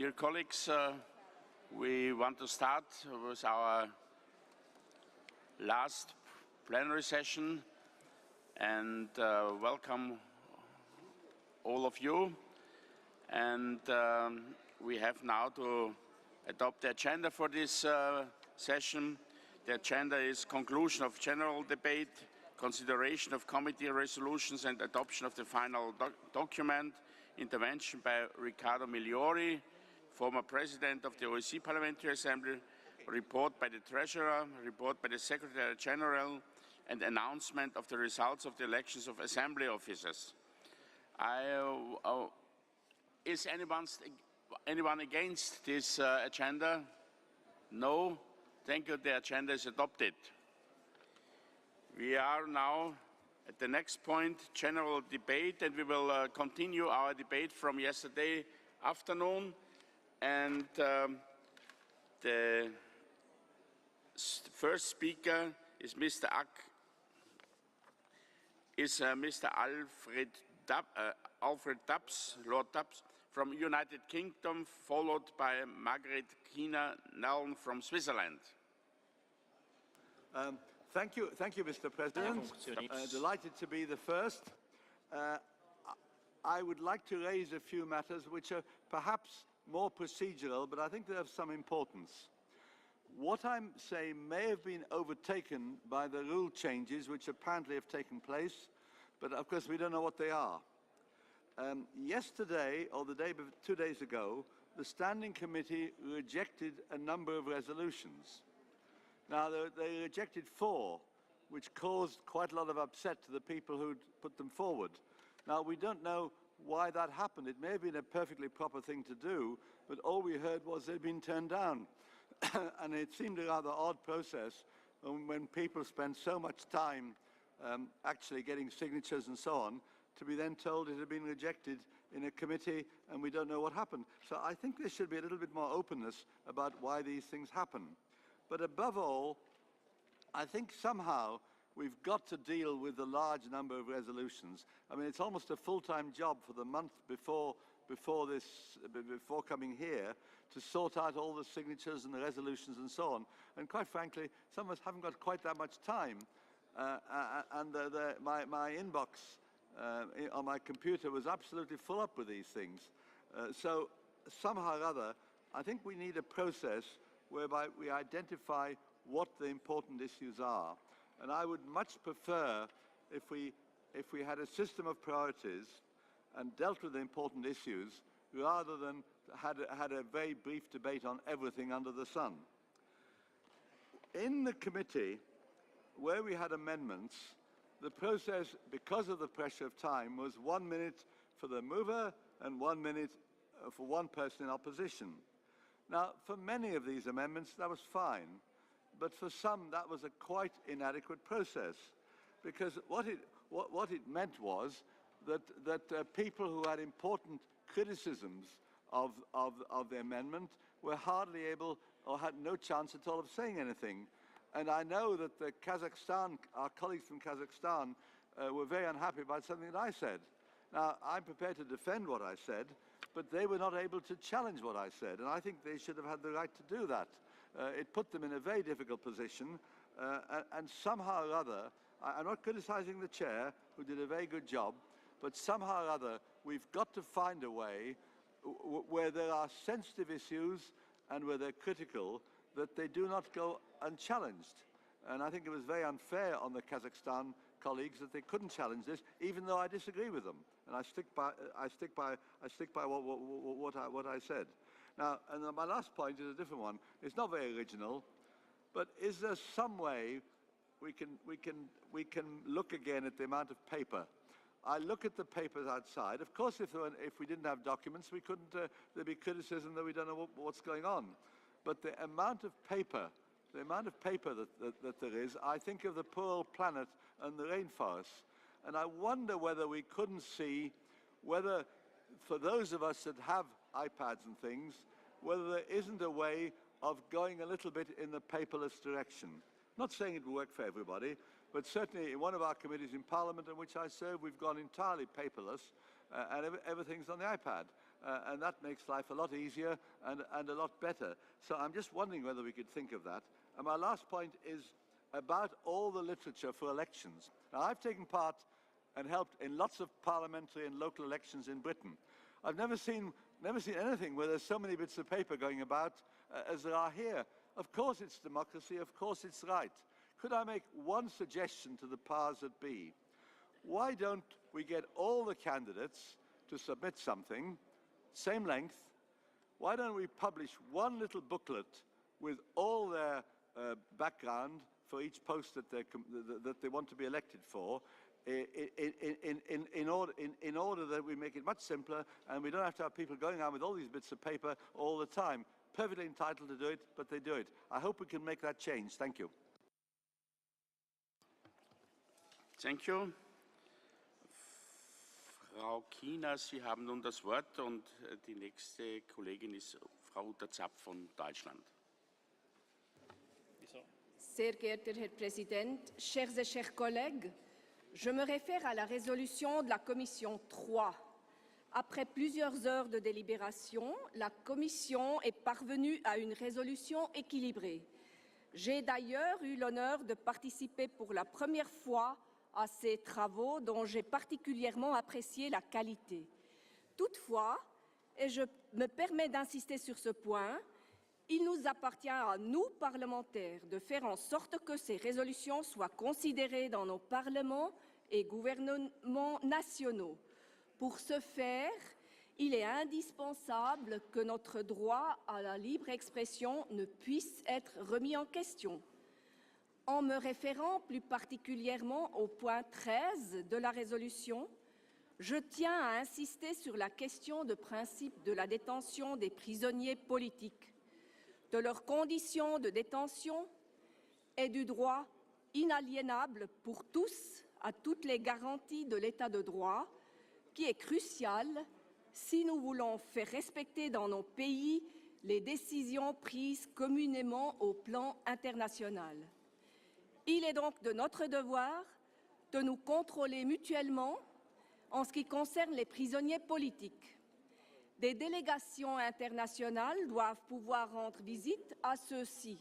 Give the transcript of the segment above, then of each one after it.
Dear colleagues, we want to start with our last plenary session and welcome all of you. And we have now to adopt the agenda for this session. The agenda is conclusion of general debate, consideration of committee resolutions and adoption of the final document, intervention by Riccardo Migliori, former President of the OSCE Parliamentary Assembly, report by the Treasurer, report by the Secretary General, and announcement of the results of the elections of Assembly officers. Is anyone against this agenda? No? Thank you. The agenda is adopted. We are now at the next point, general debate, and we will continue our debate from yesterday afternoon. And the first speaker is Mr. Alfred Dubs, Lord Dubs, from United Kingdom, followed by Margaret Keener-Nellen from Switzerland. Thank you, Mr. President. Delighted to be the first. I would like to raise a few matters which are perhaps more procedural, but I think they have some importance. What I'm saying may have been overtaken by the rule changes which apparently have taken place, but of course we don't know what they are. Yesterday, or the day 2 days ago, the Standing Committee rejected a number of resolutions. Now, they rejected 4, which caused quite a lot of upset to the people who'd put them forward. Now, we don't know why that happened. It may have been a perfectly proper thing to do, but all we heard was they'd been turned down. And it seemed a rather odd process when people spend so much time actually getting signatures and so on, to be then told it had been rejected in a committee and we don't know what happened. So I think there should be a little bit more openness about why these things happen. But above all, I think somehow we've got to deal with the large number of resolutions. I mean, it's almost a full-time job for the month before coming here to sort out all the signatures and the resolutions and so on. And quite frankly, some of us haven't got quite that much time. And my inbox on my computer was absolutely full up with these things. So somehow or other, I think we need a process whereby we identify what the important issues are. And I would much prefer if we had a system of priorities and dealt with the important issues rather than had a very brief debate on everything under the sun. In the committee, where we had amendments, the process, because of the pressure of time, was 1 minute for the mover and 1 minute for one person in opposition. Now, for many of these amendments, that was fine, but for some, that was a quite inadequate process, because what it meant was that people who had important criticisms of the amendment were hardly able or had no chance at all of saying anything. And I know that our colleagues from Kazakhstan were very unhappy about something that I said. Now, I'm prepared to defend what I said, but they were not able to challenge what I said, and I think they should have had the right to do that. It put them in a very difficult position, and somehow or other, I'm not criticizing the chair, who did a very good job, but somehow or other, we've got to find a way where there are sensitive issues and where they're critical, that they do not go unchallenged. And I think it was very unfair on the Kazakhstan colleagues that they couldn't challenge this, even though I disagree with them. And I stick by what I said. Now, and my last point is a different one. It's not very original, but is there some way we can look again at the amount of paper? I look at the papers outside. Of course, if we didn't have documents, we couldn't. There'd be criticism that we don't know what's going on. But the amount of paper that there is, I think of the poor old planet and the rainforests. And I wonder whether we couldn't see whether, for those of us that have iPads and things, whether there isn't a way of going a little bit in the paperless direction. Not saying it will work for everybody, but certainly in one of our committees in Parliament in which I serve, we've gone entirely paperless, and everything's on the iPad. and that makes life a lot easier and a lot better. So I'm just wondering whether we could think of that. And my last point is about all the literature for elections. Now, I've taken part and helped in lots of parliamentary and local elections in Britain. I've never seen anything where there's so many bits of paper going about as there are here. Of course it's democracy, of course it's right. Could I make one suggestion to the powers that be? Why don't we get all the candidates to submit something, same length? Why don't we publish one little booklet with all their background for each post that they want to be elected for, in order that we make it much simpler and we don't have to have people going around with all these bits of paper all the time. Perfectly entitled to do it, but they do it. I hope we can make that change. Thank you. Thank you. Frau Kiener, Sie haben nun das Wort und die nächste Kollegin ist Frau Utter-Zapf von Deutschland. Sehr geehrter Herr Präsident, chers et chers collègues, je me réfère à la résolution de la Commission 3. Après plusieurs heures de délibération, la Commission est parvenue à une résolution équilibrée. J'ai d'ailleurs eu l'honneur de participer pour la première fois à ces travaux dont j'ai particulièrement apprécié la qualité. Toutefois, et je me permets d'insister sur ce point, il nous appartient à nous, parlementaires, de faire en sorte que ces résolutions soient considérées dans nos parlements et gouvernements nationaux. Pour ce faire, il est indispensable que notre droit à la libre expression ne puisse être remis en question. En me référant plus particulièrement au point 13 de la résolution, je tiens à insister sur la question de principe de la détention des prisonniers politiques, de leurs conditions de détention et du droit inaliénable pour tous à toutes les garanties de l'état de droit, qui est crucial si nous voulons faire respecter dans nos pays les décisions prises communément au plan international. Il est donc de notre devoir de nous contrôler mutuellement en ce qui concerne les prisonniers politiques. Des délégations internationales doivent pouvoir rendre visite à ceux-ci.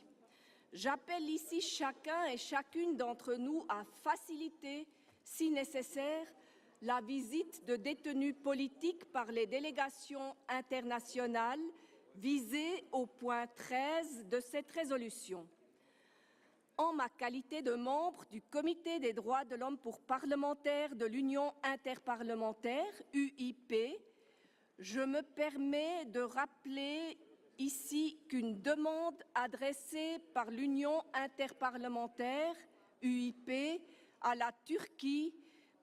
J'appelle ici chacun et chacune d'entre nous à faciliter, si nécessaire, la visite de détenus politiques par les délégations internationales visées au point 13 de cette résolution. En ma qualité de membre du Comité des droits de l'homme pour parlementaires de l'Union interparlementaire, UIP, je me permets de rappeler ici qu'une demande adressée par l'Union interparlementaire, UIP, à la Turquie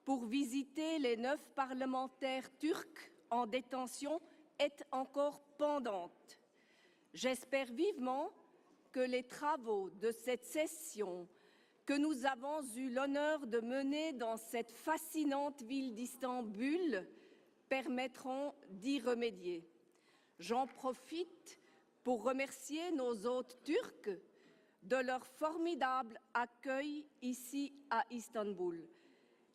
pour visiter les 9 parlementaires turcs en détention est encore pendante. J'espère vivement que les travaux de cette session que nous avons eu l'honneur de mener dans cette fascinante ville d'Istanbul permettront d'y remédier. J'en profite pour remercier nos hôtes turcs de leur formidable accueil ici à Istanbul.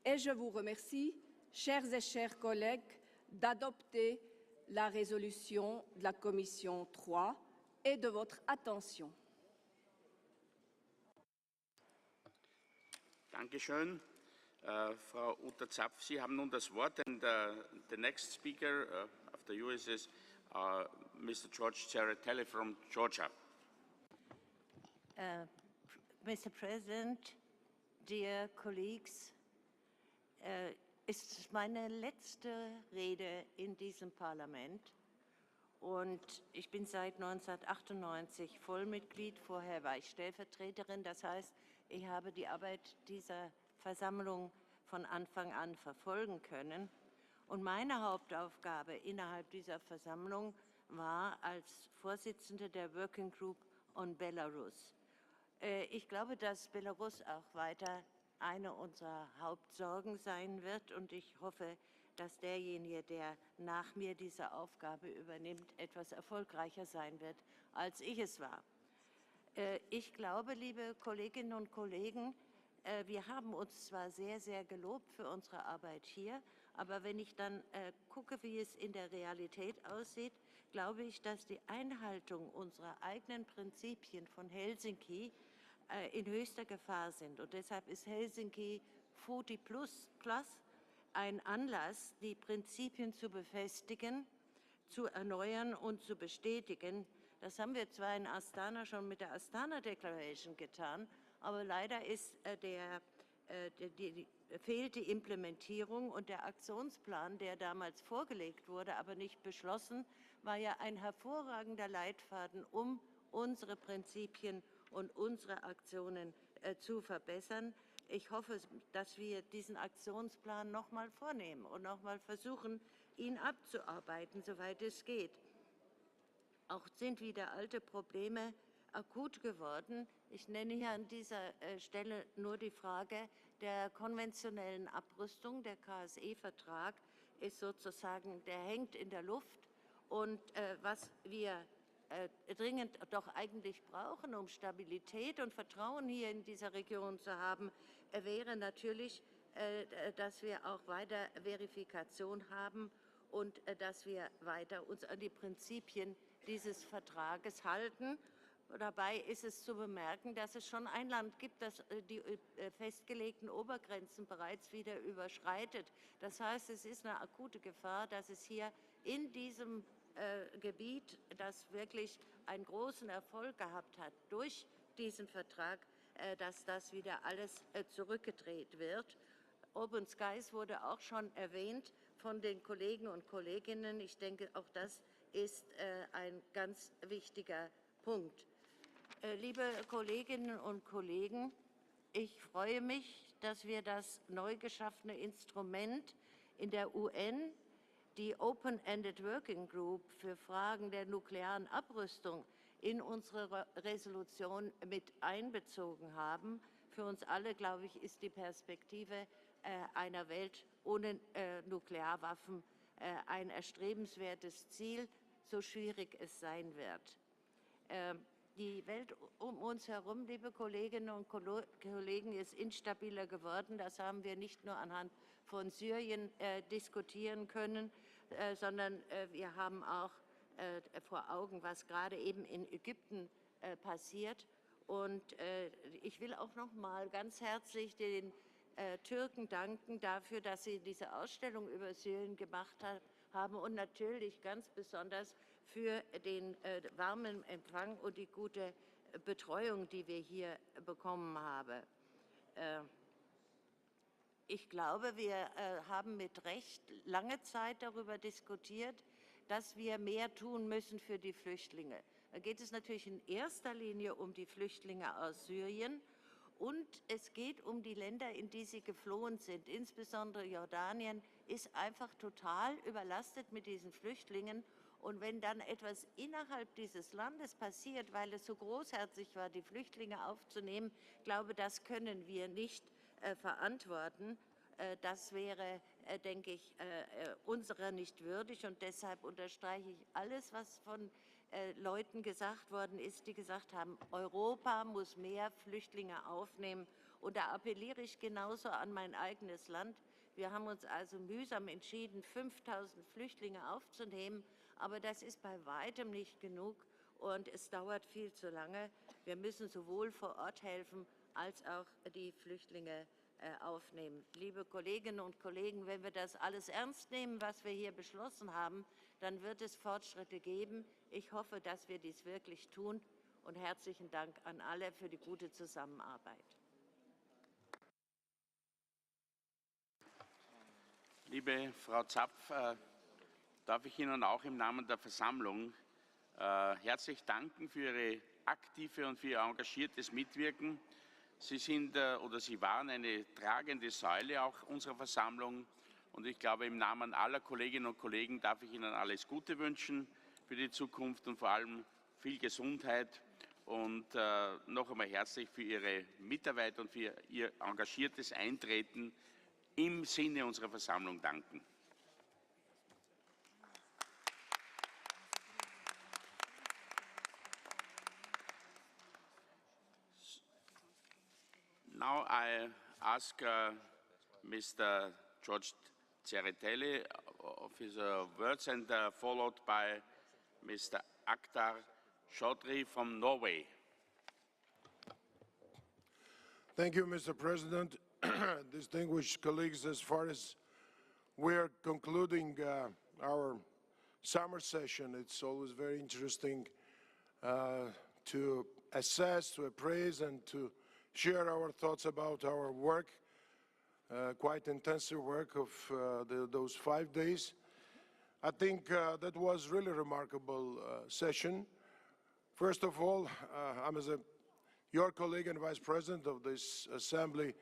Et je vous remercie, chers et chers collègues, d'adopter la résolution de la Commission 3 et de votre attention. Dankeschön. Frau Utter-Zapf, Sie haben nun das Wort. And the next speaker after you is Mr. George Cerretelli from Georgia. Mr. President, dear colleagues, ist meine letzte Rede in diesem Parlament und ich bin seit 1998 Vollmitglied, vorher war ich Stellvertreterin, das heißt, ich habe die Arbeit dieser Versammlung von Anfang an verfolgen können. Und meine Hauptaufgabe innerhalb dieser Versammlung war als Vorsitzende der Working Group on Belarus. Ich glaube, dass Belarus auch weiter eine unserer Hauptsorgen sein wird und ich hoffe, dass derjenige, der nach mir diese Aufgabe übernimmt, etwas erfolgreicher sein wird, als ich es war. Ich glaube, liebe Kolleginnen und Kollegen, wir haben uns zwar sehr, sehr gelobt für unsere Arbeit hier, Aber wenn ich dann gucke, wie es in der Realität aussieht, glaube ich, dass die Einhaltung unserer eigenen Prinzipien von Helsinki in höchster Gefahr sind. Und deshalb ist Helsinki 40 Plus ein Anlass, die Prinzipien zu befestigen, zu erneuern und zu bestätigen. Das haben wir zwar in Astana schon mit der Astana Declaration getan, aber leider ist fehlt die Implementierung, und der Aktionsplan, der damals vorgelegt wurde, aber nicht beschlossen, war ja ein hervorragender Leitfaden, um unsere Prinzipien und unsere Aktionen zu verbessern. Ich hoffe, dass wir diesen Aktionsplan noch mal vornehmen und noch mal versuchen, ihn abzuarbeiten, soweit es geht. Auch sind wieder alte Probleme akut geworden. Ich nenne hier an dieser Stelle nur die Frage der konventionellen Abrüstung. Der KSE-Vertrag ist sozusagen, der hängt in der Luft. Und was wir dringend doch eigentlich brauchen, um Stabilität und Vertrauen hier in dieser Region zu haben, wäre natürlich, dass wir auch weiter Verifikation haben und dass wir weiter uns an die Prinzipien dieses Vertrages halten. Dabei ist es zu bemerken, dass es schon ein Land gibt, das die festgelegten Obergrenzen bereits wieder überschreitet. Das heißt, es ist eine akute Gefahr, dass es hier in diesem Gebiet, das wirklich einen großen Erfolg gehabt hat durch diesen Vertrag, dass das wieder alles zurückgedreht wird. Open Skies wurde auch schon erwähnt von den Kollegen und Kolleginnen. Ich denke, auch das ist ein ganz wichtiger Punkt. Liebe Kolleginnen und Kollegen, ich freue mich, dass wir das neu geschaffene Instrument in der UN, die Open-Ended Working Group für Fragen der nuklearen Abrüstung, in unsere Resolution mit einbezogen haben. Für uns alle, glaube ich, ist die Perspektive einer Welt ohne Nuklearwaffen ein erstrebenswertes Ziel, so schwierig es sein wird. Die Welt um uns herum, liebe Kolleginnen und Kollegen, ist instabiler geworden. Das haben wir nicht nur anhand von Syrien diskutieren können, sondern wir haben auch vor Augen, was gerade eben in Ägypten passiert. Und ich will auch noch mal ganz herzlich den Türken danken dafür, dass sie diese Ausstellung über Syrien gemacht haben und natürlich ganz besonders für den warmen Empfang und die gute Betreuung, die wir hier bekommen haben. Ich glaube, wir haben mit Recht lange Zeit darüber diskutiert, dass wir mehr tun müssen für die Flüchtlinge. Da geht es natürlich in erster Linie um die Flüchtlinge aus Syrien. Und es geht um die Länder, in die sie geflohen sind. Insbesondere Jordanien ist einfach total überlastet mit diesen Flüchtlingen. Und wenn dann etwas innerhalb dieses Landes passiert, weil es so großherzig war, die Flüchtlinge aufzunehmen, glaube, das können wir nicht verantworten. Das wäre, denke ich, unserer nicht würdig. Und deshalb unterstreiche ich alles, was von Leuten gesagt worden ist, die gesagt haben, Europa muss mehr Flüchtlinge aufnehmen. Und da appelliere ich genauso an mein eigenes Land. Wir haben uns also mühsam entschieden, 5.000 Flüchtlinge aufzunehmen. Aber das ist bei weitem nicht genug und es dauert viel zu lange. Wir müssen sowohl vor Ort helfen, als auch die Flüchtlinge aufnehmen. Liebe Kolleginnen und Kollegen, wenn wir das alles ernst nehmen, was wir hier beschlossen haben, dann wird es Fortschritte geben. Ich hoffe, dass wir dies wirklich tun. Und herzlichen Dank an alle für die gute Zusammenarbeit. Liebe Frau Zapf, darf ich Ihnen auch im Namen der Versammlung herzlich danken für Ihre aktive und für Ihr engagiertes Mitwirken. Sie sind oder Sie waren eine tragende Säule auch unserer Versammlung. Und ich glaube, im Namen aller Kolleginnen und Kollegen darf ich Ihnen alles Gute wünschen für die Zukunft und vor allem viel Gesundheit. Und noch einmal herzlich für Ihre Mitarbeit und für Ihr engagiertes Eintreten im Sinne unserer Versammlung danken. Now I ask Mr. George Tsereteli of his words, and followed by Mr. Akhtar Chaudhry from Norway. Thank you, Mr. President. Distinguished colleagues, as far as we're concluding our summer session, it's always very interesting to assess, to appraise, and to share our thoughts about our work, quite intensive work of those 5 days. I think that was really a remarkable session. First of all, I'm as your colleague and Vice President of this Assembly,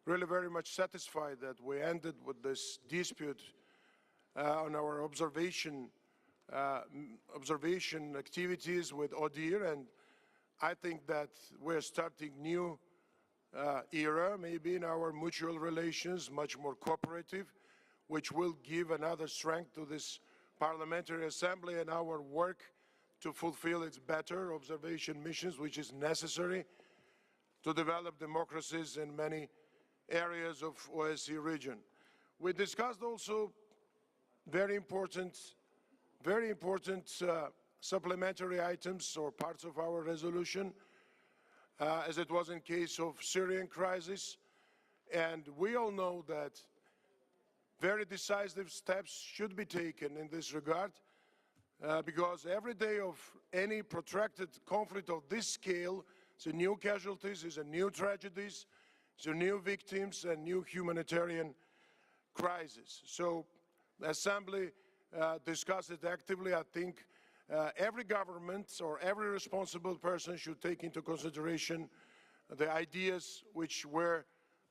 really very much satisfied that we ended with this dispute on our observation activities with ODIHR, and I think that we're starting new era, maybe in our mutual relations, much more cooperative, which will give another strength to this Parliamentary Assembly and our work to fulfill its better observation missions, which is necessary to develop democracies in many areas of OSCE region. We discussed also very important supplementary items or parts of our resolution, as it was in case of Syrian crisis. And we all know that very decisive steps should be taken in this regard, because every day of any protracted conflict of this scale is a new casualties, is a new tragedies, is a new victims and new humanitarian crisis. So the Assembly discussed it actively. I think every government or every responsible person should take into consideration the ideas which were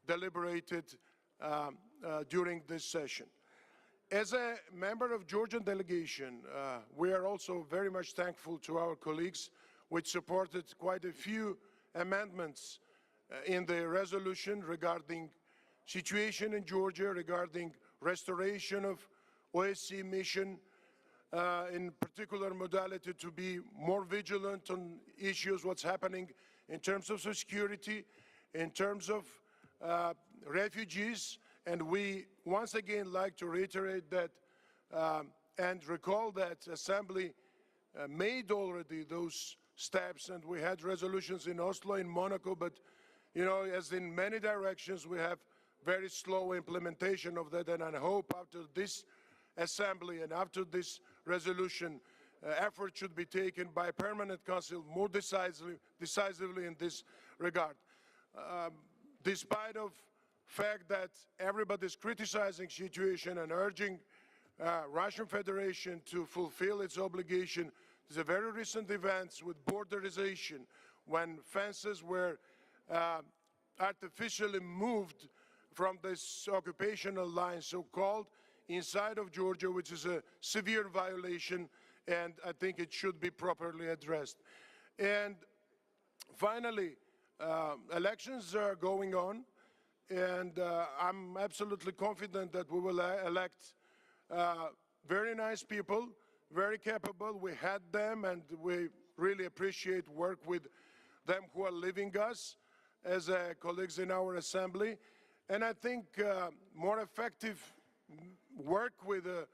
deliberated during this session. As a member of Georgian delegation, we are also very much thankful to our colleagues which supported quite a few amendments in the resolution regarding situation in Georgia, regarding restoration of OSCE mission, in particular modality to be more vigilant on issues, what's happening in terms of security, in terms of refugees. And we once again like to reiterate that and recall that Assembly made already those steps, and we had resolutions in Oslo, in Monaco, but you know, as in many directions, we have very slow implementation of that, and I hope after this Assembly and after this resolution, effort should be taken by Permanent Council more decisively in this regard. Despite of fact that everybody's criticizing situation and urging Russian Federation to fulfill its obligation, there's a very recent events with borderization when fences were artificially moved from this occupational line, so-called, inside of Georgia, which is a severe violation, and I think it should be properly addressed. And finally, elections are going on, and I'm absolutely confident that we will elect very nice people, very capable. We had them, and we really appreciate work with them who are leaving us as colleagues in our Assembly. And I think more effective work with a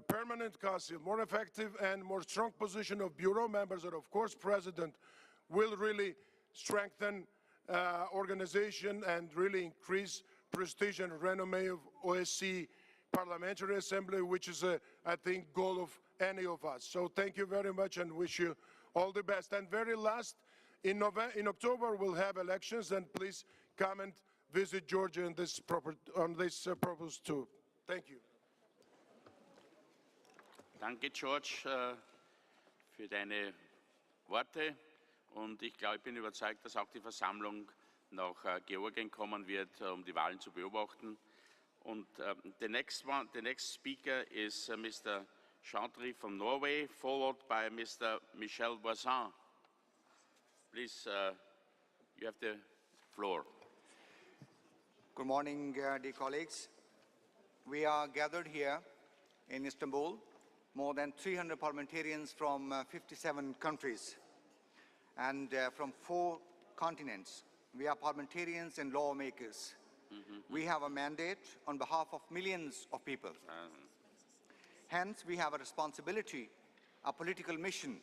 Permanent Council, more effective and more strong position of Bureau members and of course President will really strengthen organization and really increase prestige and renommee of OSCE Parliamentary Assembly, which is I think goal of any of us. So thank you very much and wish you all the best. And very last, in October we'll have elections, and please come and visit Georgia on this purpose too. Thank you. Danke, George, für deine Worte. Und ich glaube, ich bin überzeugt, dass auch die Versammlung nach Georgien kommen wird, die Wahlen zu beobachten. Und the next speaker is Mr. Chaudhry from Norway, followed by Mr. Michel Voisin. Please, you have the floor. Good morning, dear colleagues. We are gathered here in Istanbul, more than 300 parliamentarians from 57 countries and from 4 continents. We are parliamentarians and lawmakers. We have a mandate on behalf of millions of people. Hence, we have a responsibility, a political mission.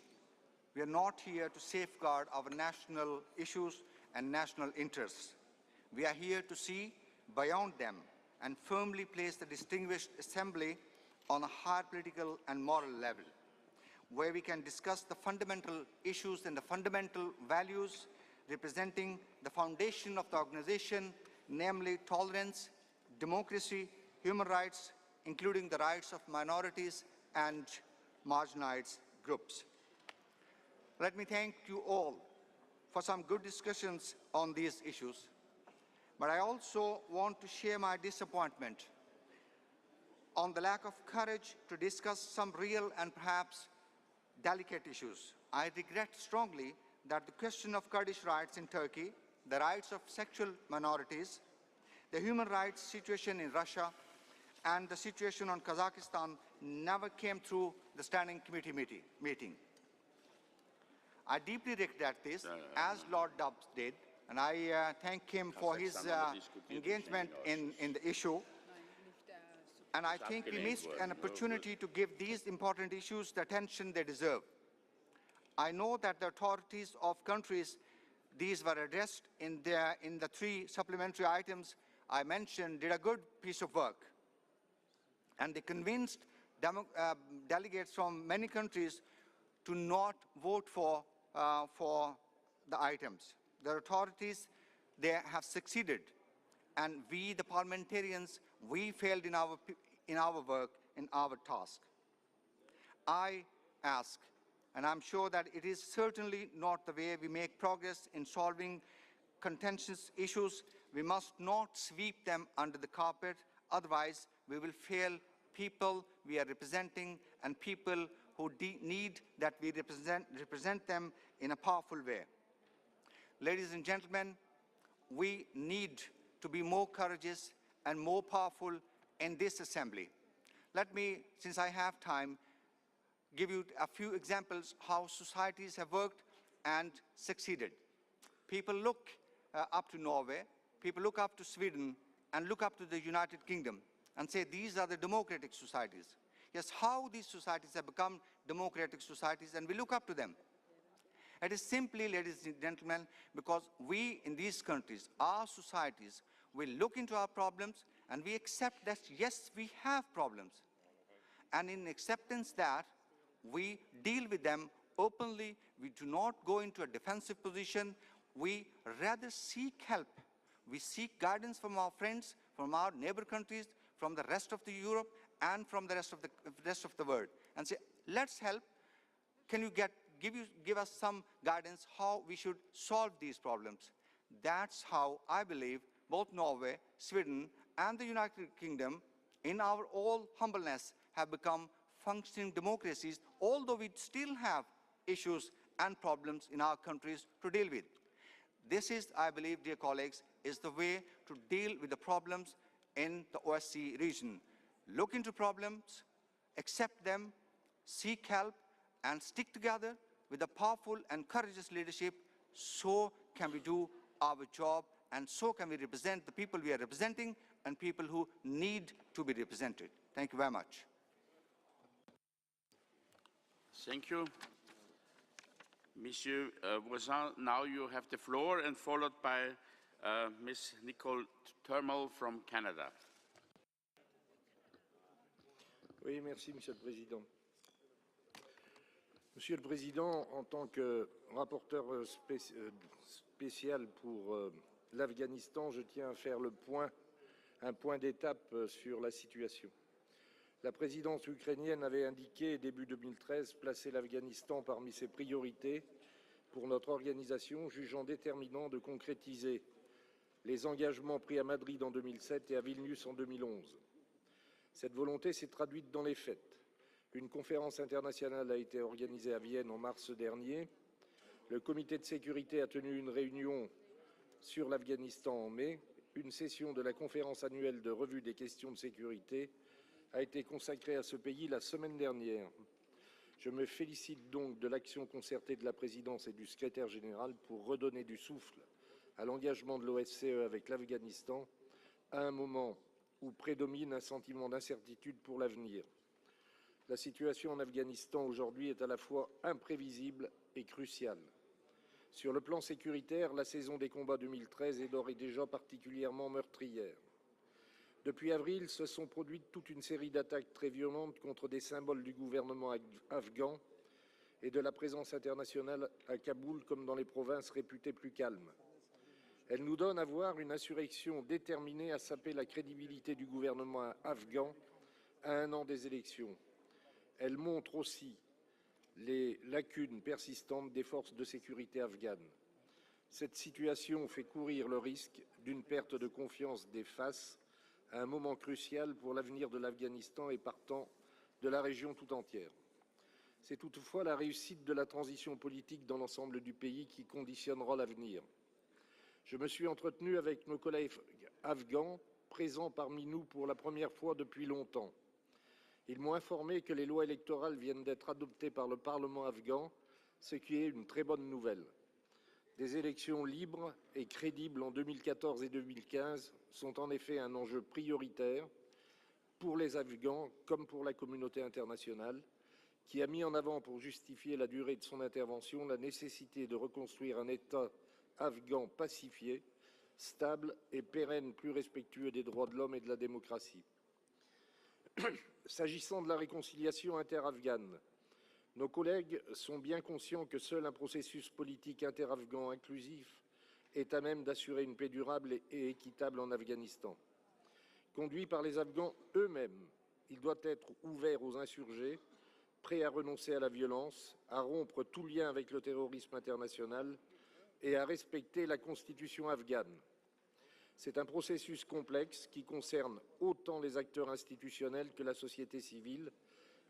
We are not here to safeguard our national issues and national interests. We are here to see beyond them and firmly place the distinguished assembly on a higher political and moral level, where we can discuss the fundamental issues and the fundamental values representing the foundation of the organization, namely tolerance, democracy, human rights, including the rights of minorities and marginalized groups. Let me thank you all for some good discussions on these issues, but I also want to share my disappointment on the lack of courage to discuss some real and perhaps delicate issues. I regret strongly that the question of Kurdish rights in Turkey, the rights of sexual minorities, the human rights situation in Russia, and the situation on Kazakhstan never came through the Standing Committee meeting. I deeply regret this, as Lord Dubs did, and I thank him for his engagement in the issue. And I think we missed an opportunity to give these important issues the attention they deserve. I know that the authorities of countries these were addressed in the 3 supplementary items I mentioned did a good piece of work. And they convinced delegates from many countries to not vote for the items. The authorities, they have succeeded. And we, the parliamentarians, we failed in our work, in our task. I ask, and I'm sure that it is certainly not the way we make progress in solving contentious issues. We must not sweep them under the carpet, otherwise we will fail people we are representing and people who need that we represent them in a powerful way. Ladies and gentlemen, we need to be more courageous and more powerful in this assembly. Let me, since I have time, give you a few examples how societies have worked and succeeded. People look up to Norway, people look up to Sweden, and look up to the United Kingdom and say these are the democratic societies. Yes, how these societies have become democratic societies, and we look up to them. It is simply, ladies and gentlemen, because we in these countries, our societies, we look into our problems and we accept that, yes, we have problems. And in acceptance that, we deal with them openly. We do not go into a defensive position. We rather seek help. We seek guidance from our friends, from our neighbor countries, from the rest of Europe, and from the rest of the world, and say, let's help. Can you give us some guidance how we should solve these problems? That's how I believe both Norway, Sweden, and the United Kingdom, in our all humbleness, have become functioning democracies, although we still have issues and problems in our countries to deal with. This is, I believe, dear colleagues, is the way to deal with the problems in the OSCE region. Look into problems, accept them, seek help, and stick together with a powerful and courageous leadership. So can we do our job, and so can we represent the people we are representing and people who need to be represented. Thank you very much. Thank you. Monsieur Voisin, now you have the floor, and followed by Ms. Nicole Turmel from Canada. Oui, merci, Monsieur le Président. Monsieur le Président, en tant que rapporteur spécial pour l'Afghanistan, je tiens à faire un point d'étape sur la situation. La présidence ukrainienne avait indiqué, début 2013, placer l'Afghanistan parmi ses priorités pour notre organisation, jugeant déterminant de concrétiser les engagements pris à Madrid en 2007 et à Vilnius en 2011. Cette volonté s'est traduite dans les faits. Une conférence internationale a été organisée à Vienne en mars dernier. Le comité de sécurité a tenu une réunion sur l'Afghanistan en mai. Une session de la conférence annuelle de revue des questions de sécurité a été consacrée à ce pays la semaine dernière. Je me félicite donc de l'action concertée de la présidence et du secrétaire général pour redonner du souffle à l'engagement de l'OSCE avec l'Afghanistan à un moment où prédomine un sentiment d'incertitude pour l'avenir. La situation en Afghanistan aujourd'hui est à la fois imprévisible et cruciale. Sur le plan sécuritaire, la saison des combats 2013 est d'ores et déjà particulièrement meurtrière. Depuis avril, se sont produites toute une série d'attaques très violentes contre des symboles du gouvernement afghan et de la présence internationale à Kaboul comme dans les provinces réputées plus calmes. Elle nous donne à voir une insurrection déterminée à saper la crédibilité du gouvernement afghan à un an des élections. Elle montre aussi les lacunes persistantes des forces de sécurité afghanes. Cette situation fait courir le risque d'une perte de confiance des FAS à un moment crucial pour l'avenir de l'Afghanistan et partant de la région tout entière. C'est toutefois la réussite de la transition politique dans l'ensemble du pays qui conditionnera l'avenir. Je me suis entretenu avec nos collègues afghans présents parmi nous pour la première fois depuis longtemps. Ils m'ont informé que les lois électorales viennent d'être adoptées par le Parlement afghan, ce qui est une très bonne nouvelle. Des élections libres et crédibles en 2014 et 2015 sont en effet un enjeu prioritaire pour les Afghans comme pour la communauté internationale, qui a mis en avant pour justifier la durée de son intervention la nécessité de reconstruire un État afghan pacifié, stable et pérenne, plus respectueux des droits de l'homme et de la démocratie. S'agissant de la réconciliation inter-afghane, nos collègues sont bien conscients que seul un processus politique inter-afghan inclusif est à même d'assurer une paix durable et équitable en Afghanistan. Conduit par les Afghans eux-mêmes, il doit être ouvert aux insurgés, prêts à renoncer à la violence, à rompre tout lien avec le terrorisme international et à respecter la constitution afghane. C'est un processus complexe qui concerne autant les acteurs institutionnels que la société civile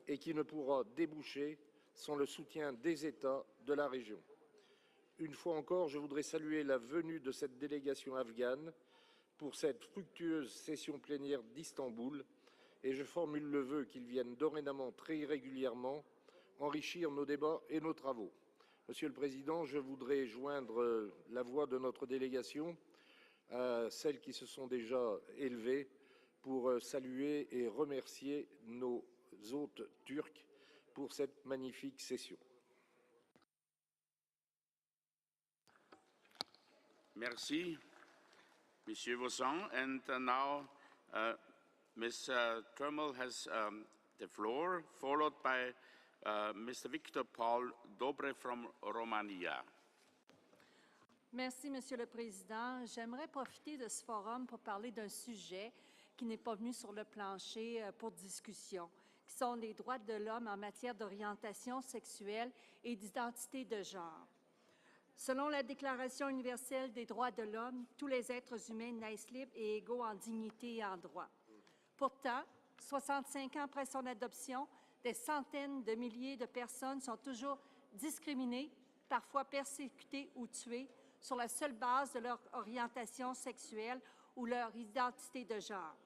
et qui ne pourra déboucher sans le soutien des États de la région. Une fois encore, je voudrais saluer la venue de cette délégation afghane pour cette fructueuse session plénière d'Istanbul et je formule le vœu qu'ils viennent dorénavant très régulièrement enrichir nos débats et nos travaux. Monsieur le Président, je voudrais joindre la voix de notre délégation à celles qui se sont déjà élevées pour saluer et remercier nos hôtes turcs pour cette magnifique session. Merci, Monsieur Vaussan. And now Ms. Termel has the floor, followed by Mr. Victor Paul Dobre from Romania. Merci, Monsieur le Président. J'aimerais profiter de ce forum pour parler d'un sujet qui n'est pas venu sur le plancher pour discussion, qui sont les droits de l'homme en matière d'orientation sexuelle et d'identité de genre. Selon la Déclaration universelle des droits de l'homme, tous les êtres humains naissent libres et égaux en dignité et en droit. Pourtant, 65 ans après son adoption, des centaines de milliers de personnes sont toujours discriminées, parfois persécutées ou tuées sur la seule base de leur orientation sexuelle ou leur identité de genre.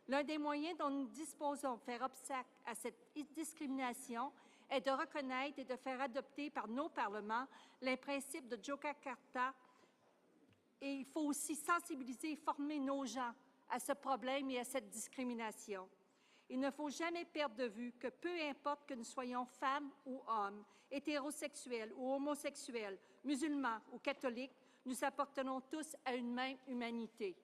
L'un des moyens dont nous disposons pour faire obstacle à cette discrimination est de reconnaître et de faire adopter par nos parlements les principes de Yogyakarta. Et il faut aussi sensibiliser et former nos gens à ce problème et à cette discrimination. Il ne faut jamais perdre de vue que peu importe que nous soyons femmes ou hommes, hétérosexuels ou homosexuels, musulmans ou catholiques, nous appartenons tous à une même humanité.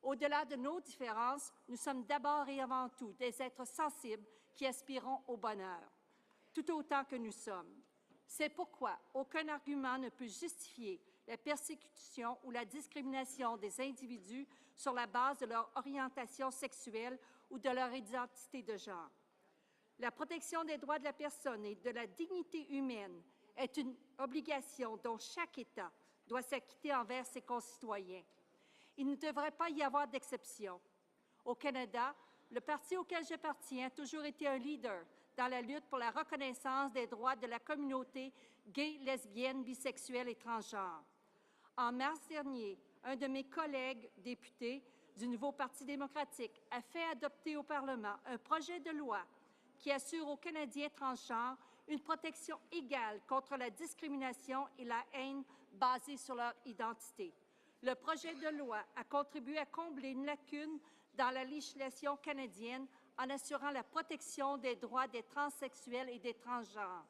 Au-delà de nos différences, nous sommes d'abord et avant tout des êtres sensibles qui aspirons au bonheur, tout autant que nous sommes. C'est pourquoi aucun argument ne peut justifier la persécution ou la discrimination des individus sur la base de leur orientation sexuelle ou de leur identité de genre. La protection des droits de la personne et de la dignité humaine est une obligation dont chaque État doit s'acquitter envers ses concitoyens. Il ne devrait pas y avoir d'exception. Au Canada, le parti auquel j'appartiens a toujours été un leader dans la lutte pour la reconnaissance des droits de la communauté gay, lesbienne, bisexuelle et transgenre. En mars dernier, un de mes collègues députés du nouveau Parti démocratique a fait adopter au Parlement un projet de loi qui assure aux Canadiens transgenres une protection égale contre la discrimination et la haine basée sur leur identité. Le projet de loi a contribué à combler une lacune dans la législation canadienne en assurant la protection des droits des transsexuels et des transgenres.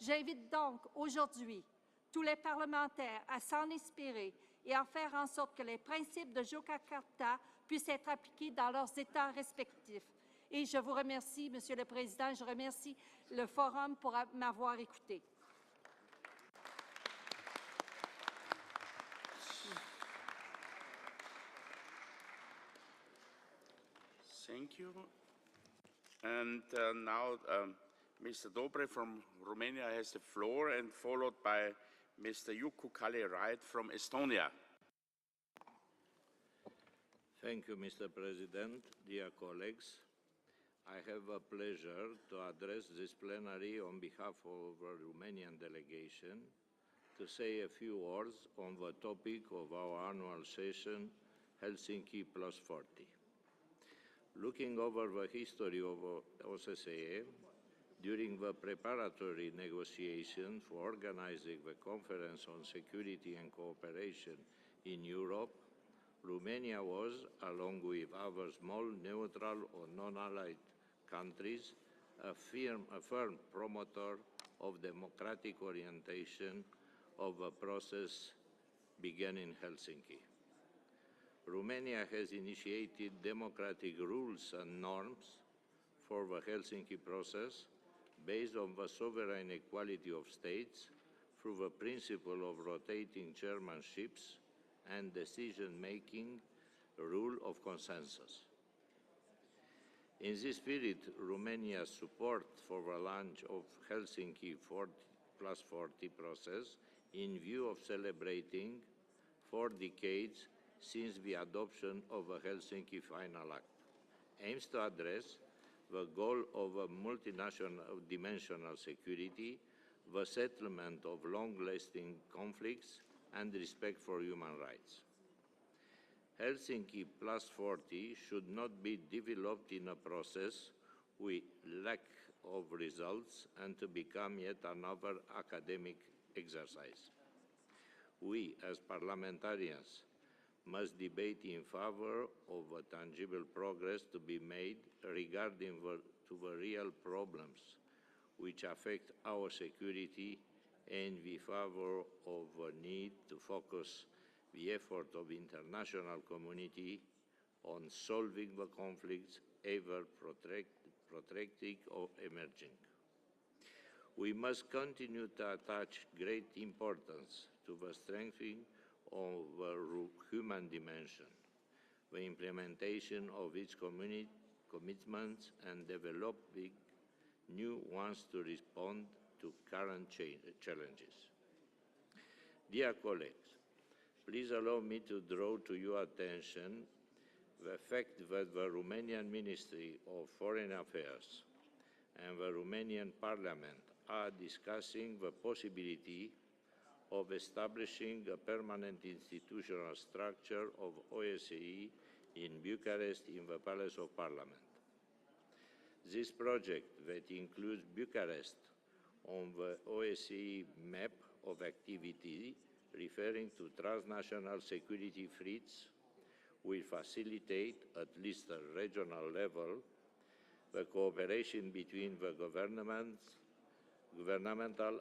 J'invite donc aujourd'hui tous les parlementaires à s'en inspirer et à faire en sorte que les principes de Yogyakarta puissent être appliqués dans leurs États respectifs. Et je vous remercie, Monsieur le Président, je remercie le Forum pour m'avoir écouté. Thank you. And now Mr. Dobre from Romania has the floor, and followed by Mr. Juku Kale-Rait from Estonia. Thank you, Mr. President, dear colleagues. I have a pleasure to address this plenary on behalf of the Romanian delegation to say a few words on the topic of our annual session, Helsinki Plus 40. Looking over the history of OSCE, during the preparatory negotiations for organizing the Conference on Security and Cooperation in Europe, Romania was, along with other small, neutral or non-allied countries, a firm promoter of democratic orientation of the process began in Helsinki. Romania has initiated democratic rules and norms for the Helsinki process based on the sovereign equality of states through the principle of rotating chairmanships and decision-making rule of consensus. In this spirit, Romania's support for the launch of Helsinki Plus 40 process in view of celebrating 4 decades since the adoption of the Helsinki Final Act aims to address the goal of a multidimensional security, the settlement of long-lasting conflicts, and respect for human rights. Helsinki Plus 40 should not be developed in a process with lack of results and to become yet another academic exercise. We, as parliamentarians, must debate in favor of a tangible progress to be made regarding the real problems which affect our security, and in favor of the need to focus the effort of the international community on solving the conflicts ever protracted or emerging. We must continue to attach great importance to the strengthening of the human dimension, the implementation of its commitments, and developing new ones to respond to current challenges. Dear colleagues, please allow me to draw to your attention the fact that the Romanian Ministry of Foreign Affairs and the Romanian Parliament are discussing the possibility of establishing a permanent institutional structure of OSCE in Bucharest in the Palace of Parliament. This project, that includes Bucharest on the OSCE map of activity referring to transnational security threats, will facilitate, at least at regional level, the cooperation between the governmental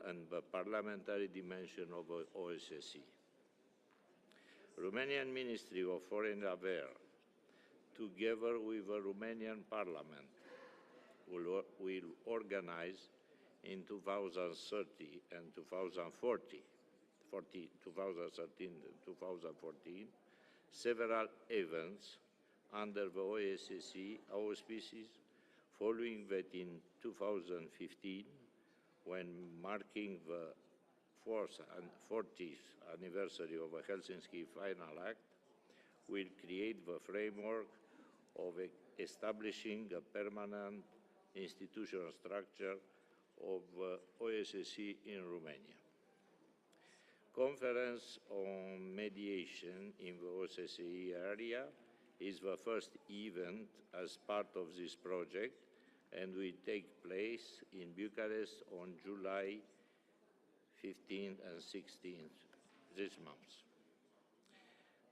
and the parliamentary dimension of the OSCE. Romanian Ministry of Foreign Affairs, together with the Romanian Parliament, will organize in 2030 and 2013 and 2014, several events under the OSCE auspices, following that in 2015, when marking the 40th anniversary of the Helsinki Final Act, will create the framework of establishing a permanent institutional structure of OSCE in Romania. Conference on Mediation in the OSCE area is the first event as part of this project and will take place in Bucharest on July 15th and 16th this month.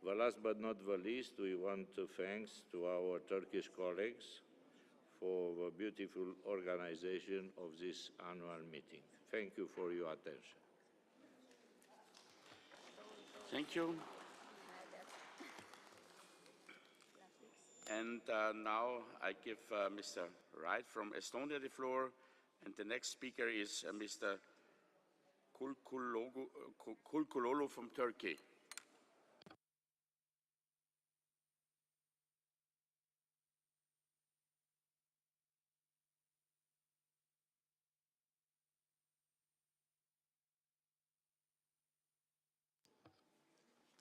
Last but not the least, we want to thank to our Turkish colleagues for the beautiful organization of this annual meeting. Thank you for your attention. Thank you. And now I give Mr. Wright from Estonia the floor, and the next speaker is Mr. Kulkulolu from Turkey.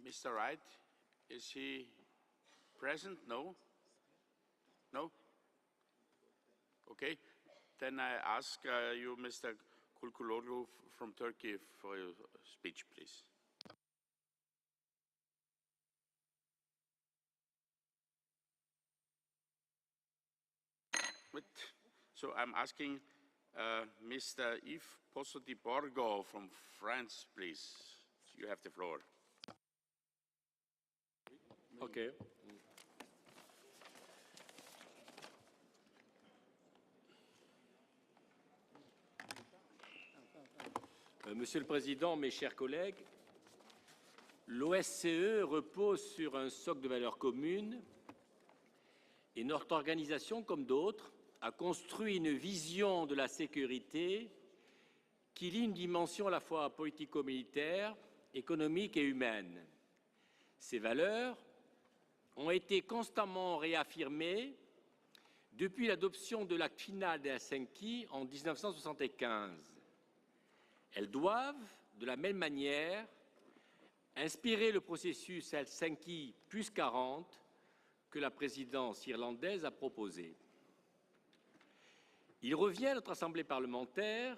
Mr. Wright, is he present? No? No? Okay. Then I ask you, Mr. Kulkulolu from Turkey, for your speech, please. So I'm asking Mr. Yves Posso-di-Borgo from France, please. You have the floor. Okay. Monsieur le Président, mes chers collègues, l'OSCE repose sur un socle de valeurs communes et notre organisation, comme d'autres, a construit une vision de la sécurité qui lie une dimension à la fois politico-militaire, économique et humaine. Ces valeurs ont été constamment réaffirmées depuis l'adoption de l'acte final d'Helsinki en 1975. Elles doivent, de la même manière, inspirer le processus Helsinki plus 40 que la présidence irlandaise a proposé. Il revient à notre Assemblée parlementaire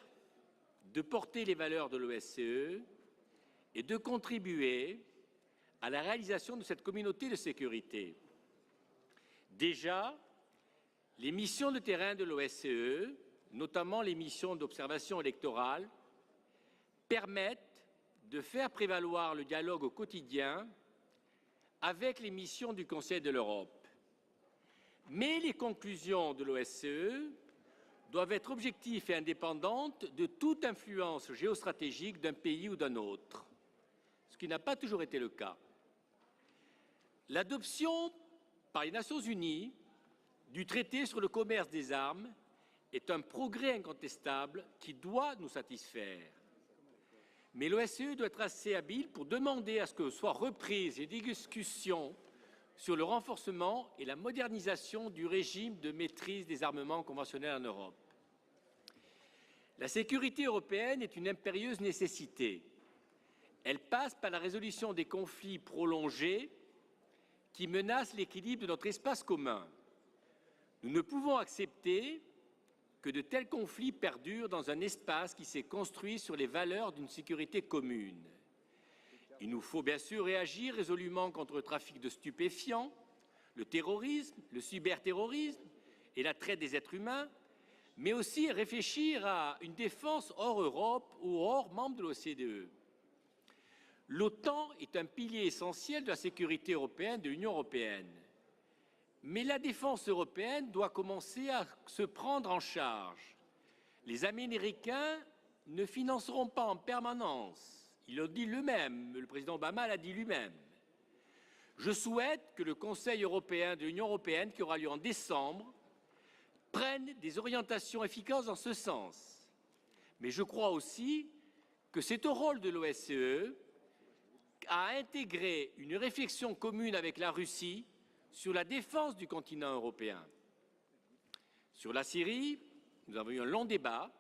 de porter les valeurs de l'OSCE et de contribuer à la réalisation de cette communauté de sécurité. Déjà, les missions de terrain de l'OSCE, notamment les missions d'observation électorale, permettent de faire prévaloir le dialogue au quotidien avec les missions du Conseil de l'Europe. Mais les conclusions de l'OSCE doivent être objectives et indépendantes de toute influence géostratégique d'un pays ou d'un autre, ce qui n'a pas toujours été le cas. L'adoption par les Nations Unies du traité sur le commerce des armes est un progrès incontestable qui doit nous satisfaire. Mais l'OSCE doit être assez habile pour demander à ce que soient reprises les discussions sur le renforcement et la modernisation du régime de maîtrise des armements conventionnels en Europe. La sécurité européenne est une impérieuse nécessité. Elle passe par la résolution des conflits prolongés qui menacent l'équilibre de notre espace commun. Nous ne pouvons accepter que de tels conflits perdurent dans un espace qui s'est construit sur les valeurs d'une sécurité commune. Il nous faut bien sûr réagir résolument contre le trafic de stupéfiants, le terrorisme, le cyberterrorisme et la traite des êtres humains, mais aussi réfléchir à une défense hors Europe ou hors membre de l'OCDE. L'OTAN est un pilier essentiel de la sécurité européenne, de l'Union européenne. Mais la défense européenne doit commencer à se prendre en charge. Les Américains ne financeront pas en permanence. Il l'a dit lui-même, le président Obama l'a dit lui-même. Je souhaite que le Conseil européen de l'Union européenne, qui aura lieu en décembre, prenne des orientations efficaces dans ce sens. Mais je crois aussi que c'est au rôle de l'OSCE à intégrer une réflexion commune avec la Russie sur la défense du continent européen. Sur la Syrie, nous avons eu un long débat,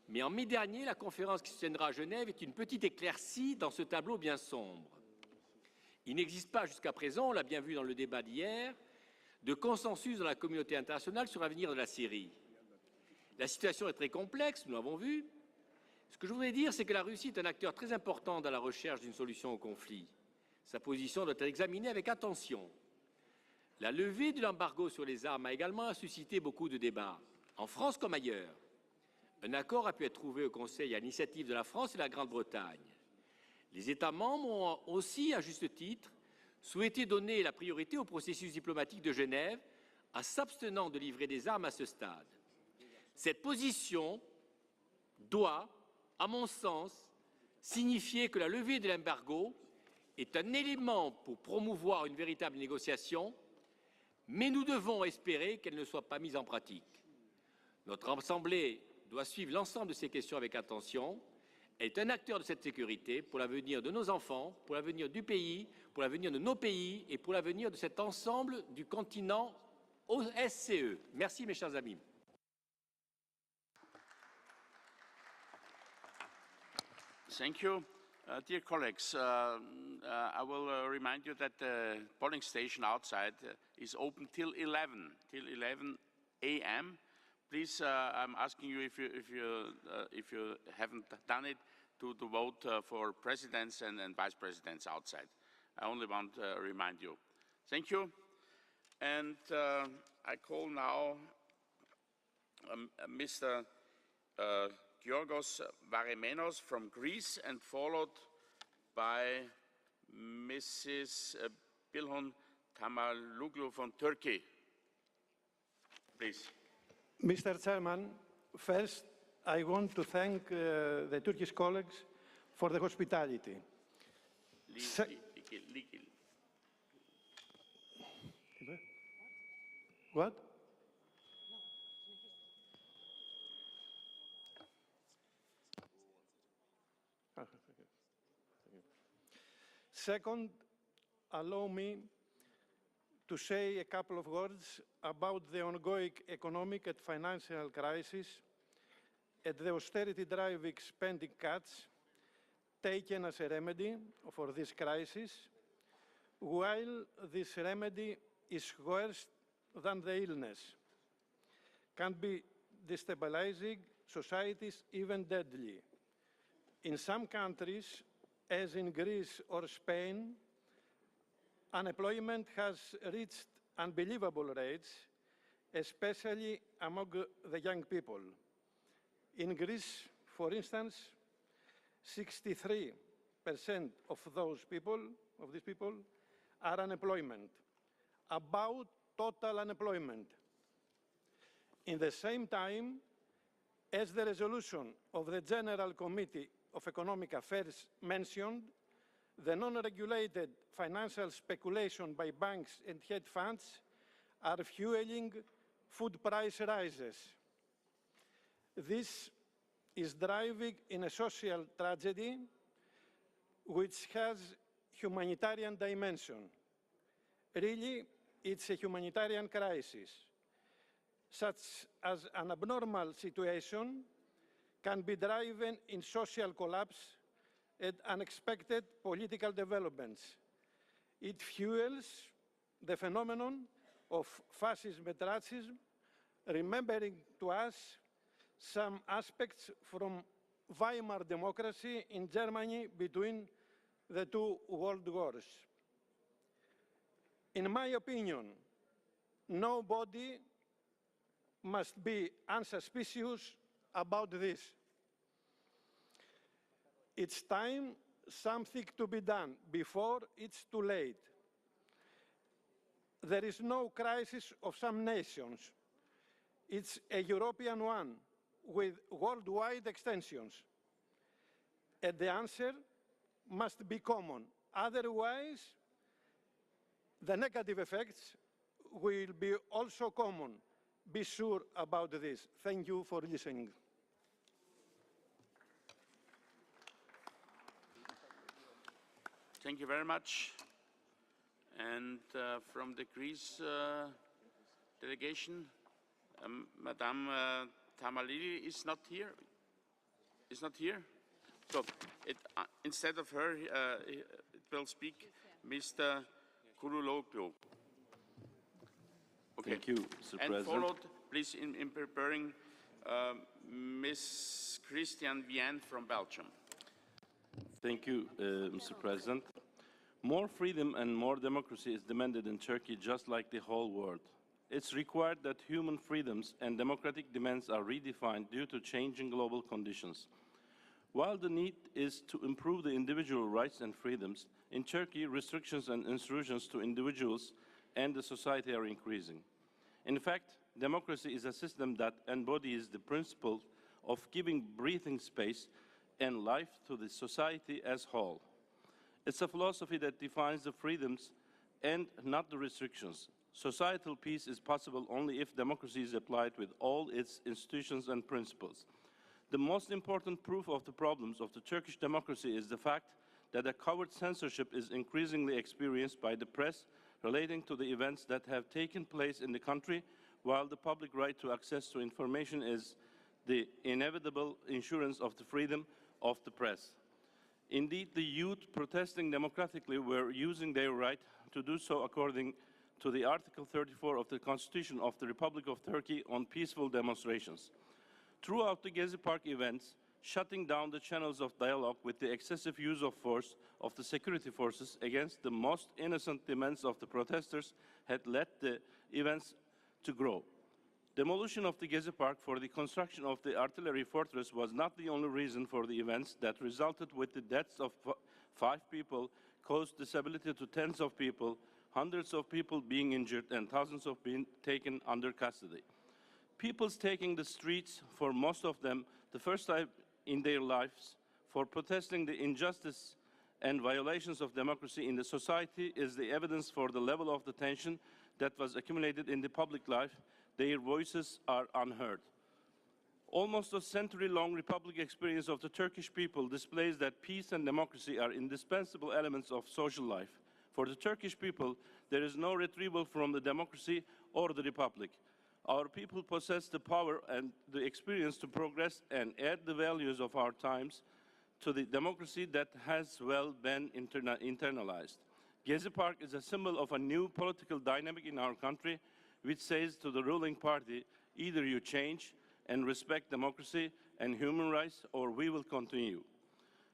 mais en mai dernier, la conférence qui se tiendra à Genève est une petite éclaircie dans ce tableau bien sombre. Il n'existe pas jusqu'à présent, on l'a bien vu dans le débat d'hier, de consensus dans la communauté internationale sur l'avenir de la Syrie. La situation est très complexe, nous l'avons vu. Ce que je voudrais dire, c'est que la Russie est un acteur très important dans la recherche d'une solution au conflit. Sa position doit être examinée avec attention. La levée de l'embargo sur les armes a également suscité beaucoup de débats, en France comme ailleurs. Un accord a pu être trouvé au Conseil à l'initiative de la France et de la Grande-Bretagne. Les États membres ont aussi, à juste titre, souhaitait donner la priorité au processus diplomatique de Genève en s'abstenant de livrer des armes à ce stade. Cette position doit, à mon sens, signifier que la levée de l'embargo est un élément pour promouvoir une véritable négociation, mais nous devons espérer qu'elle ne soit pas mise en pratique. Notre Assemblée doit suivre l'ensemble de ces questions avec attention. Elle est un acteur de cette sécurité pour l'avenir de nos enfants, pour l'avenir du pays, pour l'avenir de nos pays et pour l'avenir de cet ensemble du continent OSCE. Merci mes chers amis. Thank you. Dear colleagues, I will remind you that the polling station outside is open till 11 a.m. Please, I'm asking you if you haven't done it, to vote for presidents and vice presidents outside. I only want to remind you. Thank you. And I call now Mr. Georgos Varimenos from Greece, and followed by Mrs. Bilhun Tamaluglu from Turkey. Please. Mr. Chairman, first I want to thank the Turkish colleagues for the hospitality. What? Second, allow me to say a couple of words about the ongoing economic and financial crisis and the austerity driving spending cuts taken as a remedy for this crisis, while this remedy is worse than the illness, can be destabilizing societies, even deadly. In some countries, as in Greece or Spain, unemployment has reached unbelievable rates, especially among the young people. In Greece, for instance, 63% of these people are unemployment, about total unemployment. In the same time, as the resolution of the General Committee of Economic Affairs mentioned, the non-regulated financial speculation by banks and hedge funds are fueling food price rises. This is driving in a social tragedy which has humanitarian dimension. Really, it's a humanitarian crisis, such as an abnormal situation can be driven in social collapse and unexpected political developments. It fuels the phenomenon of fascism and racism, remembering to us some aspects from Weimar democracy in Germany between the two world wars. In my opinion, nobody must be unsuspicious about this. It's time something to be done before it's too late. There is no crisis of some nations. It's a European one with worldwide extensions. And the answer must be common. Otherwise, the negative effects will be also common. Be sure about this. Thank you for listening. Thank you very much. And from the Greece delegation, Madame Tamalili is not here. Is not here. So instead of her, it will speak Mr. Kululoglu. Okay. Thank you, Mr. And President. followed, please, in preparing Ms. Christian Vienne from Belgium. Thank you, Mr. President. More freedom and more democracy is demanded in Turkey, just like the whole world. It's required that human freedoms and democratic demands are redefined due to changing global conditions. While the need is to improve the individual rights and freedoms, In Turkey, restrictions and intrusions to individuals and the society are increasing. In fact, democracy is a system that embodies the principle of giving breathing space and life to the society as a whole. It's a philosophy that defines the freedoms and not the restrictions. Societal peace is possible only if democracy is applied with all its institutions and principles. The most important proof of the problems of the Turkish democracy is the fact that a covert censorship is increasingly experienced by the press relating to the events that have taken place in the country, while the public right to access to information is the inevitable insurance of the freedom of the press. Indeed, the youth protesting democratically were using their right to do so according to the Article 34 of the Constitution of the Republic of Turkey on peaceful demonstrations. Throughout the Gezi Park events, shutting down the channels of dialogue with the excessive use of force of the security forces against the most innocent demands of the protesters had led the events to grow. Demolition of the Gezi Park for the construction of the artillery fortress was not the only reason for the events that resulted with the deaths of 5 people, caused disability to tens of people, hundreds of people being injured, and thousands of being taken under custody. People's taking the streets, for most of them, the first time in their lives, for protesting the injustice and violations of democracy in the society is the evidence for the level of the tension that was accumulated in the public life. Their voices are unheard. Almost a century-long republic experience of the Turkish people displays that peace and democracy are indispensable elements of social life. For the Turkish people, there is no retrieval from the democracy or the republic. Our people possess the power and the experience to progress and add the values of our times to the democracy that has well been internalized. Gezi Park is a symbol of a new political dynamic in our country, which says to the ruling party, either you change and respect democracy and human rights, or we will continue.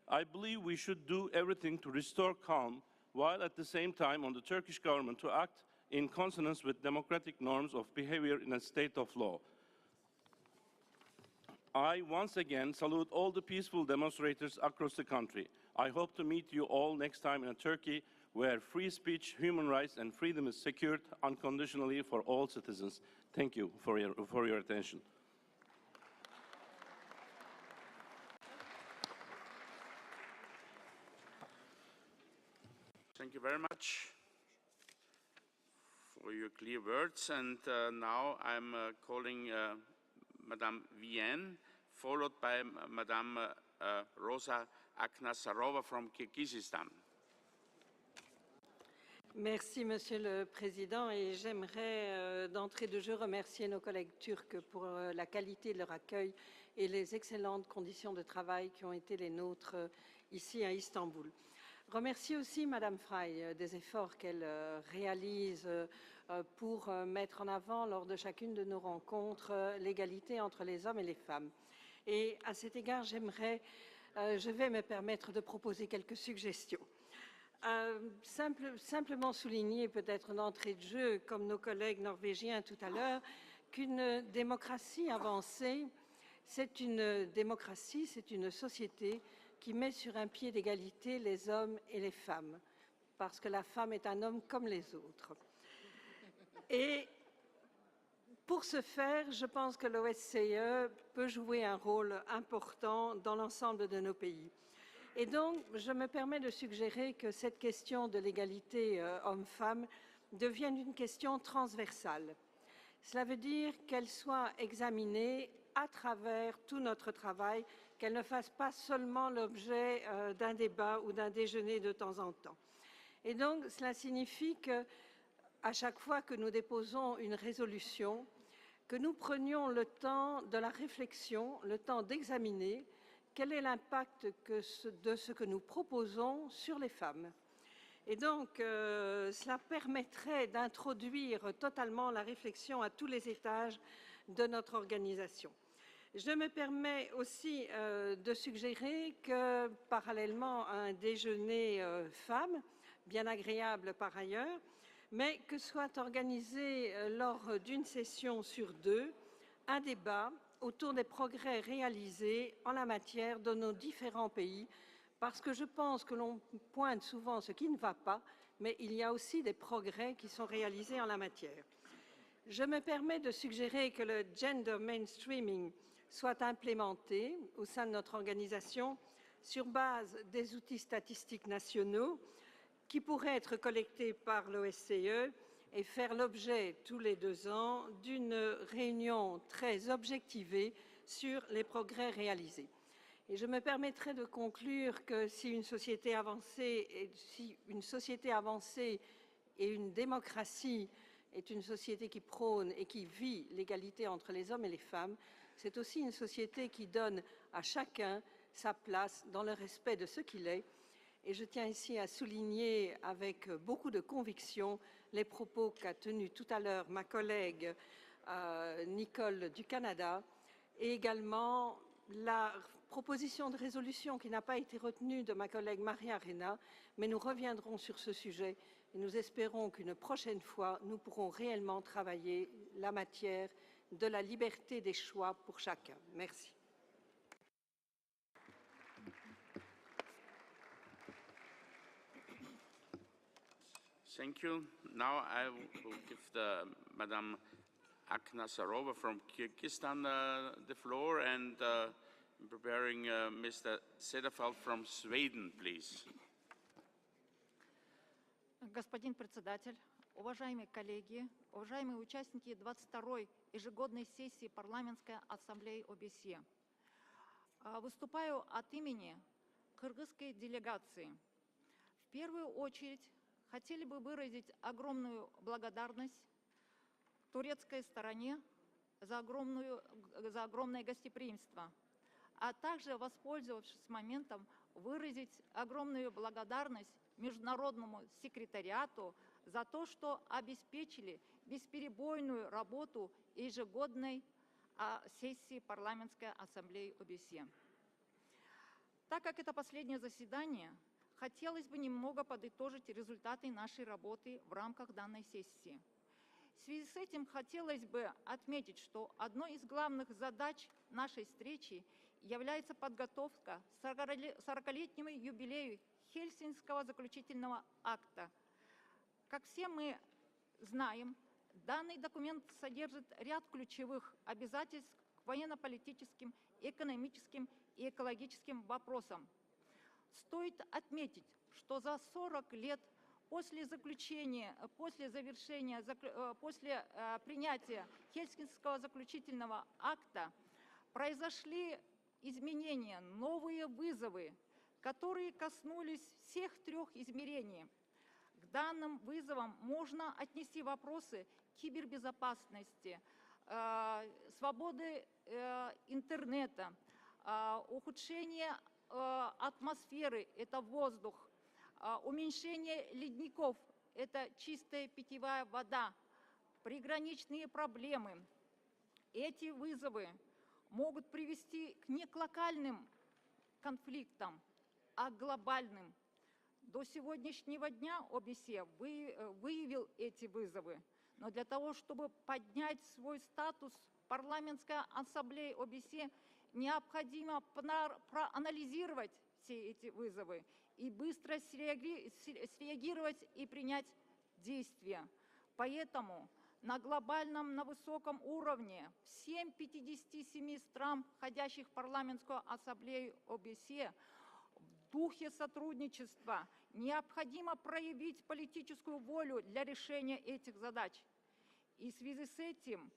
I believe we should do everything to restore calm, while at the same time on the Turkish government to act in consonance with democratic norms of behavior in a state of law. I once again salute all the peaceful demonstrators across the country. I hope to meet you all next time in Turkey, where free speech, human rights, and freedom is secured unconditionally for all citizens. Thank you for your attention. Thank you very much for your clear words. And now I'm calling Madame Vienne, followed by Madame Rosa Aknasarova from Kyrgyzstan. Merci, Monsieur le Président, et j'aimerais d'entrée de jeu remercier nos collègues turcs pour la qualité de leur accueil et les excellentes conditions de travail qui ont été les nôtres ici à Istanbul. Remercier aussi Madame Frey des efforts qu'elle réalise pour mettre en avant lors de chacune de nos rencontres l'égalité entre les hommes et les femmes. Et à cet égard, je vais me permettre de proposer quelques suggestions. Simplement souligner peut-être d'entrée de jeu, comme nos collègues norvégiens tout à l'heure, qu'une démocratie avancée, c'est une démocratie, c'est une société qui met sur un pied d'égalité les hommes et les femmes, parce que la femme est un homme comme les autres. Et pour ce faire, je pense que l'OSCE peut jouer un rôle important dans l'ensemble de nos pays. Et donc, je me permets de suggérer que cette question de l'égalité homme-femme devienne une question transversale. Cela veut dire qu'elle soit examinée à travers tout notre travail, qu'elle ne fasse pas seulement l'objet d'un débat ou d'un déjeuner de temps en temps. Et donc, cela signifie qu'à chaque fois que nous déposons une résolution, que nous prenions le temps de la réflexion, le temps d'examiner quel est l'impact de ce que nous proposons sur les femmes. Et donc, cela permettrait d'introduire totalement la réflexion à tous les étages de notre organisation. Je me permets aussi de suggérer que, parallèlement à un déjeuner femmes, bien agréable par ailleurs, mais que soit organisé lors d'une session sur 2, un débat autour des progrès réalisés en la matière de nos différents pays parce que je pense que l'on pointe souvent ce qui ne va pas, mais il y a aussi des progrès qui sont réalisés en la matière. Je me permets de suggérer que le gender mainstreaming soit implémenté au sein de notre organisation sur base des outils statistiques nationaux qui pourraient être collectés par l'OSCE et faire l'objet tous les 2 ans d'une réunion très objectivée sur les progrès réalisés. Et je me permettrai de conclure que si une société avancée et une démocratie est une société qui prône et qui vit l'égalité entre les hommes et les femmes, c'est aussi une société qui donne à chacun sa place dans le respect de ce qu'il est. Et je tiens ici à souligner avec beaucoup de conviction les propos qu'a tenus tout à l'heure ma collègue Nicole du Canada et également la proposition de résolution qui n'a pas été retenue de ma collègue Maria Arena, mais nous reviendrons sur ce sujet et nous espérons qu'une prochaine fois, nous pourrons réellement travailler la matière de la liberté des choix pour chacun. Merci. Thank you. Now I will give Madam Aknasarova from Kyrgyzstan the floor, and preparing Mr. Cederfeld from Sweden, please. Господин председатель, уважаемые коллеги, уважаемые участники 22-й ежегодной сессии Парламентской ассамблеи ОБСЕ. Выступаю от имени кыргызской делегации. В первую очередь хотели бы выразить огромную благодарность турецкой стороне за огромное гостеприимство, а также, воспользовавшись моментом, выразить огромную благодарность Международному секретариату за то, что обеспечили бесперебойную работу ежегодной сессии Парламентской ассамблеи ОБСЕ. Так как это последнее заседание, хотелось бы немного подытожить результаты нашей работы в рамках данной сессии. В связи с этим хотелось бы отметить, что одной из главных задач нашей встречи является подготовка к 40-летнему юбилею Хельсинкского заключительного акта. Как все мы знаем, данный документ содержит ряд ключевых обязательств к военно-политическим, экономическим и экологическим вопросам. Стоит отметить, что за 40 лет после принятия Хельсинкского заключительного акта произошли изменения, новые вызовы, которые коснулись всех 3 измерений. К данным вызовам можно отнести вопросы кибербезопасности, свободы интернета, ухудшения атмосферы – это воздух, уменьшение ледников – это чистая питьевая вода, приграничные проблемы. Эти вызовы могут привести не к локальным конфликтам, а к глобальным. До сегодняшнего дня ОБСЕ выявил эти вызовы, но для того, чтобы поднять свой статус, Парламентская ассамблея ОБСЕ необходимо проанализировать все эти вызовы и быстро среагировать и принять действия. Поэтому на глобальном, на высоком уровне всем 57 стран, входящих в Парламентскую ассамблею ОБСЕ, в духе сотрудничества необходимо проявить политическую волю для решения этих задач. И в связи с этим,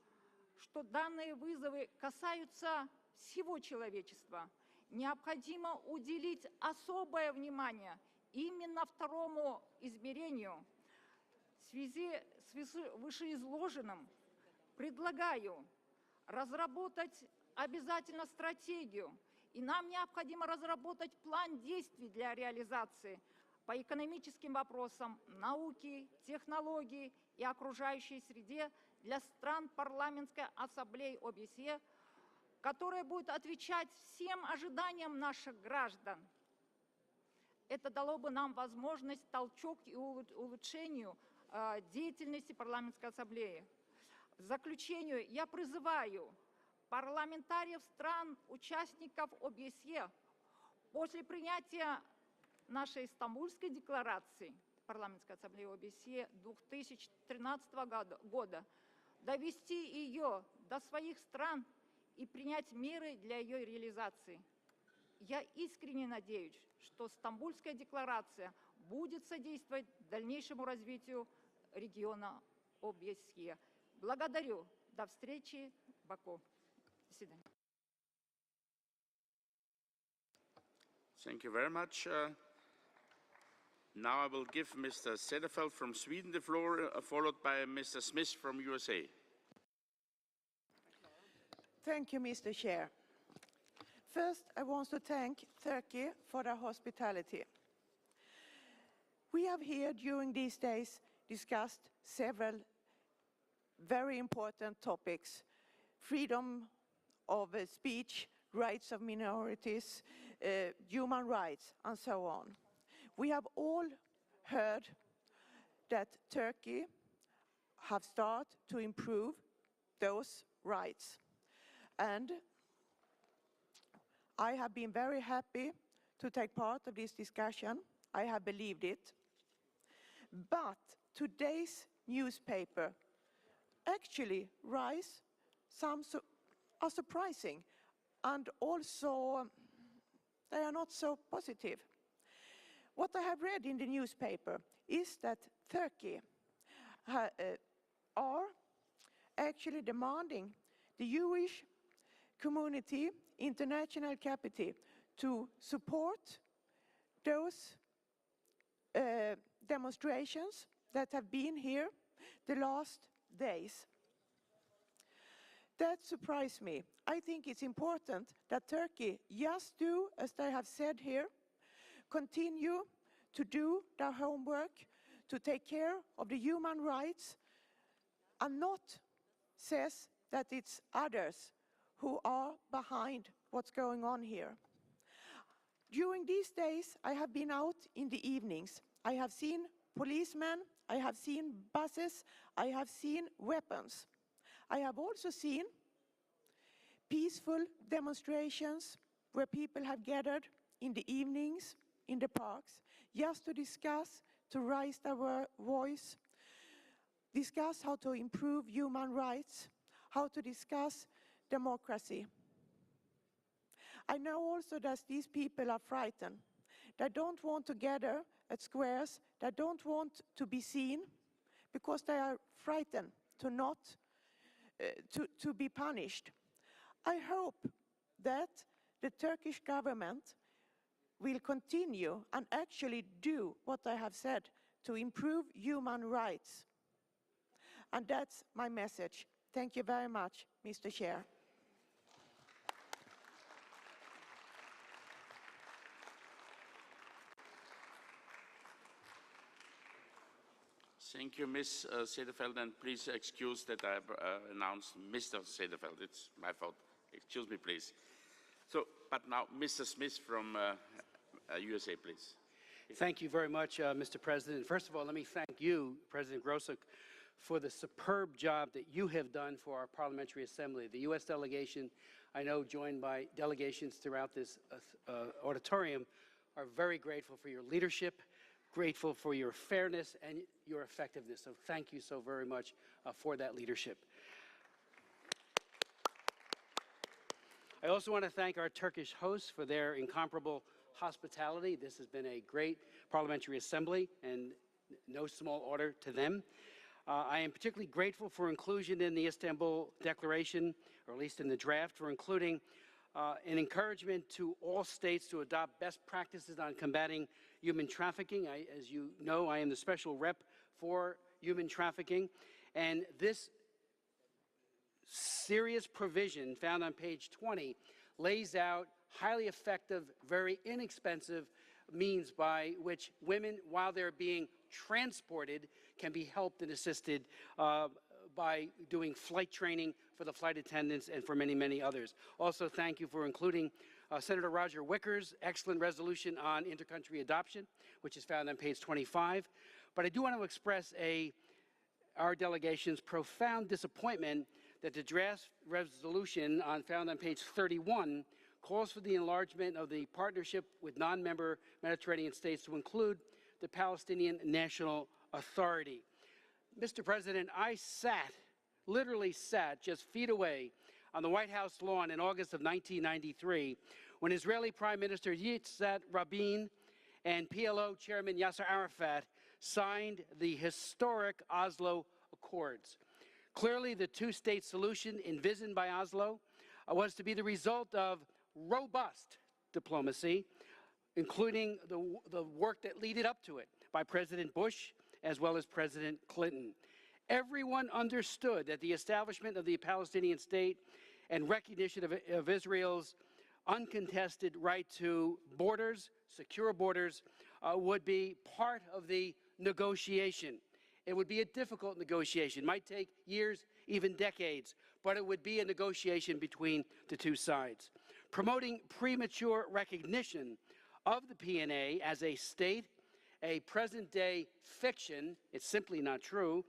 что данные вызовы касаются всего человечества, необходимо уделить особое внимание именно 2-му измерению. В связи с вышеизложенным предлагаю разработать обязательно стратегию, и нам необходимо разработать план действий для реализации по экономическим вопросам, науке, технологии и окружающей среде для стран Парламентской ассамблеи ОБСЕ, которая будет отвечать всем ожиданиям наших граждан. Это дало бы нам возможность, толчок и улучшению деятельности Парламентской ассамблеи. В заключение я призываю парламентариев стран, участников ОБСЕ после принятия нашей Стамбульской декларации Парламентской ассамблеи ОБСЕ 2013 года, довести ее до своих стран и принять меры для ее реализации. Я искренне надеюсь, что Стамбульская декларация будет содействовать дальнейшему развитию региона ОБСЕ. Благодарю. До встречи в Баку. До свидания. Thank you very much. Now I will give Mr. Sederfeld from Sweden the floor, followed by Mr. Smith from USA. Thank you, Mr. Chair. First, I want to thank Turkey for their hospitality. We have here during these days discussed several very important topics: freedom of speech, rights of minorities, human rights, and so on. We have all heard that Turkey have started to improve those rights. And I have been very happy to take part of this discussion. I have believed it. But today's newspaper actually writes some are surprising, and also they are not so positive. What I have read in the newspaper is that Turkey are actually demanding the Jewish community international capital to support those demonstrations that have been here the last days. That surprised me. I think it's important that Turkey just do, as they have said here, continue to do their homework, to take care of the human rights, and not says that it's others who are behind what's going on here. During these days, I have been out in the evenings. I have seen policemen, I have seen buses, I have seen weapons. I have also seen peaceful demonstrations where people have gathered in the evenings, in the parks, just to discuss, to raise their voice, discuss how to improve human rights, how to discuss democracy. I know also that these people are frightened. They don't want to gather at squares, they don't want to be seen, because they are frightened to not to be punished. I hope that the Turkish government will continue and actually do what I have said to improve human rights. And that's my message. Thank you very much, Mr. Chair. Thank you, Ms. Sederfeld, and please excuse that I have announced Mr. Sederfeld. It's my fault. Excuse me, please. So, but now, Mr. Smith from USA, please. Thank you very much, Mr. President. First of all, let me thank you, President Grosek, for the superb job that you have done for our Parliamentary Assembly. The U.S. delegation, I know joined by delegations throughout this auditorium, are very grateful for your leadership, grateful for your fairness and your effectiveness. So thank you so very much for that leadership. I also want to thank our Turkish hosts for their incomparable hospitality. This has been a great Parliamentary Assembly, and no small order to them. I am particularly grateful for inclusion in the Istanbul Declaration, or at least in the draft, for including an encouragement to all states to adopt best practices on combating human trafficking. As you know, I am the special rep for human trafficking, and this serious provision found on page 20 lays out highly effective, very inexpensive means by which women, while they're being transported, can be helped and assisted by doing flight training for the flight attendants and for many, many others. Also, thank you for including Senator Roger Wicker's excellent resolution on intercountry adoption, which is found on page 25. But I do want to express our delegation's profound disappointment that the draft resolution found on page 31 calls for the enlargement of the partnership with non-member Mediterranean states to include the Palestinian National Authority. Mr. President, I literally sat just feet away on the White House lawn in August of 1993 when Israeli Prime Minister Yitzhak Rabin and PLO Chairman Yasser Arafat signed the historic Oslo Accords. Clearly, the two-state solution envisioned by Oslo was to be the result of robust diplomacy, including the work that led up to it by President Bush as well as President Clinton. Everyone understood that the establishment of the Palestinian state and recognition of Israel's uncontested right to borders, secure borders, would be part of the negotiation. It would be a difficult negotiation, might take years, even decades, but it would be a negotiation between the two sides. Promoting premature recognition of the PNA as a state, a present-day fiction, it's simply not true,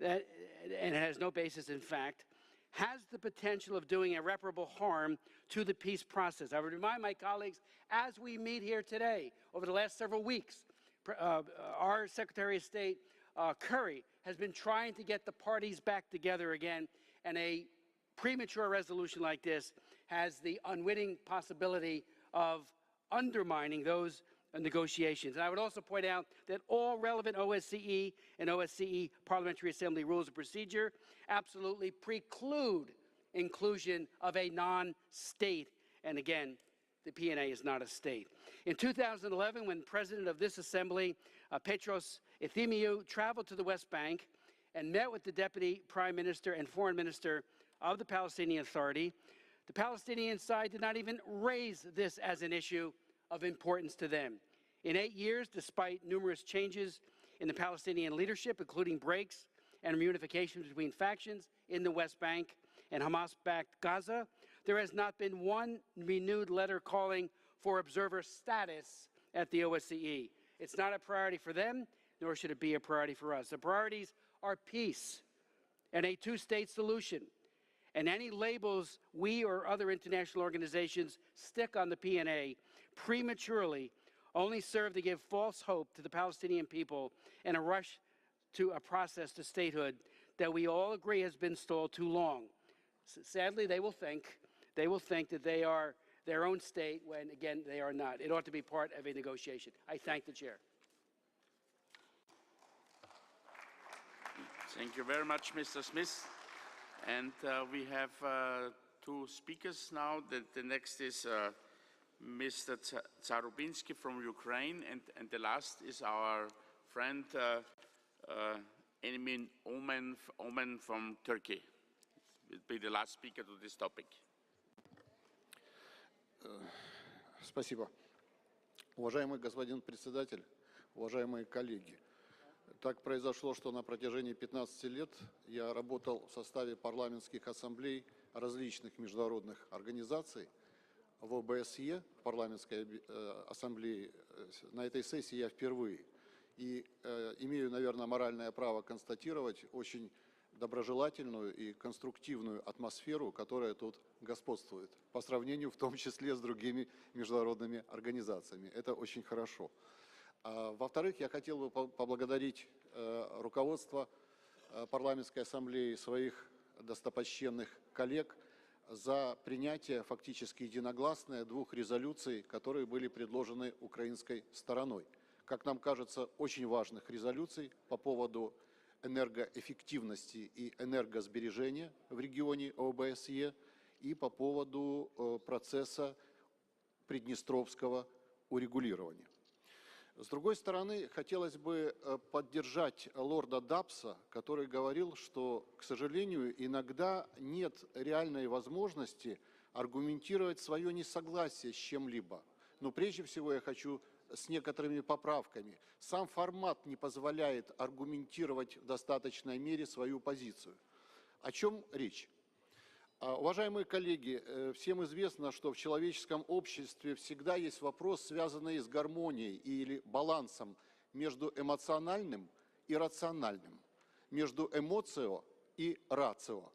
and it has no basis in fact, has the potential of doing irreparable harm to the peace process. I would remind my colleagues, as we meet here today, over the last several weeks, our Secretary of State, Kerry, has been trying to get the parties back together again, and a premature resolution like this has the unwitting possibility of undermining those negotiations. And I would also point out that all relevant OSCE and OSCE Parliamentary Assembly rules of procedure absolutely preclude inclusion of a non-state. And again, the PNA is not a state. In 2011, when President of this Assembly, Petros Ethimiou, traveled to the West Bank and met with the Deputy Prime Minister and Foreign Minister of the Palestinian Authority, the Palestinian side did not even raise this as an issue of importance to them. In 8 years, despite numerous changes in the Palestinian leadership, including breaks and reunification between factions in the West Bank and Hamas-backed Gaza, there has not been one renewed letter calling for observer status at the OSCE. It's not a priority for them, nor should it be a priority for us. The priorities are peace and a two-state solution. And any labels we or other international organizations stick on the PNA prematurely only serve to give false hope to the Palestinian people and a rush to a process to statehood that we all agree has been stalled too long. Sadly, they will think that they are their own state when, again, they are not. It ought to be part of a negotiation. I thank the chair. Thank you very much, Mr. Smith. And we have two speakers now. The next is Mr. Tsarubinsky from Ukraine, and the last is our friend Emin Omen from Turkey. Will be the last speaker to this topic. Спасибо. Уважаемый господин председатель, уважаемые коллеги, так произошло, что на протяжении 15 лет я работал в составе парламентских ассамблей различных международных организаций. В ОБСЕ, в парламентской ассамблее, на этой сессии я впервые. И имею, наверное, моральное право констатировать очень доброжелательную и конструктивную атмосферу, которая тут господствует, по сравнению в том числе с другими международными организациями. Это очень хорошо. Во-вторых, я хотел бы поблагодарить руководство парламентской ассамблеи, своих достопочтенных коллег за принятие фактически единогласное двух резолюций, которые были предложены украинской стороной. Как нам кажется, очень важных резолюций по поводу энергоэффективности и энергосбережения в регионе ОБСЕ и по поводу процесса приднестровского урегулирования. С другой стороны, хотелось бы поддержать лорда Дабса, который говорил, что, к сожалению, иногда нет реальной возможности аргументировать свое несогласие с чем-либо. Но прежде всего я хочу с некоторыми поправками. Сам формат не позволяет аргументировать в достаточной мере свою позицию. О чем речь? Уважаемые коллеги, всем известно, что в человеческом обществе всегда есть вопрос, связанный с гармонией или балансом между эмоциональным и рациональным, между эмоцио и рацио.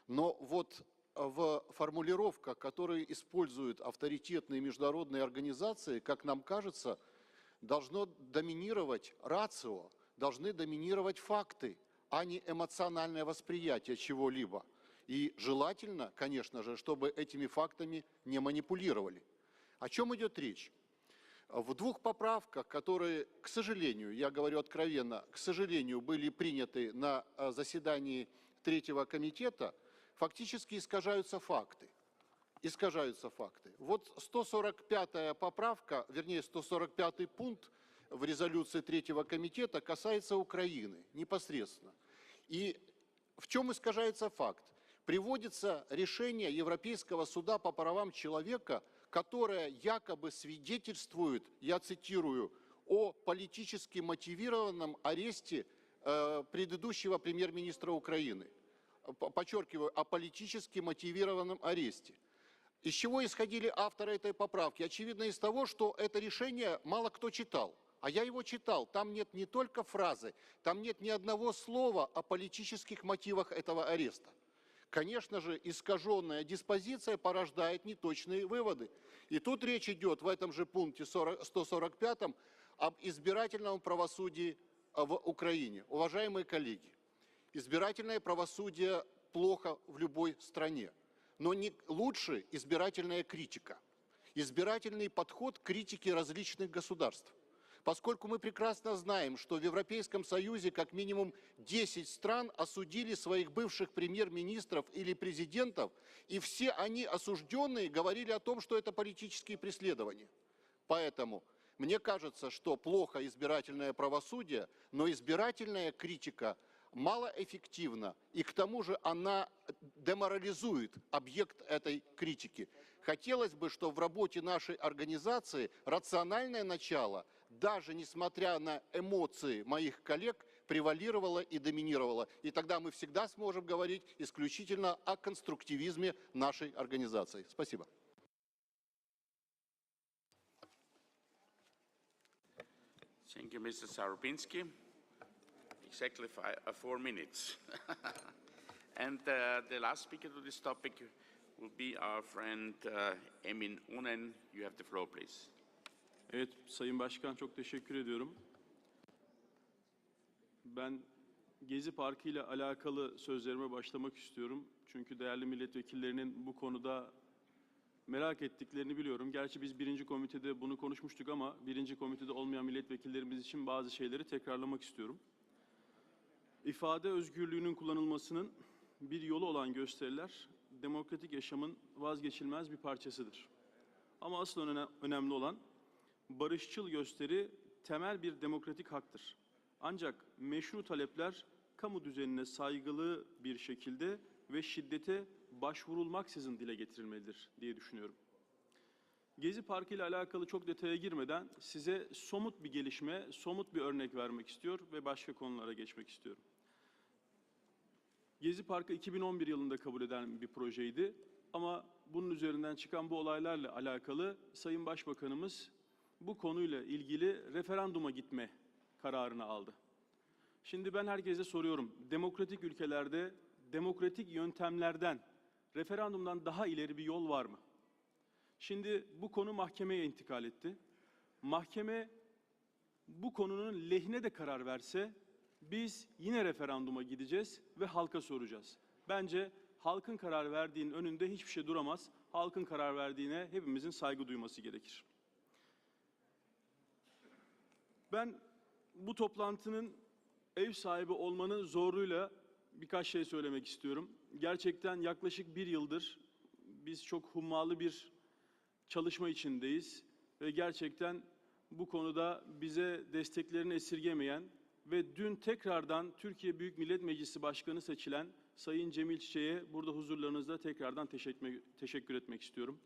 Но вот в формулировках, которые используют авторитетные международные организации, как нам кажется, должно доминировать рацио, должны доминировать факты, а не эмоциональное восприятие чего-либо. И желательно, конечно же, чтобы этими фактами не манипулировали. О чем идет речь? В двух поправках, которые, к сожалению, я говорю откровенно, к сожалению, были приняты на заседании третьего комитета, фактически искажаются факты. Искажаются факты. Вот 145-я поправка, вернее 145-й пункт в резолюции третьего комитета касается Украины непосредственно. И в чем искажается факт? Приводится решение Европейского суда по правам человека, которое якобы свидетельствует, я цитирую, о политически мотивированном аресте предыдущего премьер-министра Украины. Подчеркиваю, о политически мотивированном аресте. Из чего исходили авторы этой поправки? Очевидно, из того, что это решение мало кто читал. А я его читал. Там нет не только фразы, там нет ни одного слова о политических мотивах этого ареста. Конечно же, искаженная диспозиция порождает неточные выводы. И тут речь идет в этом же пункте 145 об избирательном правосудии в Украине. Уважаемые коллеги, избирательное правосудие плохо в любой стране. Но не лучше избирательная критика, избирательный подход к критике различных государств. Поскольку мы прекрасно знаем, что в Европейском Союзе как минимум 10 стран осудили своих бывших премьер-министров или президентов, и все они, осужденные, говорили о том, что это политические преследования. Поэтому мне кажется, что плохо избирательное правосудие, но избирательная критика малоэффективна, и к тому же она деморализует объект этой критики. Хотелось бы, чтобы в работе нашей организации рациональное начало, даже несмотря на эмоции моих коллег, превалировало и доминировало. И тогда мы всегда сможем говорить исключительно о конструктивизме нашей организации. Спасибо. Thank you, Mr. Sarubinski. Exactly 4 minutes. And the last speaker to this topic will be our friend Emin Unen. You have the floor, please. Evet, Sayın Başkan çok teşekkür ediyorum. Ben Gezi Parkı ile alakalı sözlerime başlamak istiyorum. Çünkü değerli milletvekillerinin bu konuda merak ettiklerini biliyorum. Gerçi biz birinci komitede bunu konuşmuştuk ama birinci komitede olmayan milletvekillerimiz için bazı şeyleri tekrarlamak istiyorum. İfade özgürlüğünün kullanılmasının bir yolu olan gösteriler, demokratik yaşamın vazgeçilmez bir parçasıdır. Ama asıl önemli olan, barışçıl gösteri temel bir demokratik haktır. Ancak meşru talepler kamu düzenine saygılı bir şekilde ve şiddete başvurulmaksızın dile getirilmelidir diye düşünüyorum. Gezi Parkı ile alakalı çok detaya girmeden size somut bir gelişme, somut bir örnek vermek istiyor ve başka konulara geçmek istiyorum. Gezi Parkı 2011 yılında kabul edilen bir projeydi ama bunun üzerinden çıkan bu olaylarla alakalı Sayın Başbakanımız bu konuyla ilgili referanduma gitme kararını aldı. Şimdi ben herkese soruyorum, demokratik ülkelerde demokratik yöntemlerden, referandumdan daha ileri bir yol var mı? Şimdi bu konu mahkemeye intikal etti. Mahkeme bu konunun lehine de karar verse, biz yine referanduma gideceğiz ve halka soracağız. Bence halkın karar verdiğinin önünde hiçbir şey duramaz. Halkın karar verdiğine hepimizin saygı duyması gerekir. Ben bu toplantının ev sahibi olmanın zorluğuyla birkaç şey söylemek istiyorum. Gerçekten yaklaşık 1 yıldır biz çok hummalı bir çalışma içindeyiz ve gerçekten bu konuda bize desteklerini esirgemeyen ve dün tekrardan Türkiye Büyük Millet Meclisi Başkanı seçilen Sayın Cemil Çiçek'e burada huzurlarınızda tekrardan teşekkür etmek istiyorum.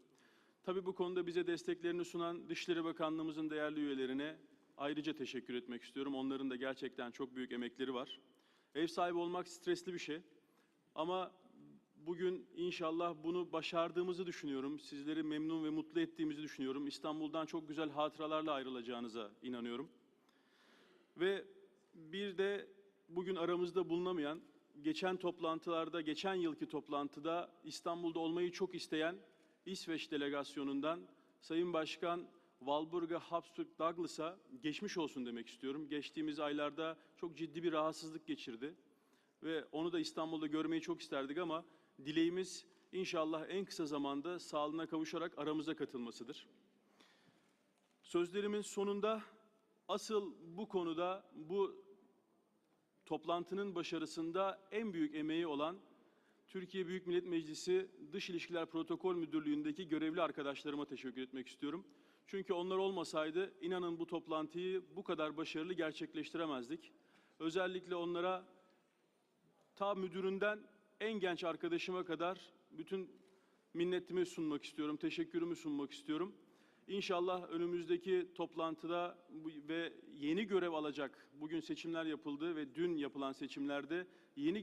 Tabii bu konuda bize desteklerini sunan Dışişleri Bakanlığımızın değerli üyelerine ayrıca teşekkür etmek istiyorum. Onların da gerçekten çok büyük emekleri var. Ev sahibi olmak stresli bir şey. Ama bugün inşallah bunu başardığımızı düşünüyorum. Sizleri memnun ve mutlu ettiğimizi düşünüyorum. İstanbul'dan çok güzel hatıralarla ayrılacağınıza inanıyorum. Ve bir de bugün aramızda bulunamayan geçen yılki toplantıda İstanbul'da olmayı çok isteyen İsveç delegasyonundan Sayın Başkan Valburga Habsburg Douglas'a geçmiş olsun demek istiyorum. Geçtiğimiz aylarda çok ciddi bir rahatsızlık geçirdi ve onu da İstanbul'da görmeyi çok isterdik ama dileğimiz İnşallah en kısa zamanda sağlığına kavuşarak aramıza katılmasıdır. Sözlerimin sonunda asıl bu konuda, bu toplantının başarısında en büyük emeği olan Türkiye Büyük Millet Meclisi Dış İlişkiler Protokol Müdürlüğü'ndeki görevli arkadaşlarıma teşekkür etmek istiyorum. Çünkü onlar olmasaydı inanın bu toplantıyı bu kadar başarılı gerçekleştiremezdik. Özellikle onlara ta müdüründen en genç arkadaşıma kadar bütün minnetimi sunmak istiyorum, teşekkürümü sunmak istiyorum. İnşallah önümüzdeki toplantıda ve yeni görev alacak, bugün seçimler yapıldı ve dün yapılan seçimlerde yeni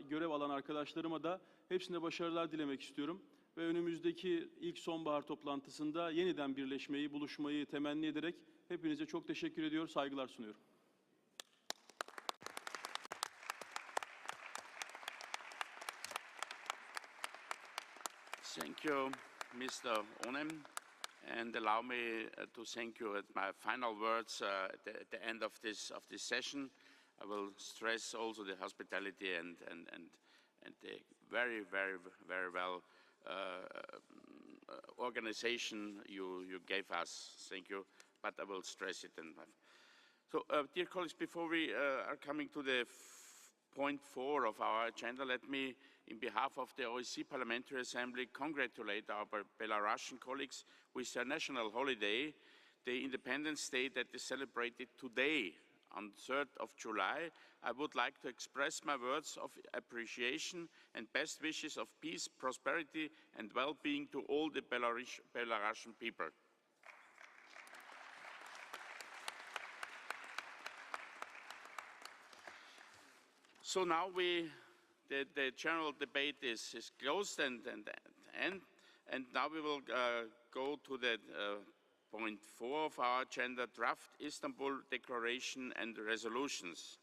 görev alan arkadaşlarıma da hepsine başarılar dilemek istiyorum. Ve önümüzdeki ilk sonbahar toplantısında yeniden birleşmeyi, buluşmayı temenni ederek hepinize çok teşekkür ediyor, saygılar sunuyorum. Thank you, Mr. Onem. And allow me to thank you at my final words at the end of this session. I will stress also the hospitality and the very, very, very well organization you gave us. Thank you. But I will stress it. So, dear colleagues, before we are coming to the point 4 of our agenda, let me, in behalf of the OSCE Parliamentary Assembly, congratulate our Belarusian colleagues with their national holiday, the Independence Day that is celebrated today, on 3rd of July. I would like to express my words of appreciation and best wishes of peace, prosperity and well-being to all the Belarusian people. So now the general debate is closed and now we will go to the point 4 of our agenda, draft Istanbul Declaration and resolutions.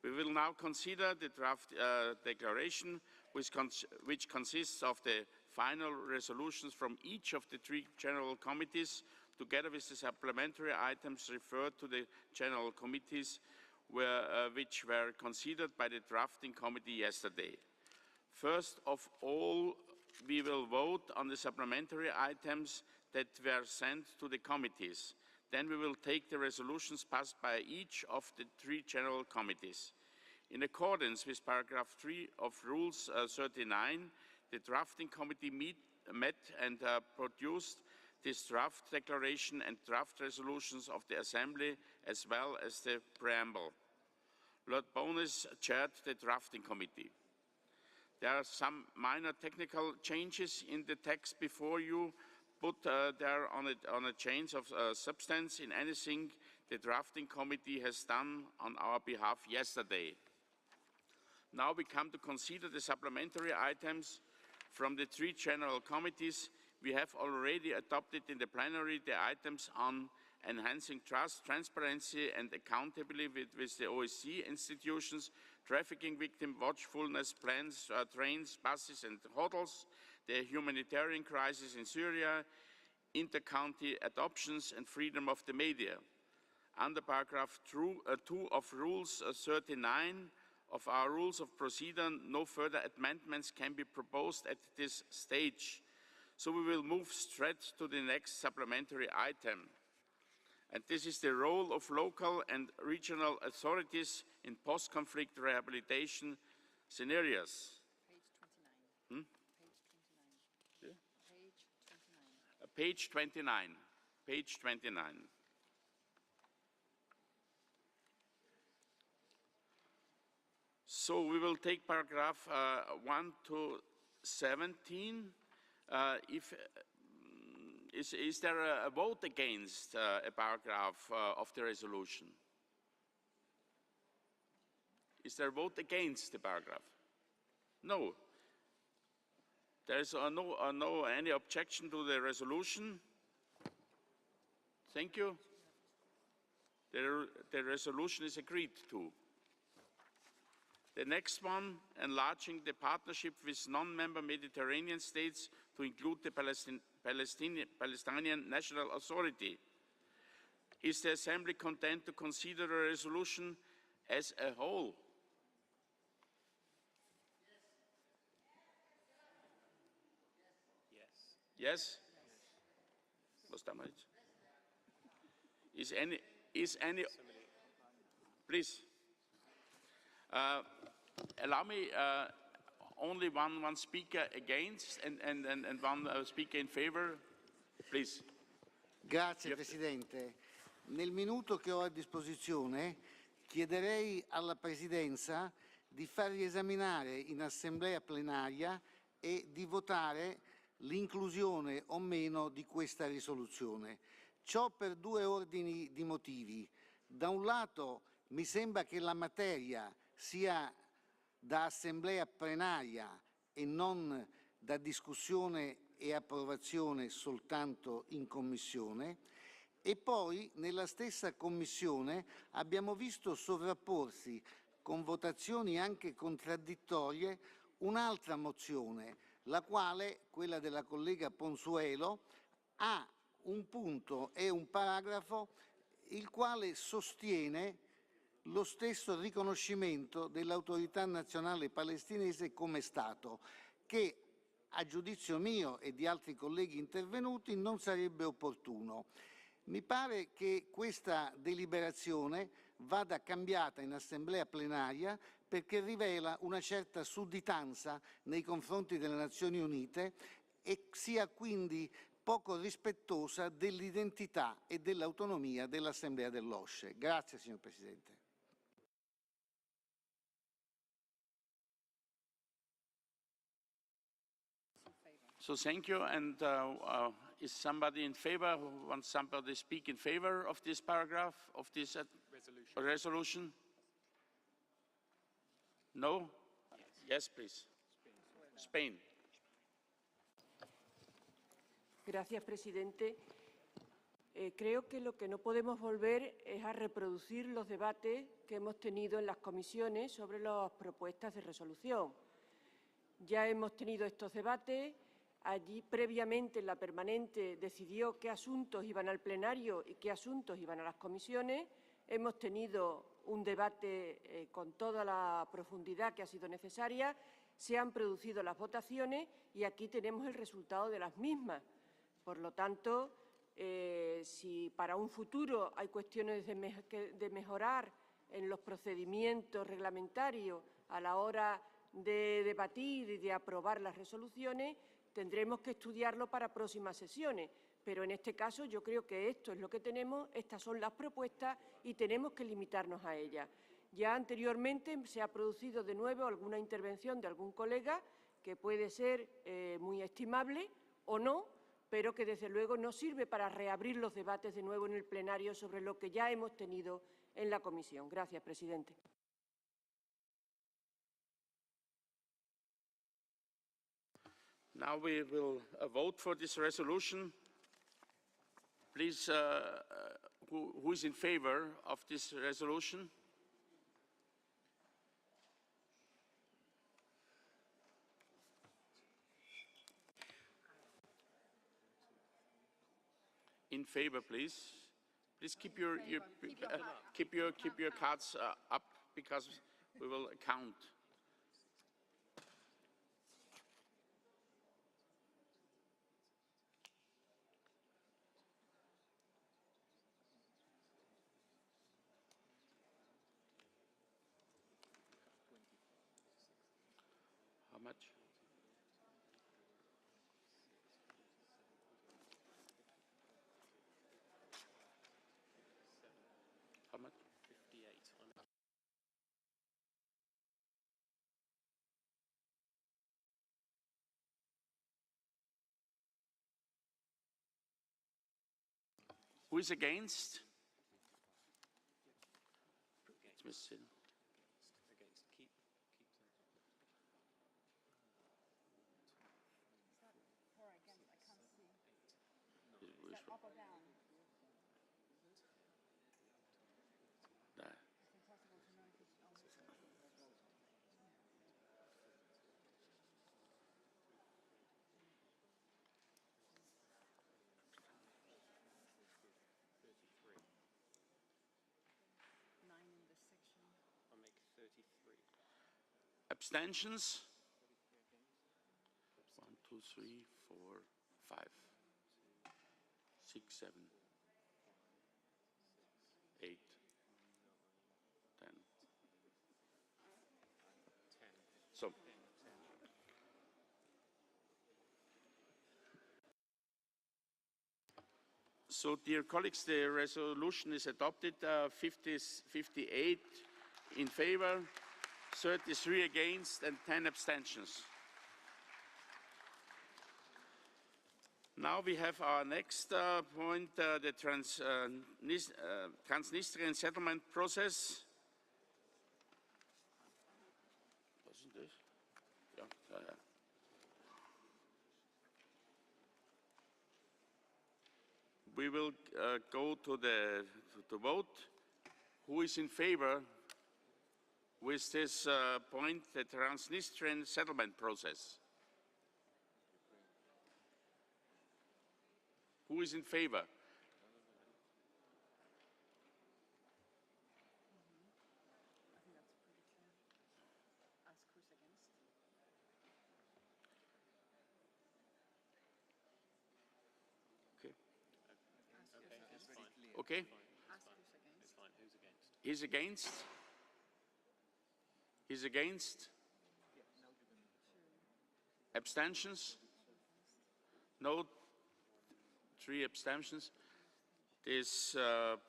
We will now consider the draft declaration, which consists of the final resolutions from each of the 3 general committees, together with the supplementary items referred to the general committees, which were considered by the drafting committee yesterday. First of all, we will vote on the supplementary items that were sent to the committees. Then we will take the resolutions passed by each of the 3 general committees. In accordance with paragraph 3 of Rules 39, the drafting committee met and produced this draft declaration and draft resolutions of the Assembly, as well as the preamble. Lord Bonis chaired the drafting committee. There are some minor technical changes in the text before you, but there on a change of substance in anything the drafting committee has done on our behalf yesterday. Now we come to consider the supplementary items from the 3 general committees. We have already adopted in the plenary the items on enhancing trust, transparency and accountability with the OSCE institutions, trafficking victim watchfulness plans, trains, buses and hotels, the humanitarian crisis in Syria, inter-county adoptions and freedom of the media. Under paragraph 2 of Rules 39 of our Rules of Procedure, no further amendments can be proposed at this stage. So we will move straight to the next supplementary item. And this is the role of local and regional authorities in post-conflict rehabilitation scenarios. Page 29. Page 29. So we will take paragraph 1 to 17. Is there a vote against a paragraph of the resolution? Is there a vote against the paragraph? No. There is no any objection to the resolution. Thank you. The resolution is agreed to. The next one, enlarging the partnership with non-member Mediterranean states to include the Palestinian National Authority. Is the Assembly content to consider a resolution as a whole? Yes? Was damals? Is any, please. Allow me only one speaker against and one speaker in favor, please. Grazie Presidente. Nel minuto che ho a disposizione chiederei alla Presidenza di far riesaminare in assemblea plenaria e di votare l'inclusione o meno di questa risoluzione. Ciò per due ordini di motivi. Da un lato mi sembra che la materia sia da assemblea plenaria e non da discussione e approvazione soltanto in Commissione, e poi nella stessa Commissione abbiamo visto sovrapporsi con votazioni anche contraddittorie un'altra mozione, la quale, quella della collega Ponzuelo, ha un punto e un paragrafo il quale sostiene lo stesso riconoscimento dell'autorità nazionale palestinese come Stato, che a giudizio mio e di altri colleghi intervenuti non sarebbe opportuno. Mi pare che questa deliberazione vada cambiata in assemblea plenaria perché rivela una certa sudditanza nei confronti delle Nazioni Unite e sia quindi poco rispettosa dell'identità e dell'autonomia dell'Assemblea dell'OSCE. Grazie, signor Presidente. So thank you. And is somebody in favor? Wants somebody to speak in favor of this paragraph, of this resolution? No? Yes, please. Spain. Gracias, presidente. Creo que lo que no podemos volver es a reproducir los debates que hemos tenido en las comisiones sobre las propuestas de resolución. Ya hemos tenido estos debates. Allí previamente la permanente decidió qué asuntos iban al plenario y qué asuntos iban a las comisiones. Hemos tenido un debate con toda la profundidad que ha sido necesaria. Se han producido las votaciones y aquí tenemos el resultado de las mismas. Por lo tanto, si para un futuro hay cuestiones de mejorar en los procedimientos reglamentarios a la hora de debatir y de aprobar las resoluciones, tendremos que estudiarlo para próximas sesiones, pero en este caso yo creo que esto es lo que tenemos, estas son las propuestas y tenemos que limitarnos a ellas. Ya anteriormente se ha producido de nuevo alguna intervención de algún colega que puede ser muy estimable o no, pero que desde luego no sirve para reabrir los debates de nuevo en el plenario sobre lo que ya hemos tenido en la comisión. Gracias, presidente. Now we will vote for this resolution. Please, who is in favor of this resolution? In favor, please. Please keep your cards up because we will count. How much? How much? 58. Who is against? It's missing. Abstentions? 1, 2, 3, 4, 5, 6, 7, 8, 10. So, dear colleagues, the resolution is adopted, 58 in favor, 33 against, and 10 abstentions. Now we have our next point, the Transnistrian settlement process. Wasn't this? Yeah. We will go to the vote. Who is in favor with this point, the Transnistrian settlement process? Who is in favor? Okay. He's against? He's against? Abstentions? No. 3 abstentions. This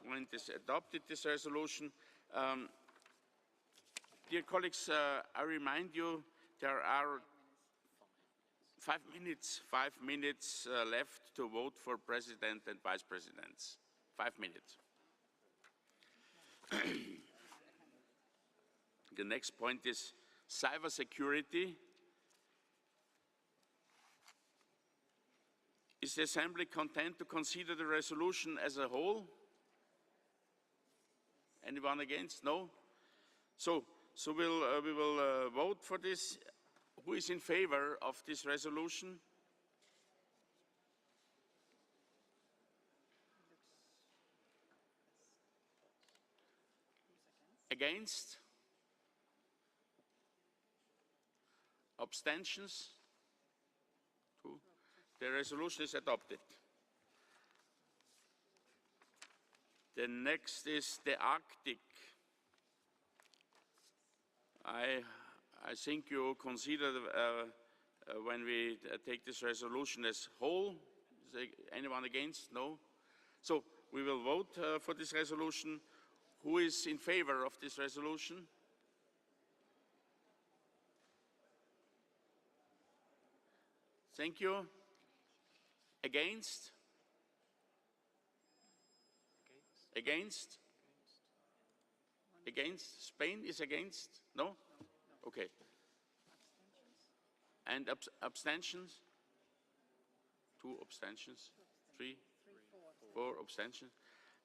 point is adopted, this resolution. Dear colleagues, I remind you there are 5 minutes left to vote for president and vice presidents. 5 minutes. The next point is cybersecurity. Is the Assembly content to consider the resolution as a whole? Anyone against? No? So we will vote for this. Who is in favor of this resolution? Against? Abstentions? 2. The resolution is adopted. The next is the Arctic. I think you consider when we take this resolution as whole. Is anyone against? No? So we will vote for this resolution. Who is in favor of this resolution? Thank you. Against? Against? Against? Spain is against? No? Okay. And abstentions? 2 abstentions? 3? 4 abstentions?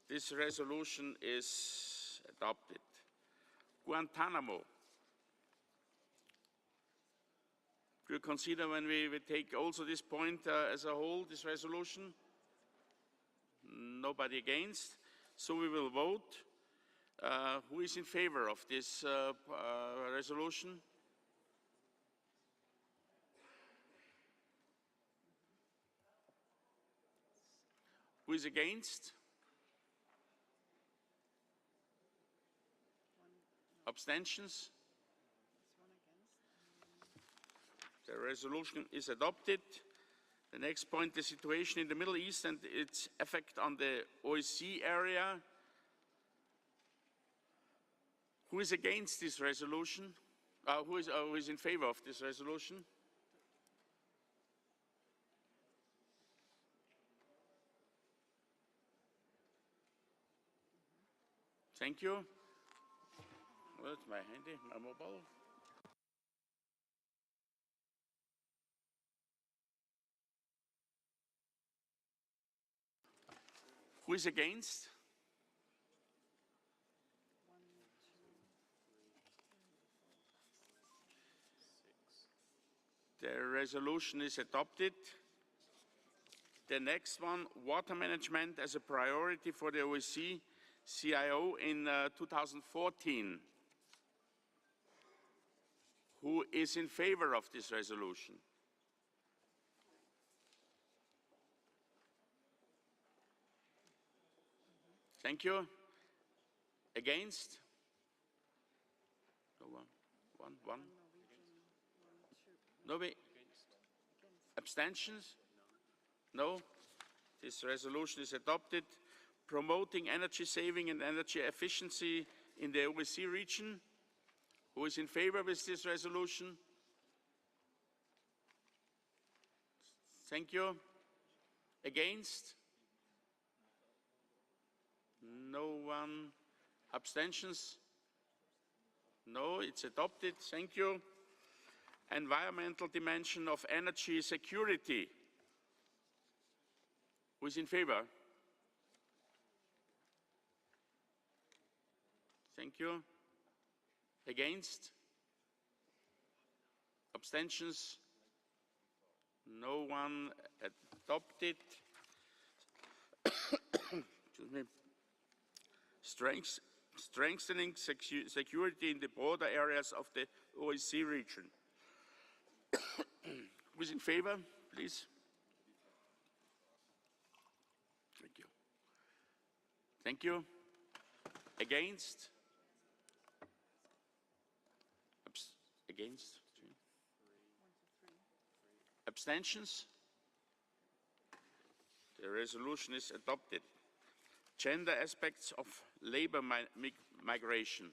This resolution is adopted. Guantanamo. Do you consider when we take also this point as a whole, this resolution? Nobody against. So we will vote. Who is in favor of this resolution? Who is against? Abstentions? The resolution is adopted. The next point, the situation in the Middle East and its effect on the OSCE area. Who is against this resolution? Who is in favor of this resolution? Thank you. Where's my handy, my mobile? Who is against? The resolution is adopted. The next one, water management as a priority for the OSCE CIO in 2014. Who is in favor of this resolution? Thank you. Against? No one. One. Nobody? Abstentions? No. This resolution is adopted. Promoting energy saving and energy efficiency in the OSCE region. Who is in favor with this resolution? Thank you. Against? No one. Abstentions? No, it's adopted. Thank you. Environmental dimension of energy security. Who is in favor? Thank you. Against? Abstentions? No one. Adopted. Excuse me. Strengthening security in the border areas of the OSCE region. Who is in favor, please? Thank you. Thank you. Against? Against? Abstentions? The resolution is adopted. Gender aspects of labor migration.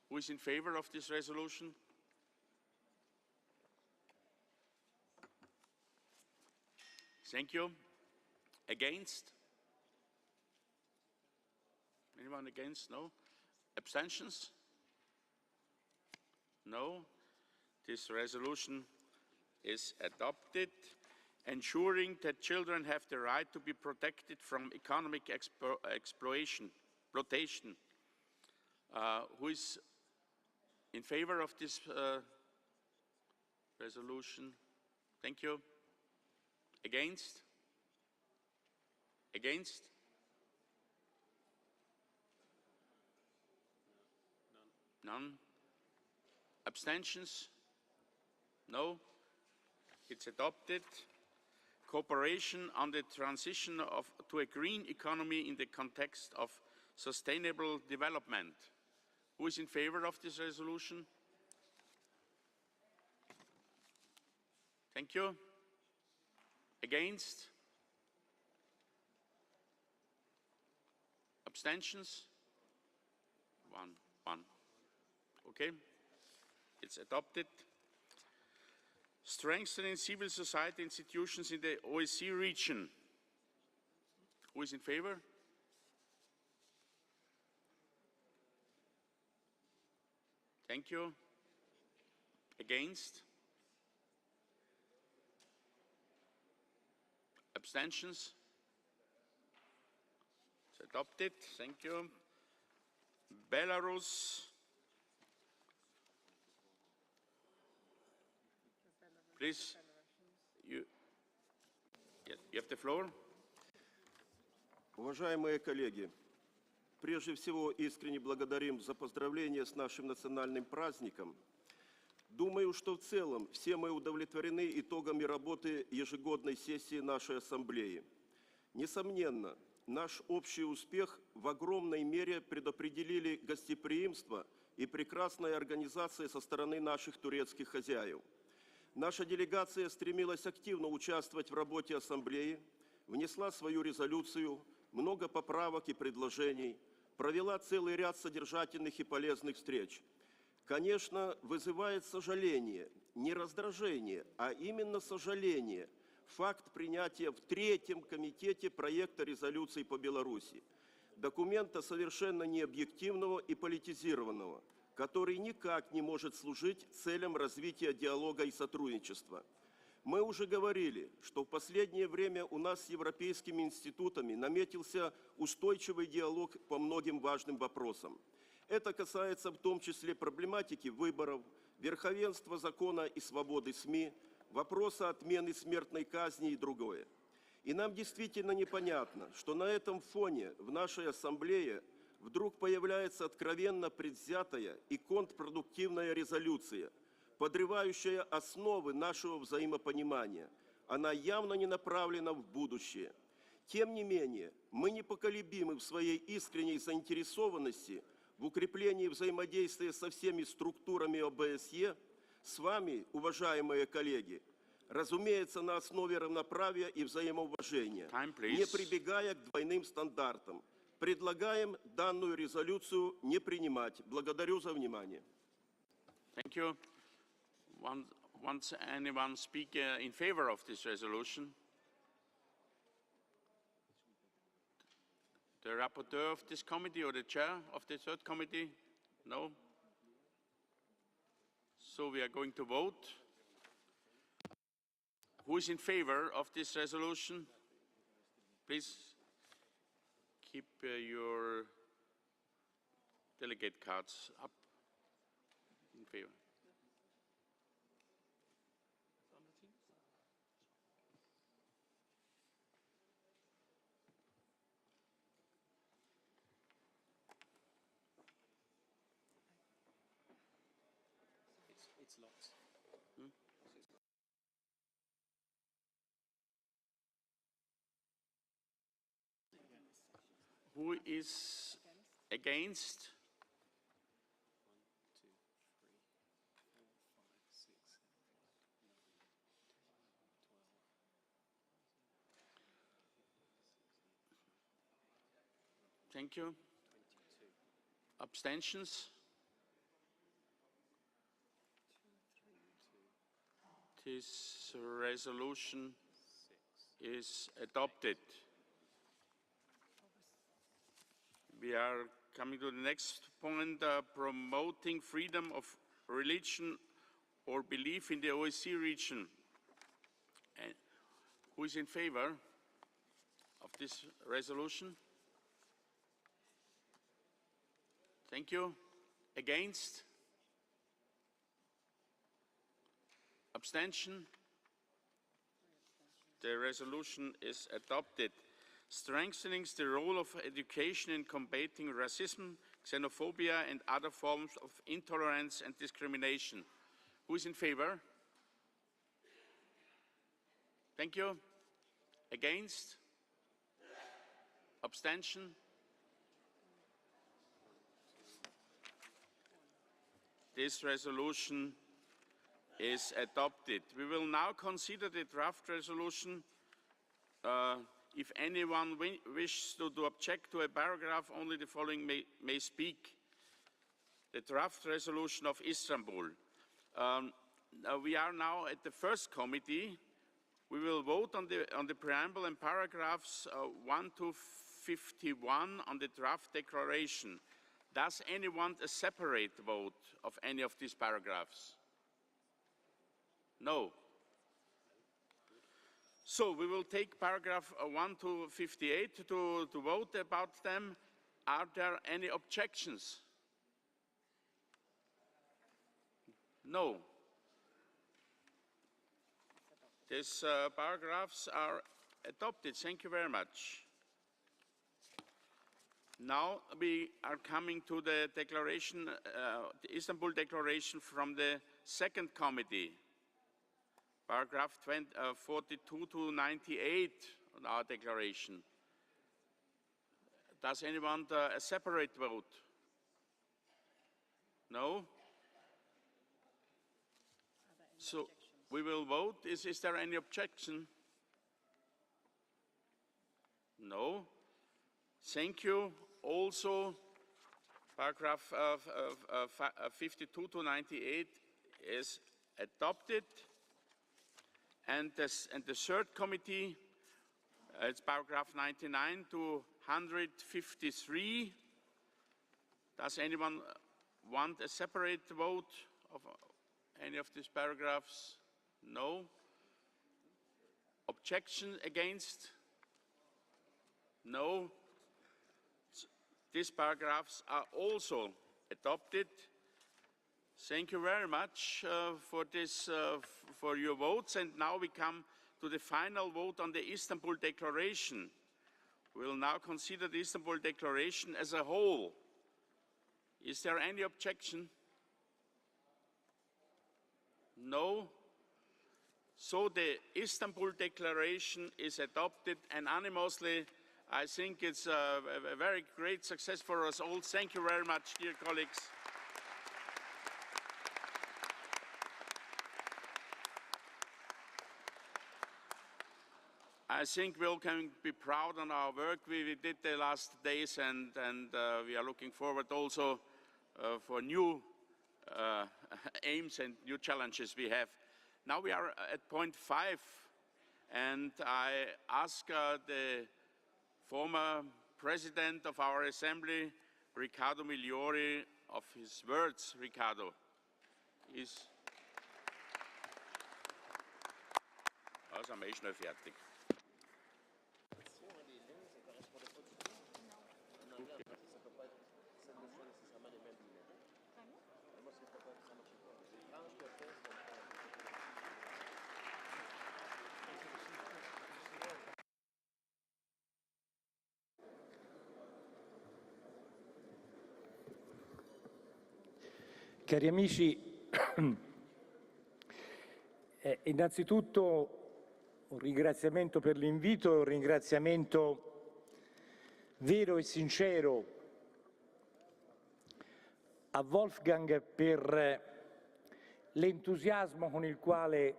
Who is in favor of this resolution? Thank you. Against? Anyone against? No. Abstentions? No. This resolution is adopted. Ensuring that children have the right to be protected from economic exploitation. Who is in favor of this resolution? Thank you. Against? Against? None. Abstentions? No. It's adopted. Cooperation on the transition to a green economy in the context of sustainable development. Who is in favor of this resolution? Thank you. Against? Abstentions? One. Okay. It's adopted. Strengthening civil society institutions in the OSCE region. Who is in favor? Thank you. Against? Abstentions? It's adopted. Thank you. Belarus. Please, you have the floor. Уважаемые коллеги, прежде всего искренне благодарим за поздравления с нашим национальным праздником. Думаю, что в целом все мы удовлетворены итогами работы ежегодной сессии нашей Ассамблеи. Несомненно, наш общий успех в огромной мере предопределили гостеприимство и прекрасная организация со стороны наших турецких хозяев. Наша делегация стремилась активно участвовать в работе Ассамблеи, внесла свою резолюцию, много поправок и предложений, провела целый ряд содержательных и полезных встреч. Конечно, вызывает сожаление, не раздражение, а именно сожаление факт принятия в Третьем комитете проекта резолюции по Беларуси, документа совершенно необъективного и политизированного, который никак не может служить целям развития диалога и сотрудничества. Мы уже говорили, что в последнее время у нас с европейскими институтами наметился устойчивый диалог по многим важным вопросам. Это касается в том числе проблематики выборов, верховенства закона и свободы СМИ, вопроса отмены смертной казни и другое. И нам действительно непонятно, что на этом фоне в нашей Ассамблее вдруг появляется откровенно предвзятая и контрпродуктивная резолюция, подрывающая основы нашего взаимопонимания. Она явно не направлена в будущее. Тем не менее, мы непоколебимы в своей искренней заинтересованности в укреплении взаимодействия со всеми структурами ОБСЕ, с вами, уважаемые коллеги, разумеется, на основе равноправия и взаимоуважения, не прибегая к двойным стандартам. Предлагаем данную резолюцию не принимать. Благодарю за внимание. Thank you. Wants anyone speak in favor of this resolution? The rapporteur of this committee or the chair of the third committee? No? So we are going to vote. Who is in favor of this resolution? Please keep your delegate cards up. In favor. It's locked. Who is against? 1, 2, 3, 4, 5, 6, 7, 8, 9, 10. Thank you. Abstentions? This resolution is adopted. We are coming to the next point, promoting freedom of religion or belief in the OSCE region. And who is in favor of this resolution? Thank you. Against? Abstention? The resolution is adopted. Strengthening the role of education in combating racism, xenophobia and other forms of intolerance and discrimination. Who is in favor? Thank you. Against? Abstention? This resolution is adopted. We will now consider the draft resolution. If anyone wishes to object to a paragraph, only the following may speak. The draft resolution of Istanbul. We are now at the first committee. We will vote on the preamble and paragraphs 1 to 51 on the draft declaration. Does anyone want a separate vote of any of these paragraphs? No. So we will take paragraph 1 to 58 to vote about them. Are there any objections? No. These paragraphs are adopted. Thank you very much. Now we are coming to the declaration, the Istanbul Declaration from the second committee. Paragraph 42 to 98 on our declaration. Does anyone want a separate vote? No? So we will vote. Is there any objection? No? Thank you. Also, paragraph 52 to 98 is adopted. And the third committee, it's paragraph 99 to 153. Does anyone want a separate vote of any of these paragraphs? No. Objection against? No. These paragraphs are also adopted. Thank you very much for your votes. And now we come to the final vote on the Istanbul Declaration. will now consider the Istanbul Declaration as a whole. Is there any objection? No. So the Istanbul Declaration is adopted unanimously. I think it's a very great success for us all. Thank you very much, dear colleagues. I think we all can be proud on our work we did the last days, and we are looking forward also for new aims and new challenges we have. Now we are at point 5, and I ask the former president of our assembly, Riccardo Migliori, of his words. Riccardo ist. Also sind wir schnell fertig. Cari amici, innanzitutto un ringraziamento per l'invito e un ringraziamento vero e sincero a Wolfgang per l'entusiasmo con il quale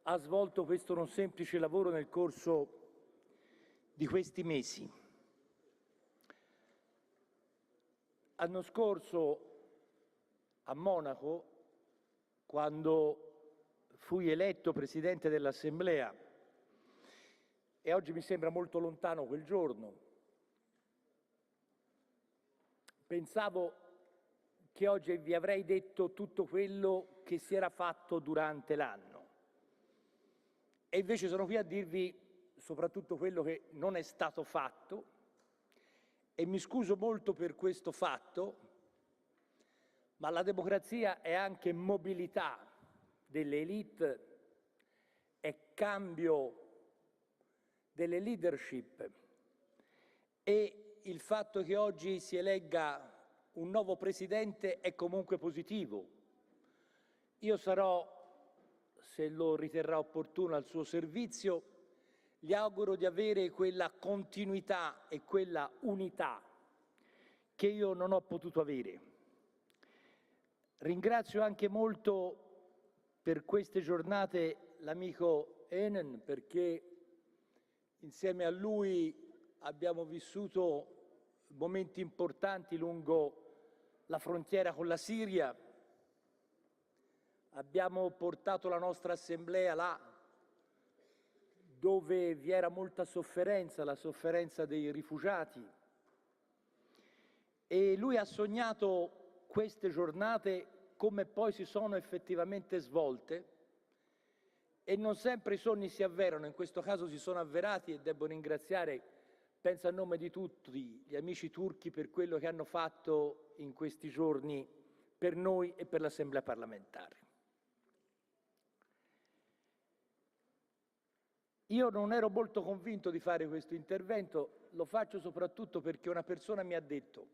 ha svolto questo non semplice lavoro nel corso di questi mesi. L'anno scorso a Monaco, quando fui eletto Presidente dell'Assemblea, e oggi mi sembra molto lontano quel giorno, pensavo che oggi vi avrei detto tutto quello che si era fatto durante l'anno. E invece sono qui a dirvi soprattutto quello che non è stato fatto, e mi scuso molto per questo fatto, ma la democrazia è anche mobilità delle élite, è cambio delle leadership, e il fatto che oggi si elegga un nuovo Presidente è comunque positivo. Io sarò, se lo riterrà opportuno, al suo servizio. Gli auguro di avere quella continuità e quella unità che io non ho potuto avere. Ringrazio anche molto per queste giornate l'amico Enen, perché insieme a lui abbiamo vissuto momenti importanti lungo la frontiera con la Siria, abbiamo portato la nostra assemblea là dove vi era molta sofferenza, la sofferenza dei rifugiati, e lui ha sognato queste giornate come poi si sono effettivamente svolte, e non sempre i sogni si avverano. In questo caso si sono avverati, e devo ringraziare, penso a nome di tutti, gli amici turchi per quello che hanno fatto in questi giorni per noi e per l'Assemblea parlamentare. Io non ero molto convinto di fare questo intervento, lo faccio soprattutto perché una persona mi ha detto: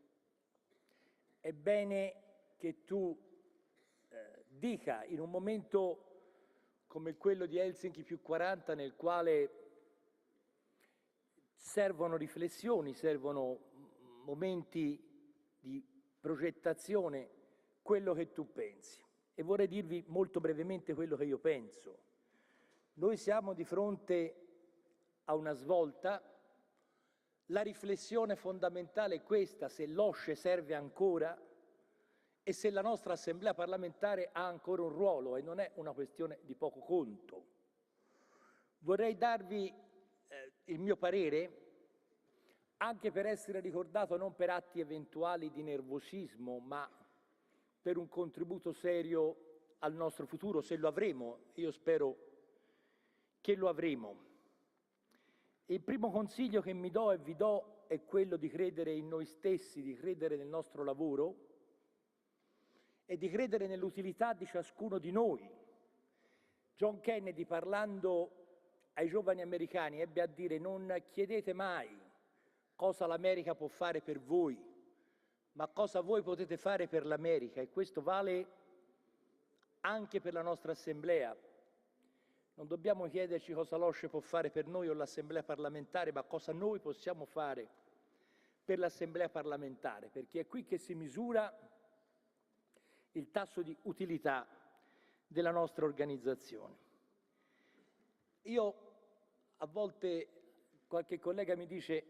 è bene che tu dica, in un momento come quello di Helsinki +40, nel quale servono riflessioni, servono momenti di progettazione, quello che tu pensi. E vorrei dirvi molto brevemente quello che io penso. Noi siamo di fronte a una svolta. La riflessione fondamentale è questa: se l'OSCE serve ancora e se la nostra Assemblea parlamentare ha ancora un ruolo, e non è una questione di poco conto. Vorrei darvi il mio parere, anche per essere ricordato non per atti eventuali di nervosismo, ma per un contributo serio al nostro futuro, se lo avremo. Io spero che lo avremo. Il primo consiglio che mi do e vi do è quello di credere in noi stessi, di credere nel nostro lavoro e di credere nell'utilità di ciascuno di noi. John Kennedy, parlando ai giovani americani ebbe a dire: non chiedete mai cosa l'America può fare per voi, ma cosa voi potete fare per l'America, e questo vale anche per la nostra Assemblea. Non dobbiamo chiederci cosa l'OSCE può fare per noi o l'Assemblea parlamentare, ma cosa noi possiamo fare per l'Assemblea parlamentare, perché è qui che si misura il tasso di utilità della nostra organizzazione. Io a volte, qualche collega mi dice: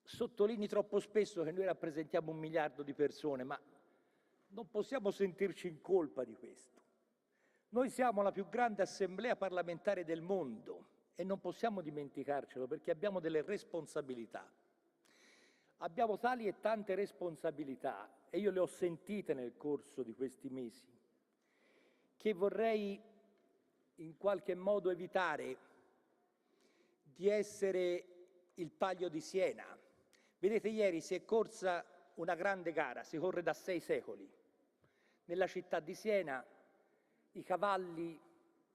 sottolinei troppo spesso che noi rappresentiamo 1 miliardo di persone, ma non possiamo sentirci in colpa di questo. Noi siamo la più grande assemblea parlamentare del mondo e non possiamo dimenticarcelo, perché abbiamo delle responsabilità. Abbiamo tali e tante responsabilità, e io le ho sentite nel corso di questi mesi, che vorrei in qualche modo evitare di essere il Palio di Siena. Vedete, ieri si è corsa una grande gara, si corre da 6 secoli. Nella città di Siena i cavalli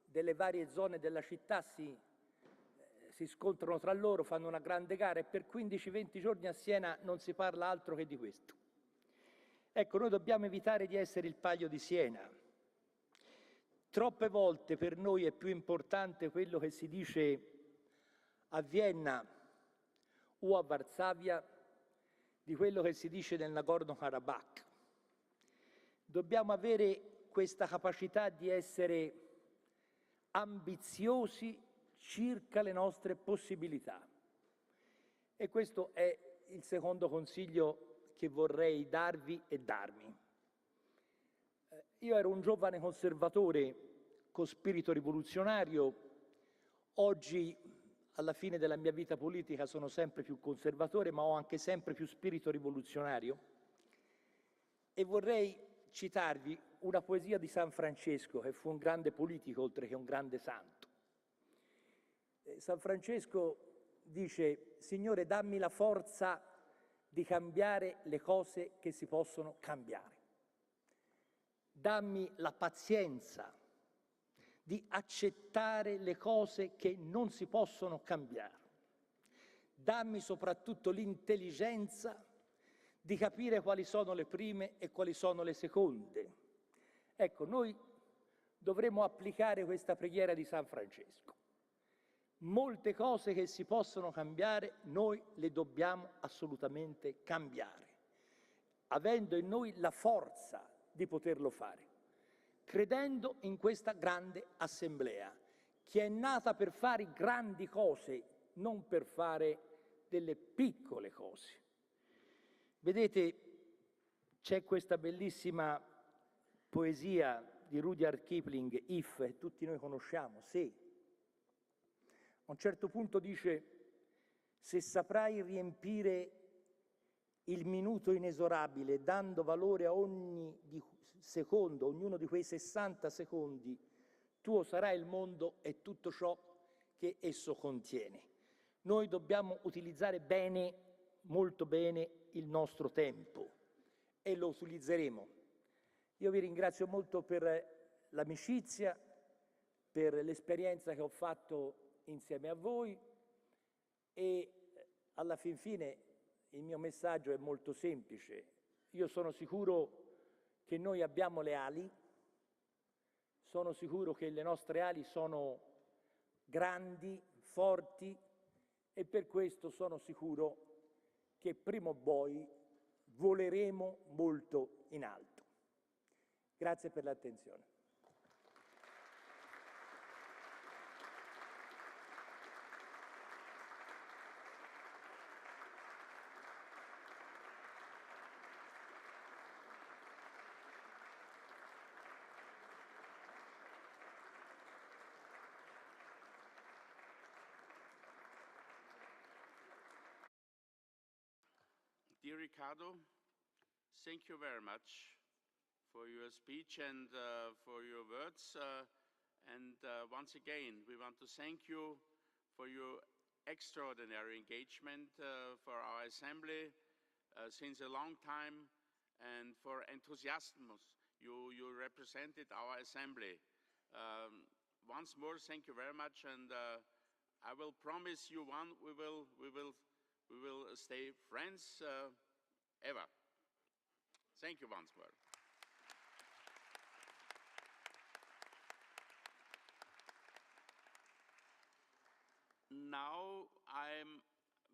delle varie zone della città si scontrano tra loro, fanno una grande gara, e per 15-20 giorni a Siena non si parla altro che di questo. Ecco, noi dobbiamo evitare di essere il Palio di Siena. Troppe volte per noi è più importante quello che si dice a Vienna o a Varsavia di quello che si dice nel Nagorno-Karabakh. Dobbiamo avere questa capacità di essere ambiziosi circa le nostre possibilità. E questo è il secondo consiglio che vorrei darvi e darmi. Io ero un giovane conservatore con spirito rivoluzionario. Oggi, alla fine della mia vita politica, sono sempre più conservatore, ma ho anche sempre più spirito rivoluzionario. E vorrei citarvi una poesia di San Francesco, che fu un grande politico oltre che un grande santo. San Francesco dice: Signore, dammi la forza di cambiare le cose che si possono cambiare. Dammi la pazienza di accettare le cose che non si possono cambiare. Dammi soprattutto l'intelligenza di capire quali sono le prime e quali sono le seconde. Ecco, noi dovremo applicare questa preghiera di San Francesco. Molte cose che si possono cambiare, noi le dobbiamo assolutamente cambiare, avendo in noi la forza di poterlo fare, credendo in questa grande assemblea, che è nata per fare grandi cose, non per fare delle piccole cose. Vedete, c'è questa bellissima poesia di Rudyard Kipling, If, che tutti noi conosciamo, Se. A un certo punto dice: se saprai riempire il minuto inesorabile dando valore a ogni secondo, ognuno di quei 60 secondi, tuo sarà il mondo e tutto ciò che esso contiene. Noi dobbiamo utilizzare bene, molto bene, il nostro tempo, e lo utilizzeremo. Io vi ringrazio molto per l'amicizia, per l'esperienza che ho fatto insieme a voi, e alla fin fine il mio messaggio è molto semplice. Io sono sicuro che noi abbiamo le ali, sono sicuro che le nostre ali sono grandi, forti, e per questo sono sicuro che prima o poi voleremo molto in alto. Grazie per l'attenzione. Dear Ricardo, thank you very much for your speech and for your words. Once again, we want to thank you for your extraordinary engagement for our Assembly since a long time, and for enthusiasm. You represented our Assembly. once more, thank you very much, and I will promise you one: we will stay friends ever. Thank you once more. Now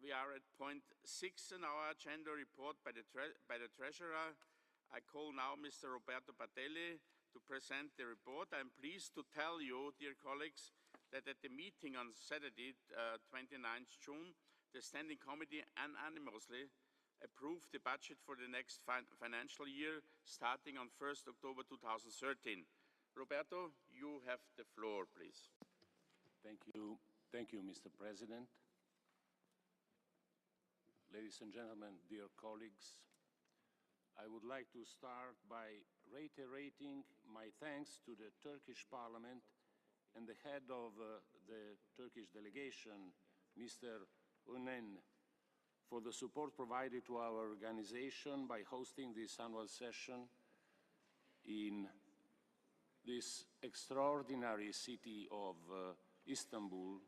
we are at point 6 in our agenda, report by the Treasurer. I call now Mr. Roberto Patelli to present the report. I'm pleased to tell you, dear colleagues, that at the meeting on Saturday, 29th June, the Standing Committee unanimously approved the budget for the next financial year, starting on 1st October 2013. Roberto, you have the floor, please. Thank you. Thank you, Mr. President. Ladies and gentlemen, dear colleagues, I would like to start by reiterating my thanks to the Turkish Parliament and the head of the Turkish delegation, Mr. Unen, for the support provided to our organization by hosting this annual session in this extraordinary city of Istanbul,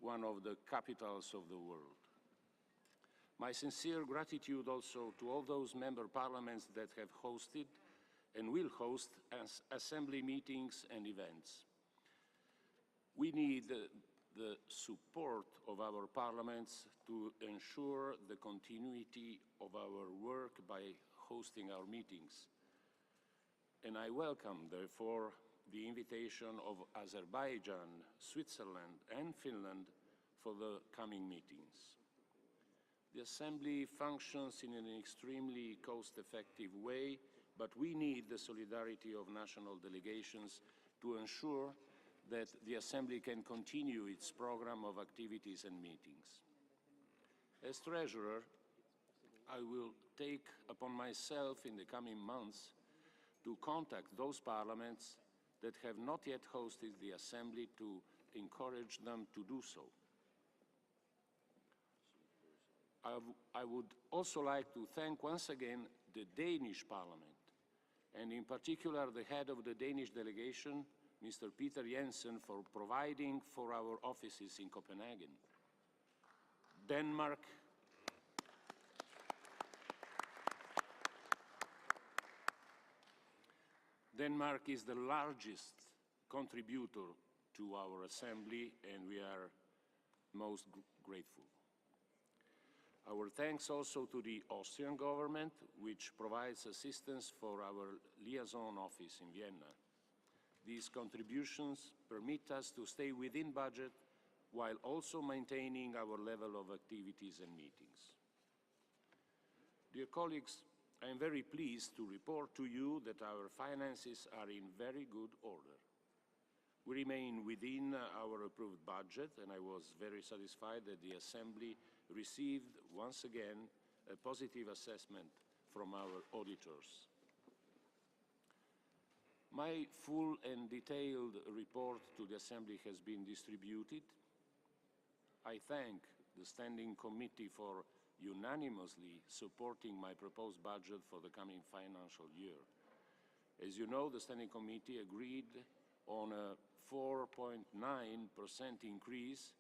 one of the capitals of the world. My sincere gratitude also to all those member parliaments that have hosted and will host assembly meetings and events. We need the support of our parliaments to ensure the continuity of our work by hosting our meetings. And I welcome, therefore, the invitation of Azerbaijan, Switzerland, and Finland for the coming meetings. The Assembly functions in an extremely cost-effective way, but we need the solidarity of national delegations to ensure that the Assembly can continue its program of activities and meetings. As Treasurer, I will take upon myself in the coming months to contact those parliaments that have not yet hosted the Assembly to encourage them to do so. I would also like to thank once again the Danish Parliament, and in particular the head of the Danish delegation, Mr. Peter Jensen, for providing for our offices in Copenhagen. Denmark is the largest contributor to our Assembly, and we are most grateful. Our thanks also to the Austrian government, which provides assistance for our liaison office in Vienna. These contributions permit us to stay within budget while also maintaining our level of activities and meetings. Dear colleagues, I am very pleased to report to you that our finances are in very good order. We remain within our approved budget, and I was very satisfied that the Assembly received once again a positive assessment from our auditors. My full and detailed report to the Assembly has been distributed. I thank the Standing Committee for unanimously supporting my proposed budget for the coming financial year. As you know, the Standing Committee agreed on a 4.9% increase,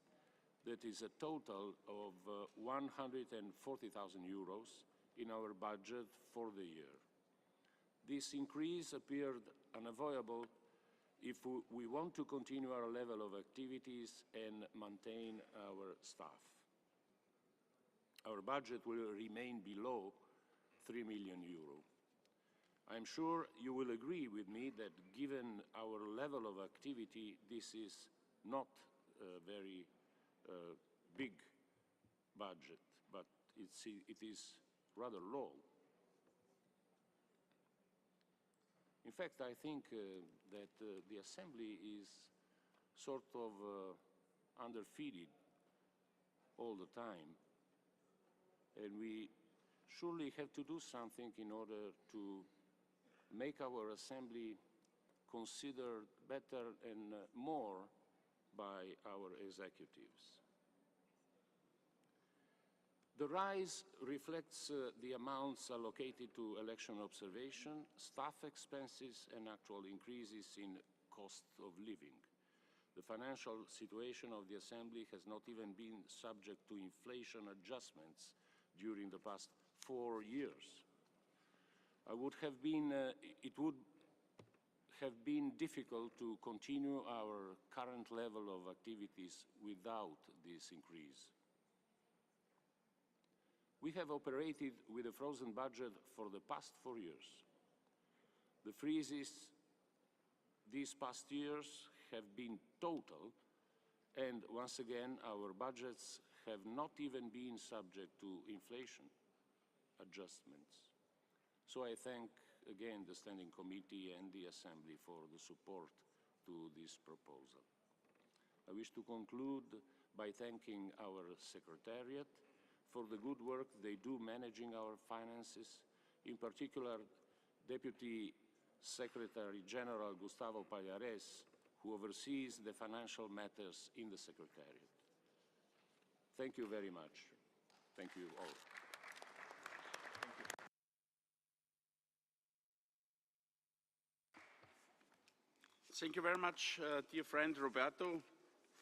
that is a total of 140,000 euros in our budget for the year. This increase appeared unavoidable if we want to continue our level of activities and maintain our staff. Our budget will remain below 3 million euro. I'm sure you will agree with me that given our level of activity, this is not a very big budget, but it is rather low. In fact, I think that the Assembly is sort of underfeeded all the time, and we surely have to do something in order to make our Assembly considered better and more by our executives. The rise reflects the amounts allocated to election observation, staff expenses, and actual increases in cost of living. The financial situation of the Assembly has not even been subject to inflation adjustments during the past 4 years. It would have been difficult to continue our current level of activities without this increase. We have operated with a frozen budget for the past 4 years. The freezes these past years have been total, and once again, our budgets have not even been subject to inflation adjustments. So I thank again the Standing Committee and the Assembly for the support to this proposal. I wish to conclude by thanking our Secretariat for the good work they do managing our finances, in particular Deputy Secretary General Gustavo Pallares, who oversees the financial matters in the Secretariat. Thank you very much. Thank you all. Thank you very much, dear friend Roberto,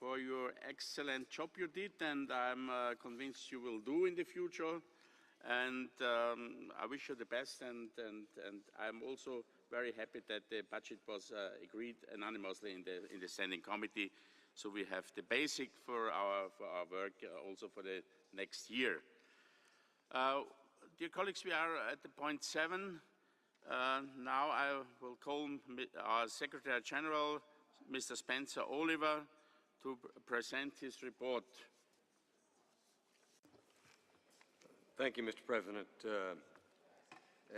for your excellent job you did, and I'm convinced you will do in the future. And I wish you the best, and I'm also very happy that the budget was agreed unanimously in the Standing Committee, so we have the basic for our work also for the next year. Dear colleagues, we are at the point 7. Now I will call our Secretary General, Mr. Spencer Oliver, to present his report. Thank you, Mr. President.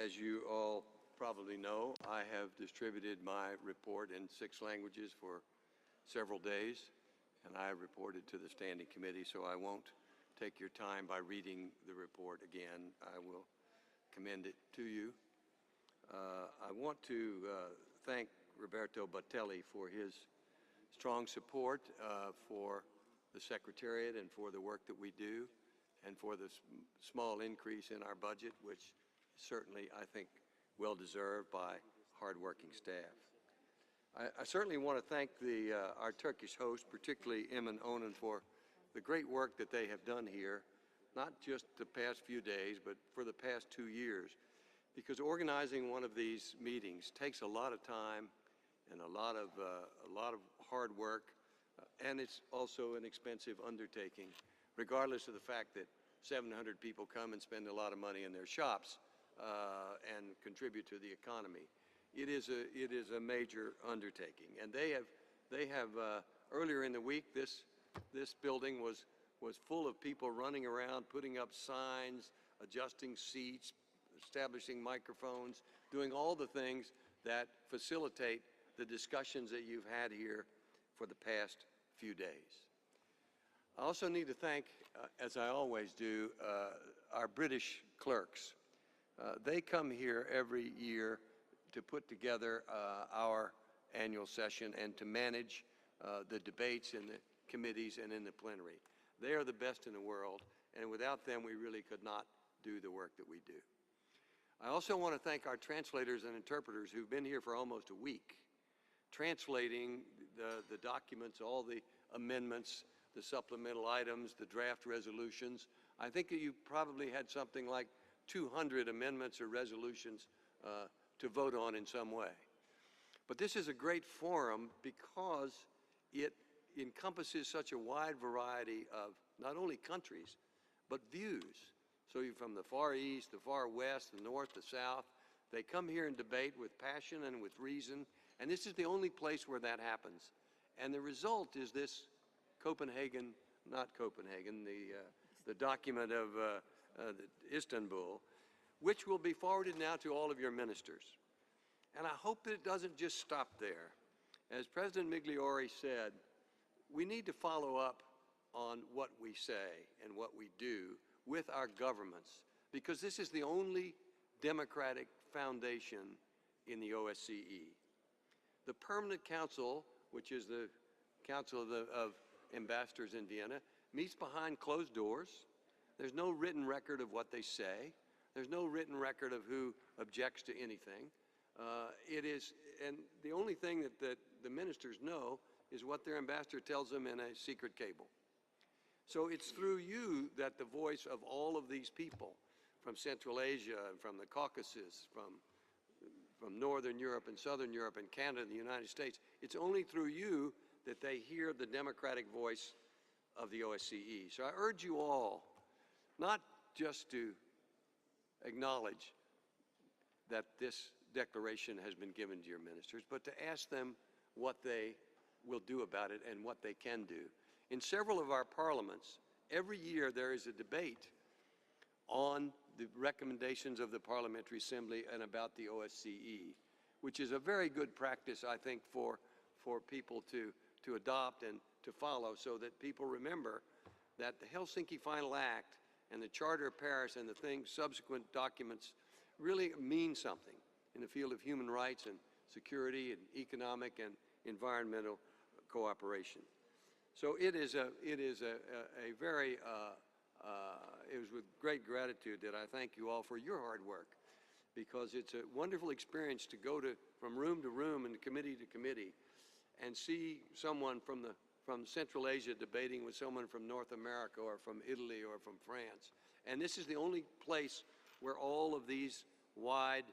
As you all probably know, I have distributed my report in 6 languages for several days, and I reported to the Standing Committee, so I won't take your time by reading the report again. I will commend it to you. I want to thank Roberto Battelli for his strong support for the Secretariat and for the work that we do, and for the small increase in our budget, which is certainly, I think, well-deserved by hardworking staff. I certainly want to thank our Turkish host, particularly Emin Onan, for the great work that they have done here, not just the past few days, but for the past 2 years, because organizing one of these meetings takes a lot of time and a lot of hard work, and it's also an expensive undertaking, regardless of the fact that 700 people come and spend a lot of money in their shops and contribute to the economy. It is a major undertaking, and they have earlier in the week this building was full of people running around, putting up signs, adjusting seats, establishing microphones, doing all the things that facilitate the discussions that you've had here for the past few days. I also need to thank, as I always do, our British clerks. They come here every year to put together our annual session and to manage the debates in the committees and in the plenary. They are the best in the world, and without them we really could not do the work that we do. I also want to thank our translators and interpreters who've been here for almost a week, translating the documents, all the amendments, the supplemental items, the draft resolutions. I think that you probably had something like 200 amendments or resolutions to vote on in some way. But this is a great forum because it encompasses such a wide variety of not only countries, but views. So you're from the Far East, the Far West, the North, the South. They come here and debate with passion and with reason, and this is the only place where that happens. And the result is this Copenhagen, not Copenhagen, the document of Istanbul, which will be forwarded now to all of your ministers. And I hope that it doesn't just stop there. As President Migliore said, we need to follow up on what we say and what we do with our governments, because this is the only democratic foundation in the OSCE. The Permanent Council, which is the Council of Ambassadors in Vienna, meets behind closed doors. There's no written record of what they say. There's no written record of who objects to anything. And the only thing that the ministers know is what their ambassador tells them in a secret cable. So it's through you that the voice of all of these people from Central Asia and from the Caucasus, from Northern Europe and Southern Europe and Canada and the United States, it's only through you that they hear the democratic voice of the OSCE. So I urge you all not just to acknowledge that this declaration has been given to your ministers, but to ask them what they will do about it and what they can do. In several of our parliaments, every year there is a debate on the recommendations of the Parliamentary Assembly and about the OSCE, which is a very good practice, I think, for people to adopt and to follow, so that people remember that the Helsinki Final Act and the Charter of Paris and the subsequent documents really mean something in the field of human rights and security and economic and environmental cooperation. So it was with great gratitude that I thank you all for your hard work, because it's a wonderful experience to go from room to room and committee to committee and see someone from Central Asia debating with someone from North America or from Italy or from France. And this is the only place where all of these wide,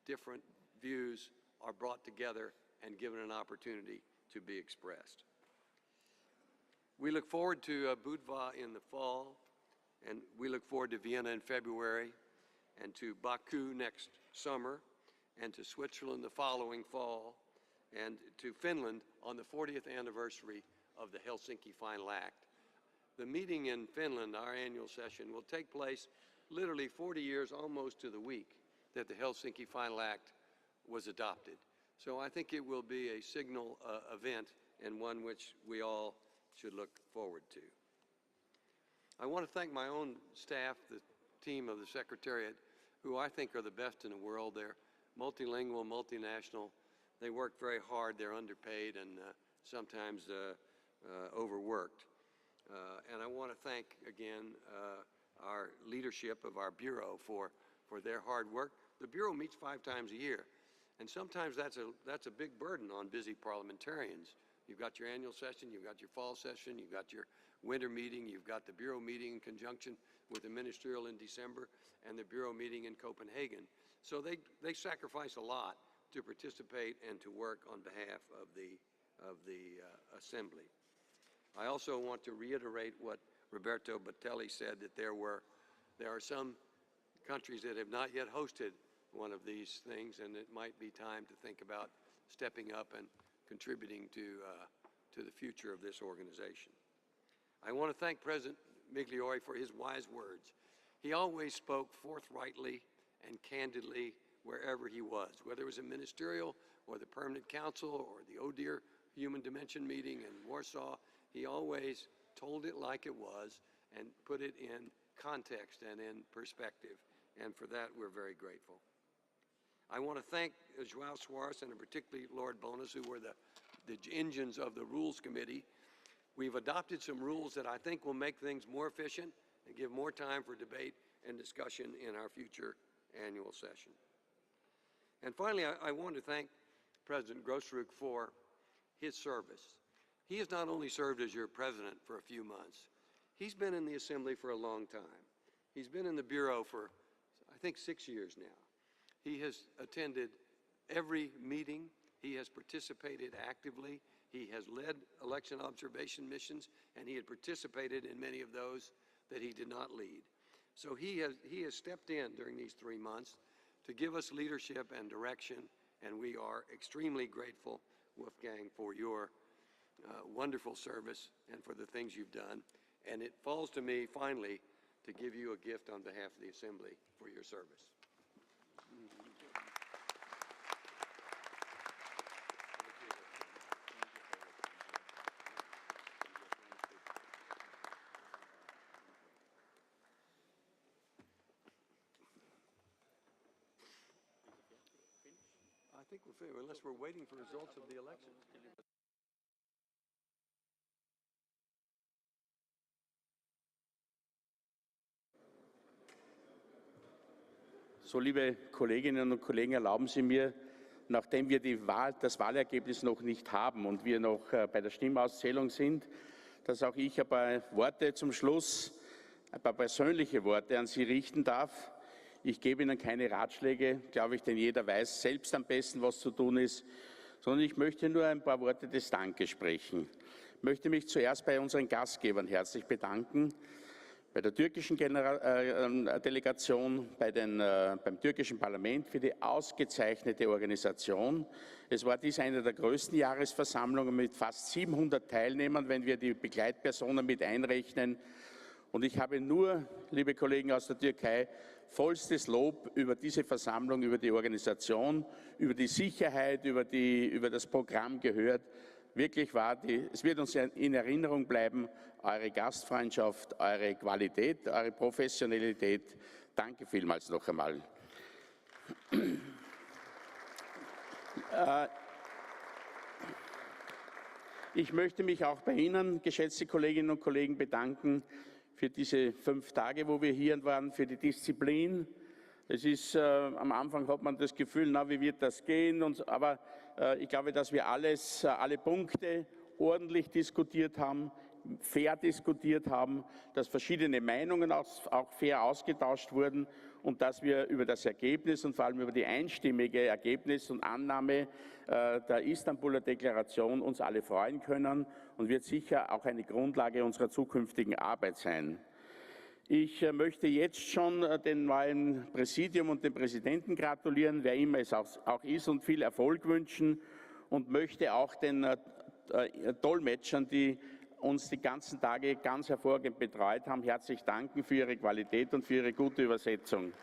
different views are brought together and given an opportunity to be expressed. We look forward to Budva in the fall, and we look forward to Vienna in February, and to Baku next summer, and to Switzerland the following fall, and to Finland on the 40th anniversary of the Helsinki Final Act. The meeting in Finland, our annual session, will take place literally 40 years almost to the week that the Helsinki Final Act was adopted. So I think it will be a signal event, and one which we all should look forward to. I want to thank my own staff, the team of the Secretariat, who I think are the best in the world. They're multilingual, multinational. They work very hard. They're underpaid and sometimes overworked. And I want to thank again our leadership of our Bureau for their hard work. The Bureau meets 5 times a year, and sometimes that's a big burden on busy parliamentarians. You've got your annual session, you've got your fall session, you've got your winter meeting, you've got the Bureau meeting in conjunction with the ministerial in December, and the Bureau meeting in Copenhagen. So they sacrifice a lot to participate and to work on behalf of the Assembly. I also want to reiterate what Roberto Battelli said, that there are some countries that have not yet hosted one of these things, and it might be time to think about stepping up and contributing to the future of this organization. I want to thank President Migliore for his wise words. He always spoke forthrightly and candidly wherever he was, whether it was a ministerial or the Permanent Council or the ODIHR Human Dimension meeting in Warsaw. He always told it like it was and put it in context and in perspective, and for that we're very grateful. I want to thank João Soares and particularly Lord Bonas, who were the engines of the Rules Committee. We've adopted some rules that I think will make things more efficient and give more time for debate and discussion in our future annual session. And finally, I want to thank President Grosrug for his service. He has not only served as your president for a few months, he's been in the Assembly for a long time. He's been in the Bureau for, I think, 6 years now. He has attended every meeting. He has participated actively. He has led election observation missions, and he had participated in many of those that he did not lead. So he has stepped in during these 3 months to give us leadership and direction, and we are extremely grateful, Wolfgang, for your wonderful service and for the things you've done. And it falls to me, finally, to give you a gift on behalf of the Assembly for your service. I think we're finished, unless we're waiting for results of the election. So, liebe Kolleginnen und Kollegen, erlauben Sie mir nachdem wir das Wahlergebnis noch nicht haben und wir noch bei der Stimmauszählung sind, dass auch ich ein paar Worte zum Schluss, ein paar persönliche Worte an Sie richten darf. Ich gebe Ihnen keine Ratschläge, glaube ich, denn jeder weiß selbst am besten, was zu tun ist, sondern ich möchte nur ein paar Worte des Dankes sprechen. Ich möchte mich zuerst bei unseren Gastgebern herzlich bedanken, bei der türkischen Delegation, beim türkischen Parlament für die ausgezeichnete Organisation. Es war dies eine der größten Jahresversammlungen mit fast 700 Teilnehmern, wenn wir die Begleitpersonen mit einrechnen. Und ich habe nur, liebe Kollegen aus der Türkei, vollstes Lob über diese Versammlung, über die Organisation, über die Sicherheit, über das Programm gehört. Wirklich es wird uns in Erinnerung bleiben, eure Gastfreundschaft, eure Qualität, eure Professionalität. Danke vielmals noch einmal. Ich möchte mich auch bei Ihnen, geschätzte Kolleginnen und Kollegen, bedanken für diese 5 Tage, wo wir hier waren, für die Disziplin. Es ist, am Anfang hat man das Gefühl, na, wie wird das gehen? Aber ich glaube, dass wir alle Punkte ordentlich diskutiert haben, fair diskutiert haben, dass verschiedene Meinungen auch fair ausgetauscht wurden und dass wir über das Ergebnis und vor allem über die einstimmige Ergebnis und Annahme der Istanbuler Deklaration uns alle freuen können und wird sicher auch eine Grundlage unserer zukünftigen Arbeit sein. Ich möchte jetzt schon dem neuen Präsidium und dem Präsidenten gratulieren, wer immer es auch ist, und viel Erfolg wünschen und möchte auch den Dolmetschern, die uns die ganzen Tage ganz hervorragend betreut haben, herzlich danken für ihre Qualität und für ihre gute Übersetzung.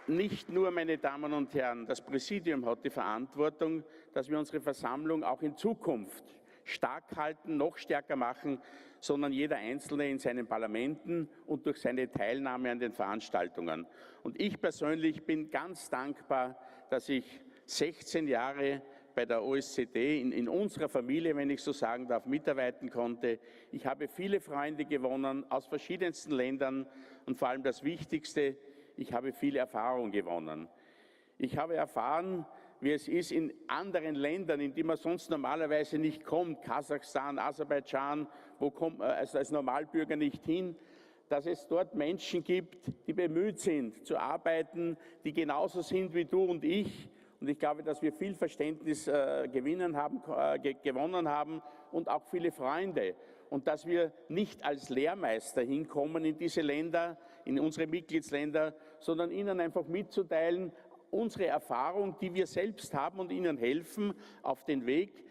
Nicht nur, meine Damen und Herren, das Präsidium hat die Verantwortung, dass wir unsere Versammlung auch in Zukunft stark halten, noch stärker machen, sondern jeder Einzelne in seinen Parlamenten und durch seine Teilnahme an den Veranstaltungen. Und ich persönlich bin ganz dankbar, dass ich 16 Jahre bei der OSZE in unserer Familie, wenn ich so sagen darf, mitarbeiten konnte. Ich habe viele Freunde gewonnen aus verschiedensten Ländern und vor allem das Wichtigste, ich habe viel Erfahrung gewonnen. Ich habe erfahren, wie es ist in anderen Ländern, in die man sonst normalerweise nicht kommt, Kasachstan, Aserbaidschan, wo kommt man als Normalbürger nicht hin, dass es dort Menschen gibt, die bemüht sind zu arbeiten, die genauso sind wie du und ich. Und ich glaube, dass wir viel Verständnis gewonnen haben und auch viele Freunde. Und dass wir nicht als Lehrmeister hinkommen in diese Länder, in unsere Mitgliedsländer, sondern ihnen einfach mitzuteilen, unsere Erfahrung, die wir selbst haben und ihnen helfen, auf den Weg,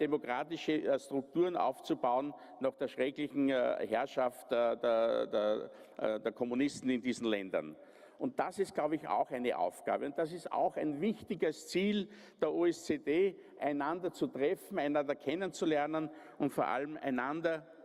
demokratische Strukturen aufzubauen nach der schrecklichen Herrschaft der Kommunisten in diesen Ländern. Und das ist, glaube ich, auch eine Aufgabe. Und das ist auch ein wichtiges Ziel der OSZE, einander zu treffen, einander kennenzulernen und vor allem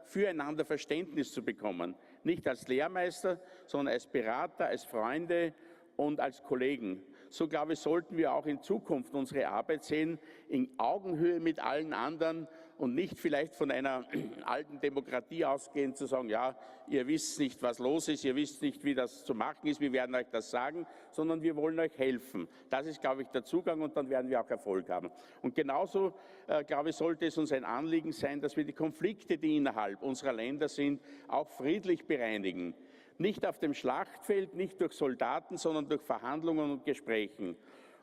füreinander Verständnis zu bekommen. Nicht als Lehrmeister, sondern als Berater, als Freunde und als Kollegen. So, glaube ich, sollten wir auch in Zukunft unsere Arbeit sehen, in Augenhöhe mit allen anderen und nicht vielleicht von einer alten Demokratie ausgehen, zu sagen, ja, ihr wisst nicht, was los ist, ihr wisst nicht, wie das zu machen ist, wir werden euch das sagen, sondern wir wollen euch helfen. Das ist, glaube ich, der Zugang und dann werden wir auch Erfolg haben. Und genauso, glaube ich, sollte es uns ein Anliegen sein, dass wir die Konflikte, die innerhalb unserer Länder sind, auch friedlich bereinigen. Nicht auf dem Schlachtfeld, nicht durch Soldaten, sondern durch Verhandlungen und Gesprächen.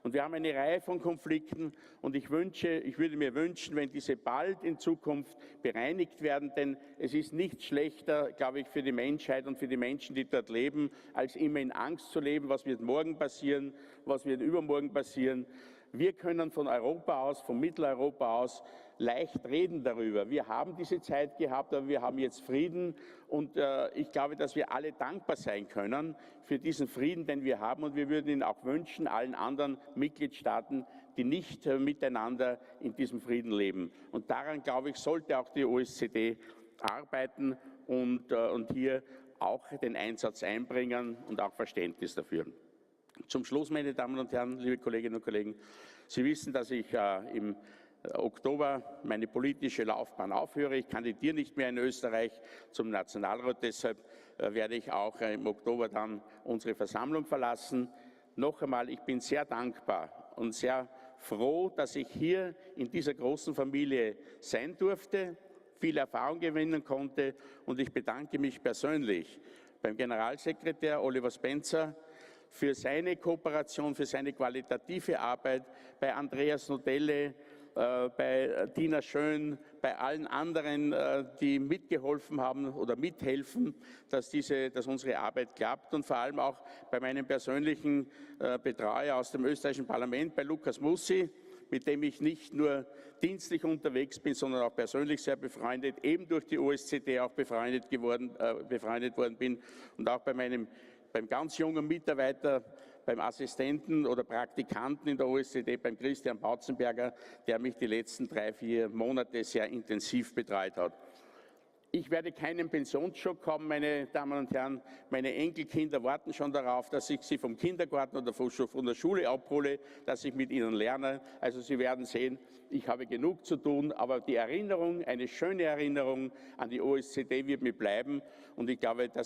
Und wir haben eine Reihe von Konflikten und ich würde mir wünschen, wenn diese bald in Zukunft bereinigt werden, denn es ist nichts schlechter, glaube ich, für die Menschheit und für die Menschen, die dort leben, als immer in Angst zu leben, was wird morgen passieren, was wird übermorgen passieren. Wir können von Europa aus, von Mitteleuropa aus, leicht reden darüber. Wir haben diese Zeit gehabt, aber wir haben jetzt Frieden und ich glaube, dass wir alle dankbar sein können für diesen Frieden, den wir haben und wir würden ihn auch wünschen, allen anderen Mitgliedstaaten, die nicht miteinander in diesem Frieden leben. Und daran, glaube ich, sollte auch die OSZE arbeiten und hier auch den Einsatz einbringen und auch Verständnis dafür. Zum Schluss, meine Damen und Herren, liebe Kolleginnen und Kollegen, Sie wissen, dass ich im Oktober meine politische Laufbahn aufhöre. Ich kandidiere nicht mehr in Österreich zum Nationalrat, deshalb werde ich auch im Oktober dann unsere Versammlung verlassen. Noch einmal, ich bin sehr dankbar und sehr froh, dass ich hier in dieser großen Familie sein durfte, viel Erfahrung gewinnen konnte, und ich bedanke mich persönlich beim Generalsekretär Oliver Spencer für seine Kooperation, für seine qualitative Arbeit, bei Andreas Nodelle, bei Tina Schön, bei allen anderen, die mitgeholfen haben oder mithelfen, dass unsere Arbeit klappt, und vor allem auch bei meinem persönlichen Betreuer aus dem österreichischen Parlament, bei Lukas Mussi, mit dem ich nicht nur dienstlich unterwegs bin, sondern auch persönlich sehr befreundet, eben durch die OSZE auch befreundet worden bin, und auch beim ganz jungen Mitarbeiter, beim Assistenten oder Praktikanten in der OSZE, beim Christian Bautzenberger, der mich die letzten 3-4 Monate sehr intensiv betreut hat. Ich werde keinen Pensionsschock haben, meine Damen und Herren. Meine Enkelkinder warten schon darauf, dass ich sie vom Kindergarten oder von der Schule abhole, dass ich mit ihnen lerne. Also Sie werden sehen, ich habe genug zu tun, aber die Erinnerung, eine schöne Erinnerung an die OSZE wird mir bleiben. Und ich glaube, da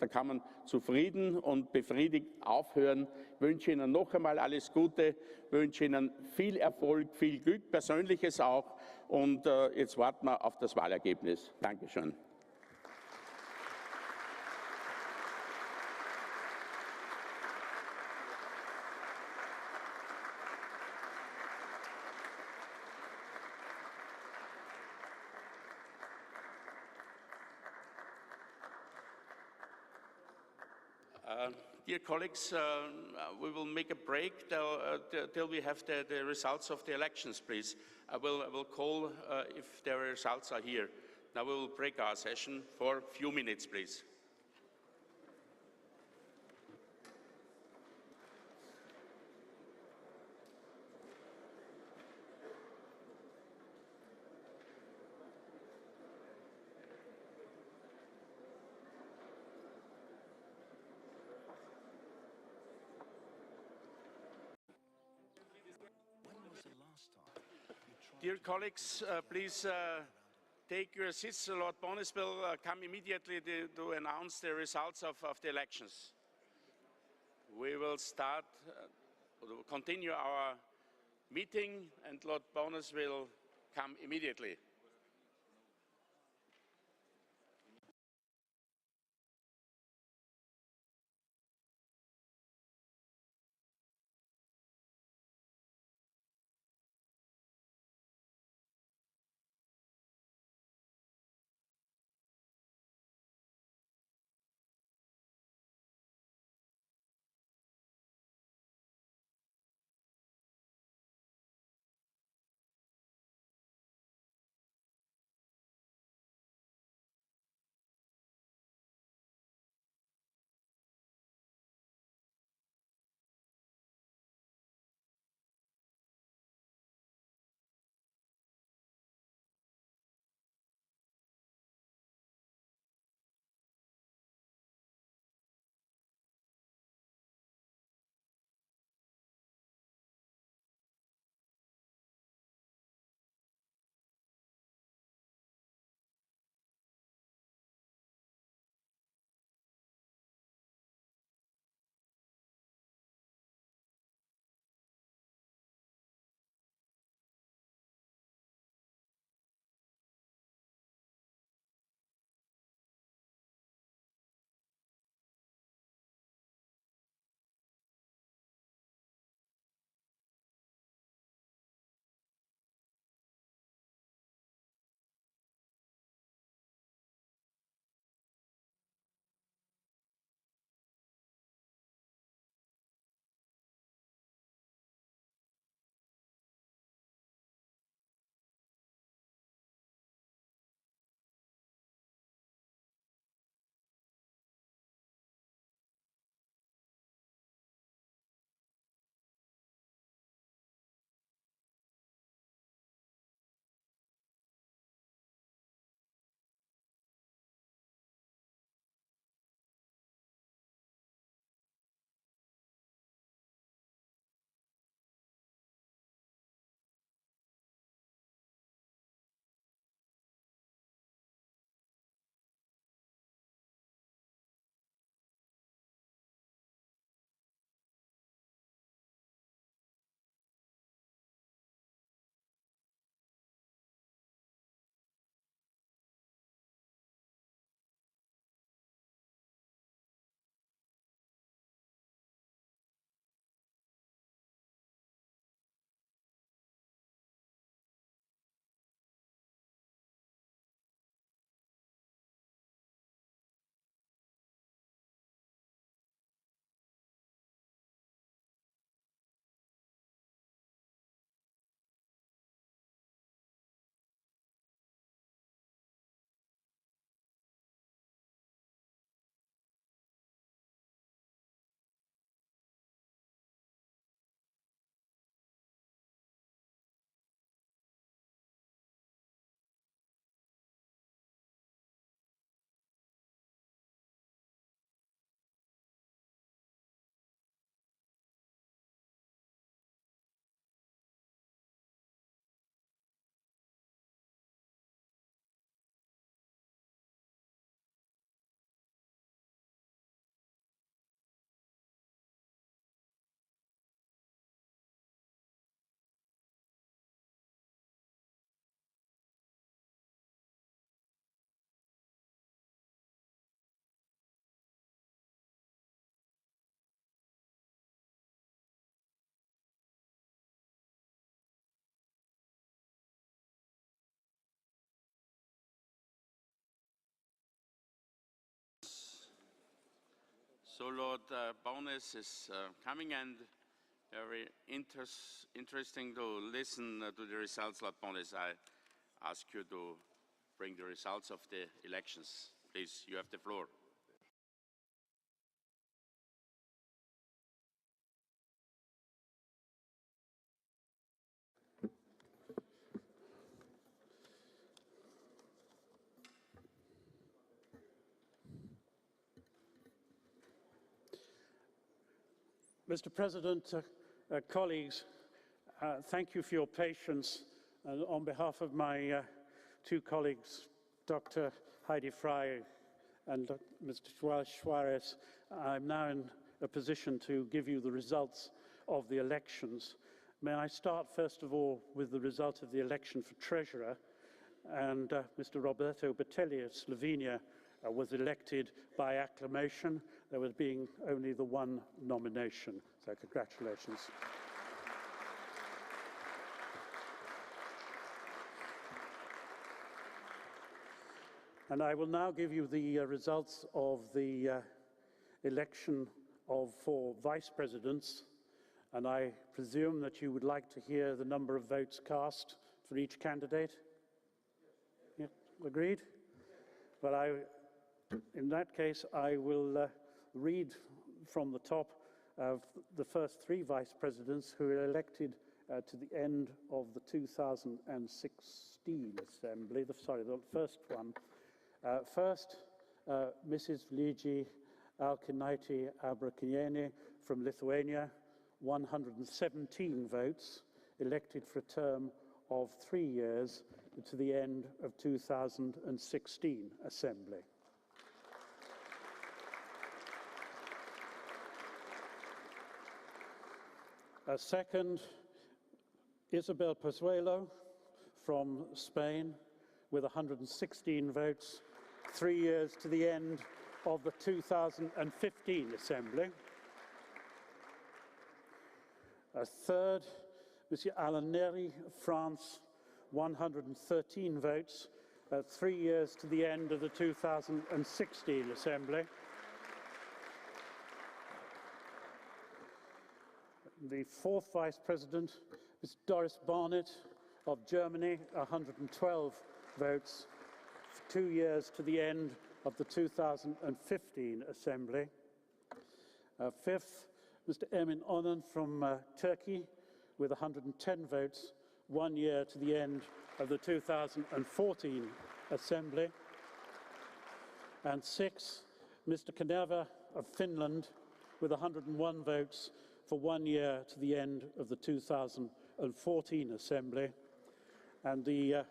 kann man zufrieden und befriedigt aufhören. Ich wünsche Ihnen noch einmal alles Gute, wünsche Ihnen viel Erfolg, viel Glück, Persönliches auch. Und jetzt warten wir auf das Wahlergebnis. Dankeschön. Dear colleagues, we will make a break till we have the results of the elections, please. I will call if the results are here. Now we will break our session for a few minutes, please. Dear colleagues, please take your seats. Lord Bonis will come immediately to announce the results of the elections. We will continue our meeting, and Lord Bonis will come immediately. So Lord Bowness is coming, and very interesting to listen to the results. Lord Bowness, I ask you to bring the results of the elections. Please, you have the floor. Mr. President, colleagues, thank you for your patience. On behalf of my two colleagues, Dr. Heidi Frey and Mr. Suarez, I'm now in a position to give you the results of the elections. May I start, first of all, with the result of the election for Treasurer, and Mr. Roberto Botelli of Slovenia was elected by acclamation, there was being only the one nomination. So congratulations. And I will now give you the results of the election for vice presidents, and I presume that you would like to hear the number of votes cast for each candidate? Yeah, agreed? Well, in that case, I will read from the top of the first three vice presidents who were elected to the end of the 2016 Assembly. The first one. First, Mrs. Ligi Alkinaiti Abrakiniene from Lithuania, 117 votes, elected for a term of 3 years to the end of 2016 Assembly. Second, Isabel Pozuelo from Spain with 116 votes, 3 years to the end of the 2015 Assembly. Third, Monsieur Alain Neri, France, 113 votes, 3 years to the end of the 2016 Assembly. The fourth Vice President is Doris Barnett of Germany, 112 votes, 2 years to the end of the 2015 Assembly. Fifth, Mr. Emin Onan from Turkey with 110 votes, 1 year to the end of the 2014 Assembly. And sixth, Mr. Kanerva of Finland with 101 votes for 1 year to the end of the 2014 Assembly. And the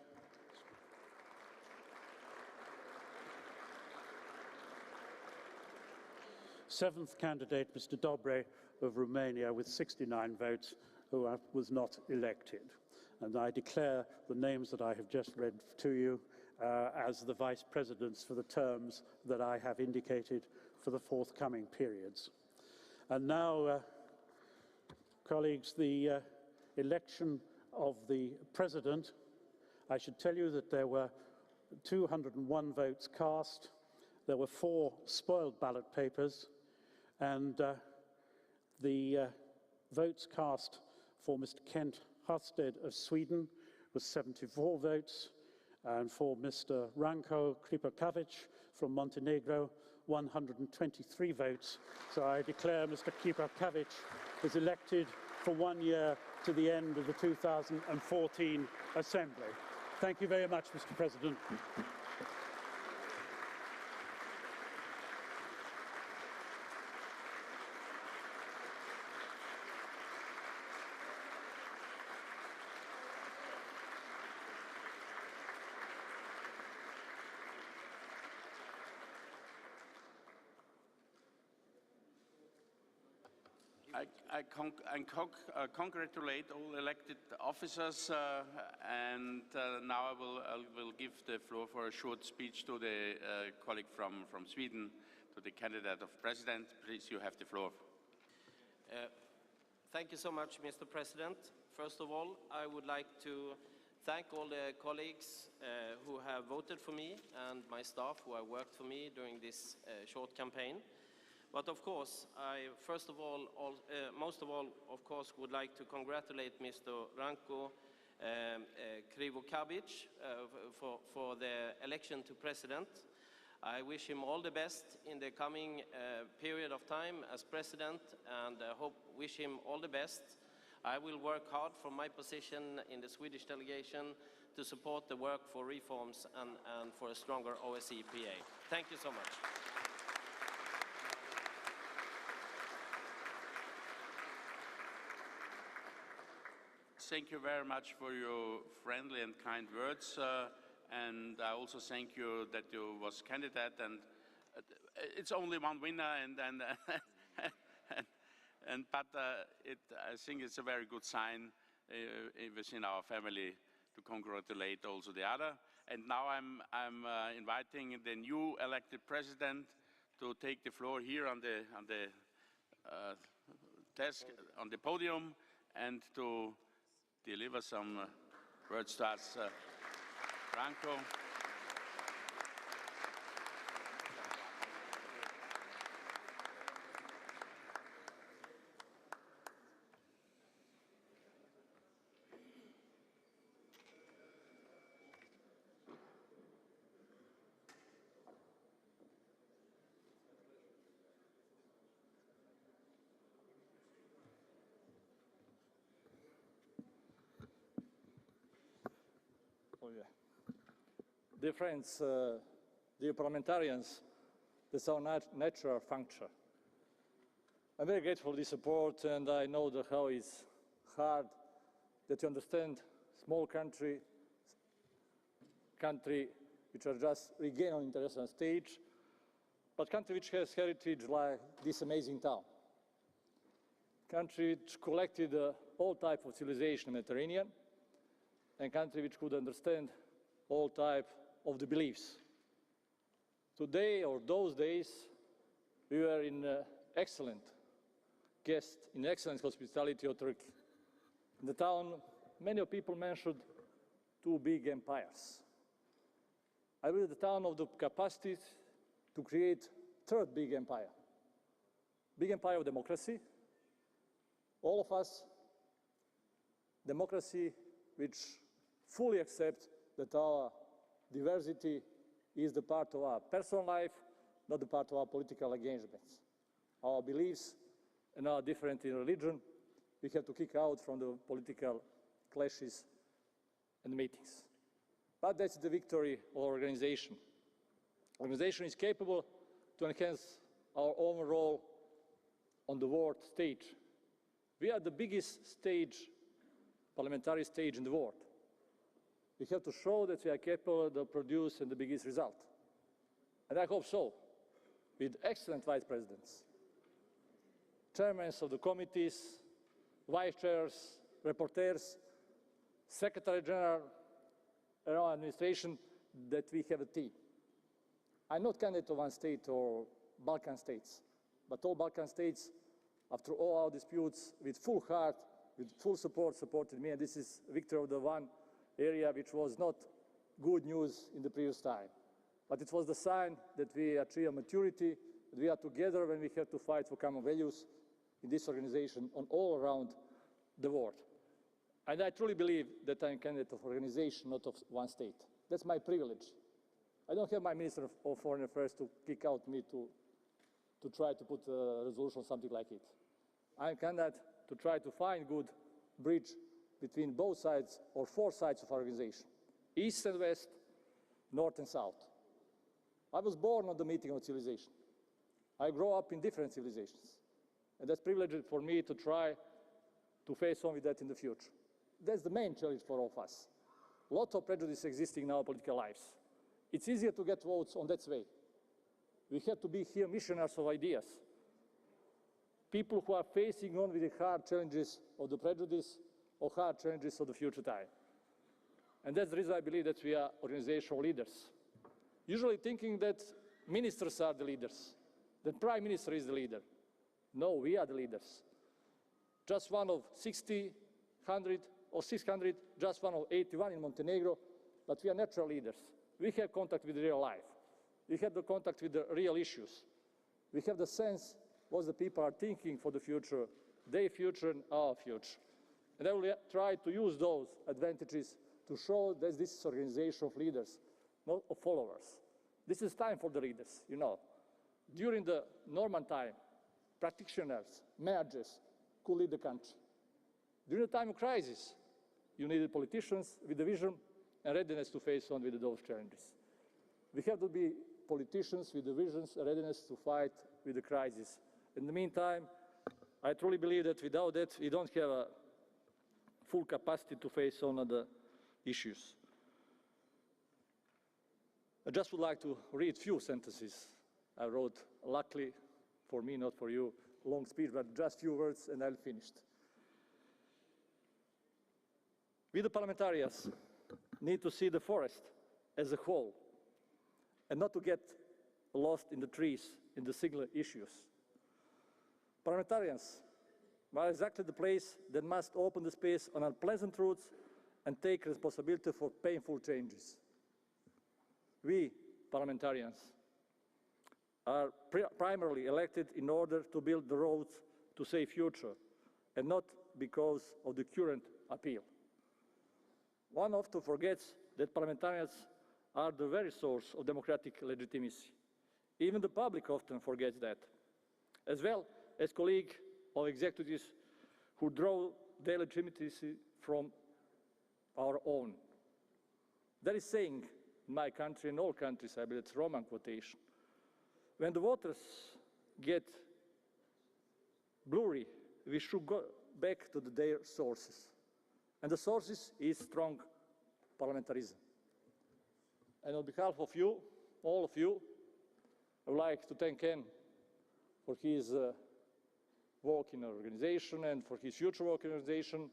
seventh candidate, Mr. Dobre of Romania, with 69 votes, who was not elected. And I declare the names that I have just read to you as the vice presidents for the terms that I have indicated for the forthcoming periods. And now, colleagues, the election of the president. I should tell you that there were 201 votes cast. There were 4 spoiled ballot papers, and the votes cast for Mr. Kent Husted of Sweden was 74 votes, and for Mr. Ranko Kripokavic from Montenegro, 123 votes. So I declare Mr. Kripokavic is elected for 1 year to the end of the 2014 Assembly. Thank you very much, Mr. President. I congratulate all elected officers, and now I will give the floor for a short speech to the colleague from Sweden, to the candidate of president. Please, you have the floor. Thank you so much, Mr. President. First of all, I would like to thank all the colleagues who have voted for me and my staff who have worked for me during this short campaign. But of course, I most of all, of course, would like to congratulate Mr. Ranko Krivokapic for the election to president. I wish him all the best in the coming period of time as president, and wish him all the best. I will work hard from my position in the Swedish delegation to support the work for reforms and for a stronger OSCE-PA. Thank you so much. Thank you very much for your friendly and kind words. And I also thank you that you was candidate, and it's only one winner, but I think it's a very good sign within our family to congratulate also the other. And now I'm inviting the new elected president to take the floor here on the desk, on the podium, and to deliver some words to us. Ranko. Dear friends, dear parliamentarians, that's our natural function. I'm very grateful for this support, and I know how it's hard that you understand small country which are just regained on international stage, but country which has heritage like this amazing town. Country which collected all types of civilization in the Mediterranean, and country which could understand all types of the beliefs. Today, or those days, we were in excellent guest, in excellent hospitality of Turkey. In the town, many people mentioned two big empires. I believe the town of the capacity to create third big empire of democracy. All of us, democracy which fully accept that our diversity is the part of our personal life, not the part of our political engagements. Our beliefs and our difference in religion, we have to kick out from the political clashes and meetings. But that's the victory of our organization. Organization is capable to enhance our own role on the world stage. We are the biggest stage, parliamentary stage in the world. We have to show that we are capable to produce the biggest result. And I hope so, with excellent vice presidents, chairmen of the committees, vice chairs, rapporteurs, secretary general, and our administration, that we have a team. I'm not candidate of one state or Balkan states, but all Balkan states, after all our disputes, with full heart, with full support, supported me, and this is victory of the one area which was not good news in the previous time. But it was the sign that we achieve a maturity, that we are together when we have to fight for common values in this organization on all around the world. And I truly believe that I'm a candidate of organization, not of one state. That's my privilege. I don't have my Minister of Foreign Affairs to kick out me to try to put a resolution or something like it. I'm a candidate to try to find good bridge between both sides or four sides of our organization, East and West, North and South. I was born on the meeting of civilization. I grew up in different civilizations, and that's a privilege for me to try to face on with that in the future. That's the main challenge for all of us. Lots of prejudice existing in our political lives. It's easier to get votes on that way. We have to be here missionaries of ideas. People who are facing on with the hard challenges of the prejudice or hard challenges of the future time. And that's the reason I believe that we are organizational leaders. Usually thinking that ministers are the leaders, that prime minister is the leader. No, we are the leaders. Just one of 60, 100, or 600, just one of 81 in Montenegro, but we are natural leaders. We have contact with real life. We have the contact with the real issues. We have the sense what the people are thinking for the future, their future and our future. And I will try to use those advantages to show that this is an organization of leaders, not of followers. This is time for the leaders, you know. During the Norman time, practitioners, managers could lead the country. During the time of crisis, you needed politicians with a vision and readiness to face on with those challenges. We have to be politicians with the visions and readiness to fight with the crisis. In the meantime, I truly believe that without that, we don't have a full capacity to face on the issues. I just would like to read a few sentences I wrote, luckily for me, not for you, long speech, but just few words and I'll finish. We, the parliamentarians, need to see the forest as a whole and not to get lost in the trees, in the single issues. Parliamentarians are exactly the place that must open the space on unpleasant truths and take responsibility for painful changes. We, parliamentarians, are primarily elected in order to build the roads to a safe future, and not because of the current appeal. One often forgets that parliamentarians are the very source of democratic legitimacy. Even the public often forgets that, as well as colleagues of executives who draw their legitimacy from our own. There is saying in my country and all countries, I believe it's Roman quotation, when the waters get blurry, we should go back to their sources. And the sources is strong parliamentarism. And on behalf of you, all of you, I would like to thank Ken for his work in our organization and for his future work in our organization.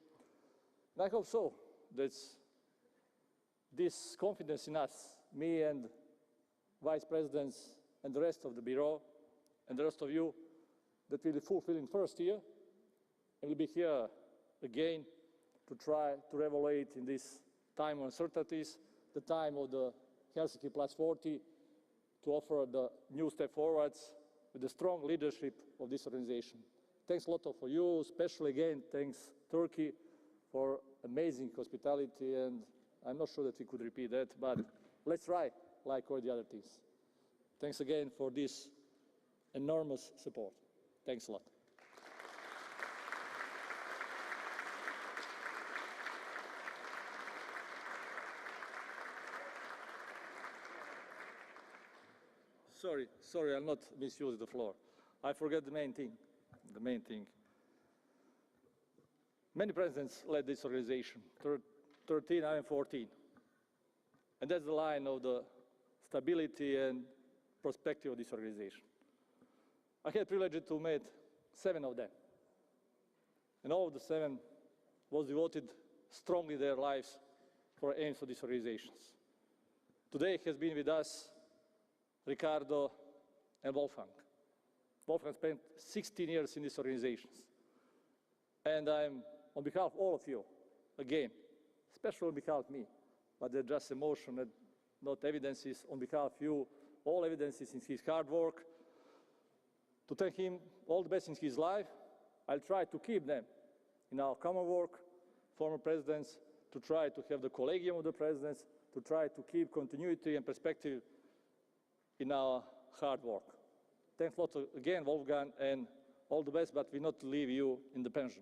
And I hope so that this confidence in us, me and vice presidents and the rest of the Bureau and the rest of you, that will be fulfilling first year, and we'll be here again to try to evaluate in this time of uncertainties, the time of the Helsinki Plus 40, to offer the new step forwards with the strong leadership of this organization. Thanks a lot for you, especially again, thanks Turkey for amazing hospitality, and I'm not sure that we could repeat that, but let's try like all the other things. Thanks again for this enormous support. Thanks a lot. Sorry, I'll not misuse the floor. I forgot the main thing. Many presidents led this organization, 13, I am 14. And that's the line of the stability and perspective of this organization. I had the privilege to meet 7 of them. And all of the 7 was devoted strongly their lives for aims of these organizations. Today has been with us Ricardo and Wolfgang. Wolfgang spent 16 years in these organizations. And I'm, on behalf of all of you, again, especially on behalf of me, but they're just emotion and not evidences, on behalf of you, all evidences in his hard work, to thank him all the best in his life. I'll try to keep them in our common work, former presidents, to try to have the collegium of the presidents, to try to keep continuity and perspective in our hard work. Thanks a lot again, Wolfgang, and all the best, but we not leave you in the pension.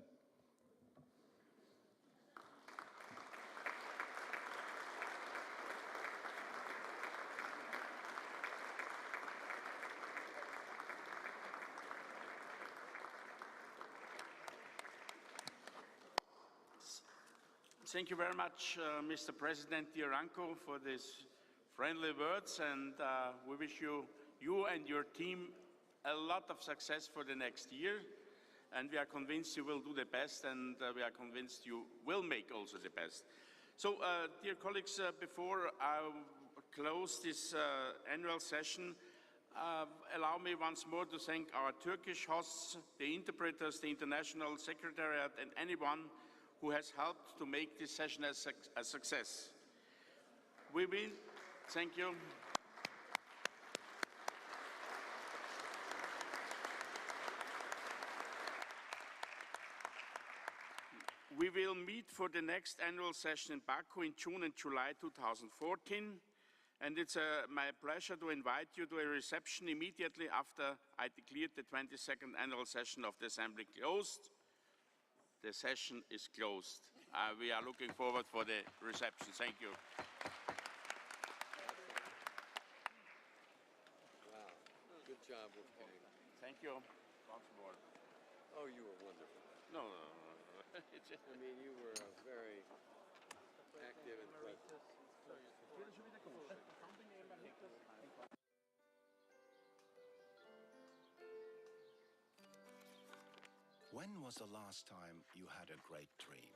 Thank you very much, Mr. President Diranko, for these friendly words, and we wish you and your team a lot of success for the next year, and we are convinced you will do the best, and we are convinced you will make also the best. So, dear colleagues, before I close this annual session, allow me once more to thank our Turkish hosts, the interpreters, the International Secretariat, and anyone who has helped to make this session a success. We will, thank you. We will meet for the next annual session in Baku in June and July 2014. And it's my pleasure to invite you to a reception immediately after I declared the 22nd annual session of the Assembly closed. The session is closed. We are looking forward for the reception. Thank you. Wow, good job, Wolfgang. Thank you. Oh, you were wonderful. No. I mean, you were very active and pleasant. When was the last time you had a great dream?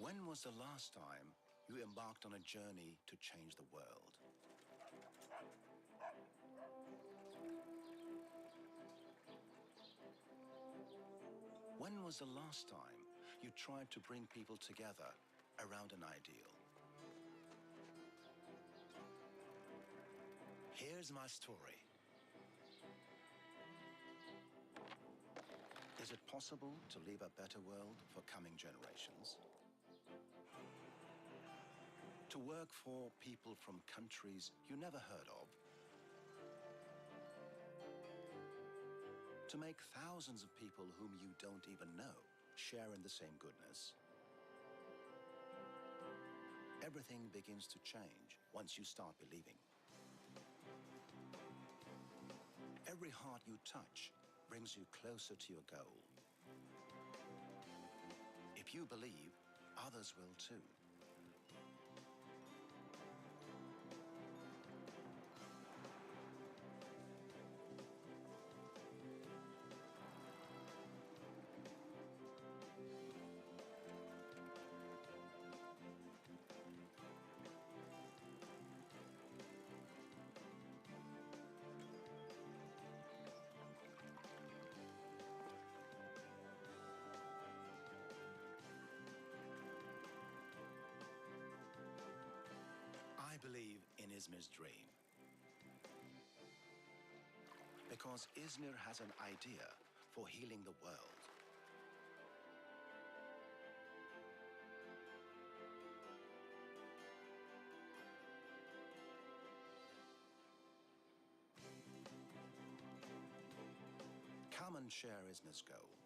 When was the last time you embarked on a journey to change the world? When was the last time you tried to bring people together around an ideal? Here's my story. Is it possible to leave a better world for coming generations? To work for people from countries you never heard of? To make thousands of people whom you don't even know share in the same goodness? Everything begins to change once you start believing. Every heart you touch brings you closer to your goal. If you believe, others will too. I believe in Izmir's dream. Because Izmir has an idea for healing the world. Come and share Izmir's goal.